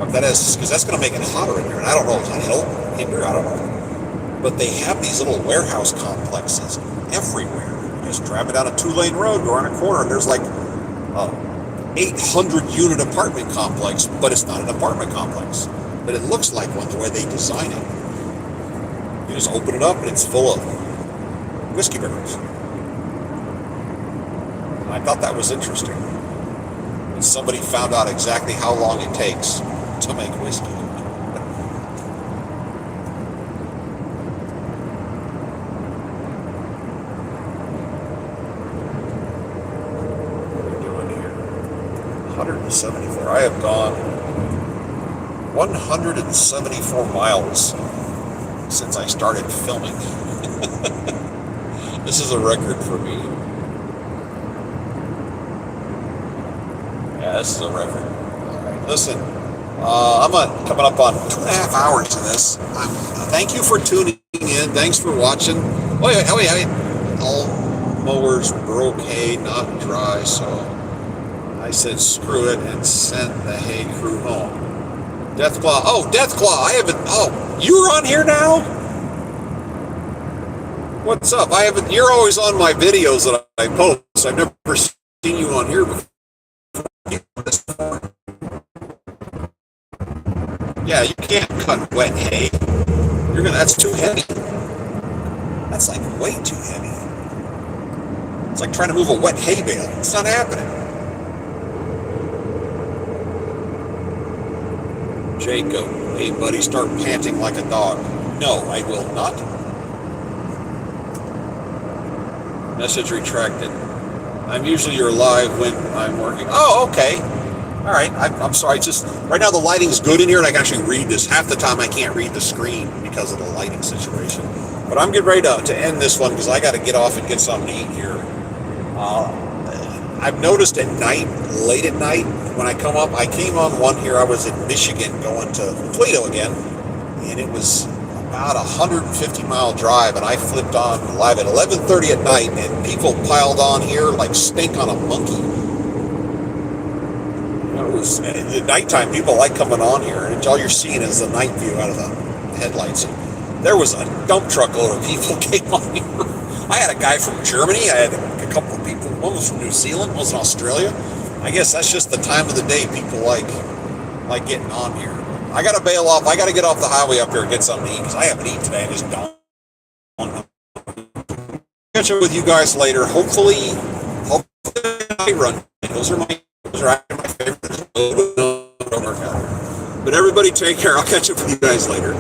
That is, because that's going to make it hotter in there, and I don't know, does that help, hinder, I don't know. But they have these little warehouse complexes everywhere. You just drive it down a 2-lane road, go around a corner, and there's like a 800-unit apartment complex, but it's not an apartment complex. But it looks like one the way they design it. You just open it up, and it's full of whiskey barrels. And I thought that was interesting. And somebody found out exactly how long it takes to make whiskey. What are we doing here? 174. I have gone 174 miles since I started filming. This is a record for me. Yeah, this is a record. All right, listen, I'm coming up on 2.5 hours of this. Thank you for tuning in. Thanks for watching. Wait. All mowers were okay, not dry, so I said screw it and sent the hay crew home. Deathclaw. Oh, Deathclaw. I haven't. Oh, you're on here now? What's up? You're always on my videos that I post. I've never seen you on here before. Yeah, you can't cut wet hay. That's too heavy. That's like way too heavy. It's like trying to move a wet hay bale. It's not happening. Jacob, hey buddy, start panting like a dog. No, I will not. Message retracted. I'm usually live when I'm working. Oh, okay. All right. I'm sorry. Just right now the lighting's good in here, and I can actually read this. Half the time I can't read the screen because of the lighting situation. But I'm getting ready to end this one because I got to get off and get something to eat here. I've noticed at night, late at night, when I come up, I came on one here. I was in Michigan going to Toledo again, and it was about a 150-mile drive, and I flipped on live at 11:30 at night, and people piled on here like stink on a monkey. It was at nighttime. People like coming on here, and all you're seeing is the night view out of the headlights. And there was a dump truck load of people came on here. I had a guy from Germany. I had a couple of people. One was from New Zealand. One was in Australia. I guess that's just the time of the day people like getting on here. I got to bail off. I got to get off the highway up here and get something to eat because I haven't eaten today. I just don't. Catch up with you guys later. Hopefully I run. Those are my favorites. But everybody take care. I'll catch up with you guys later.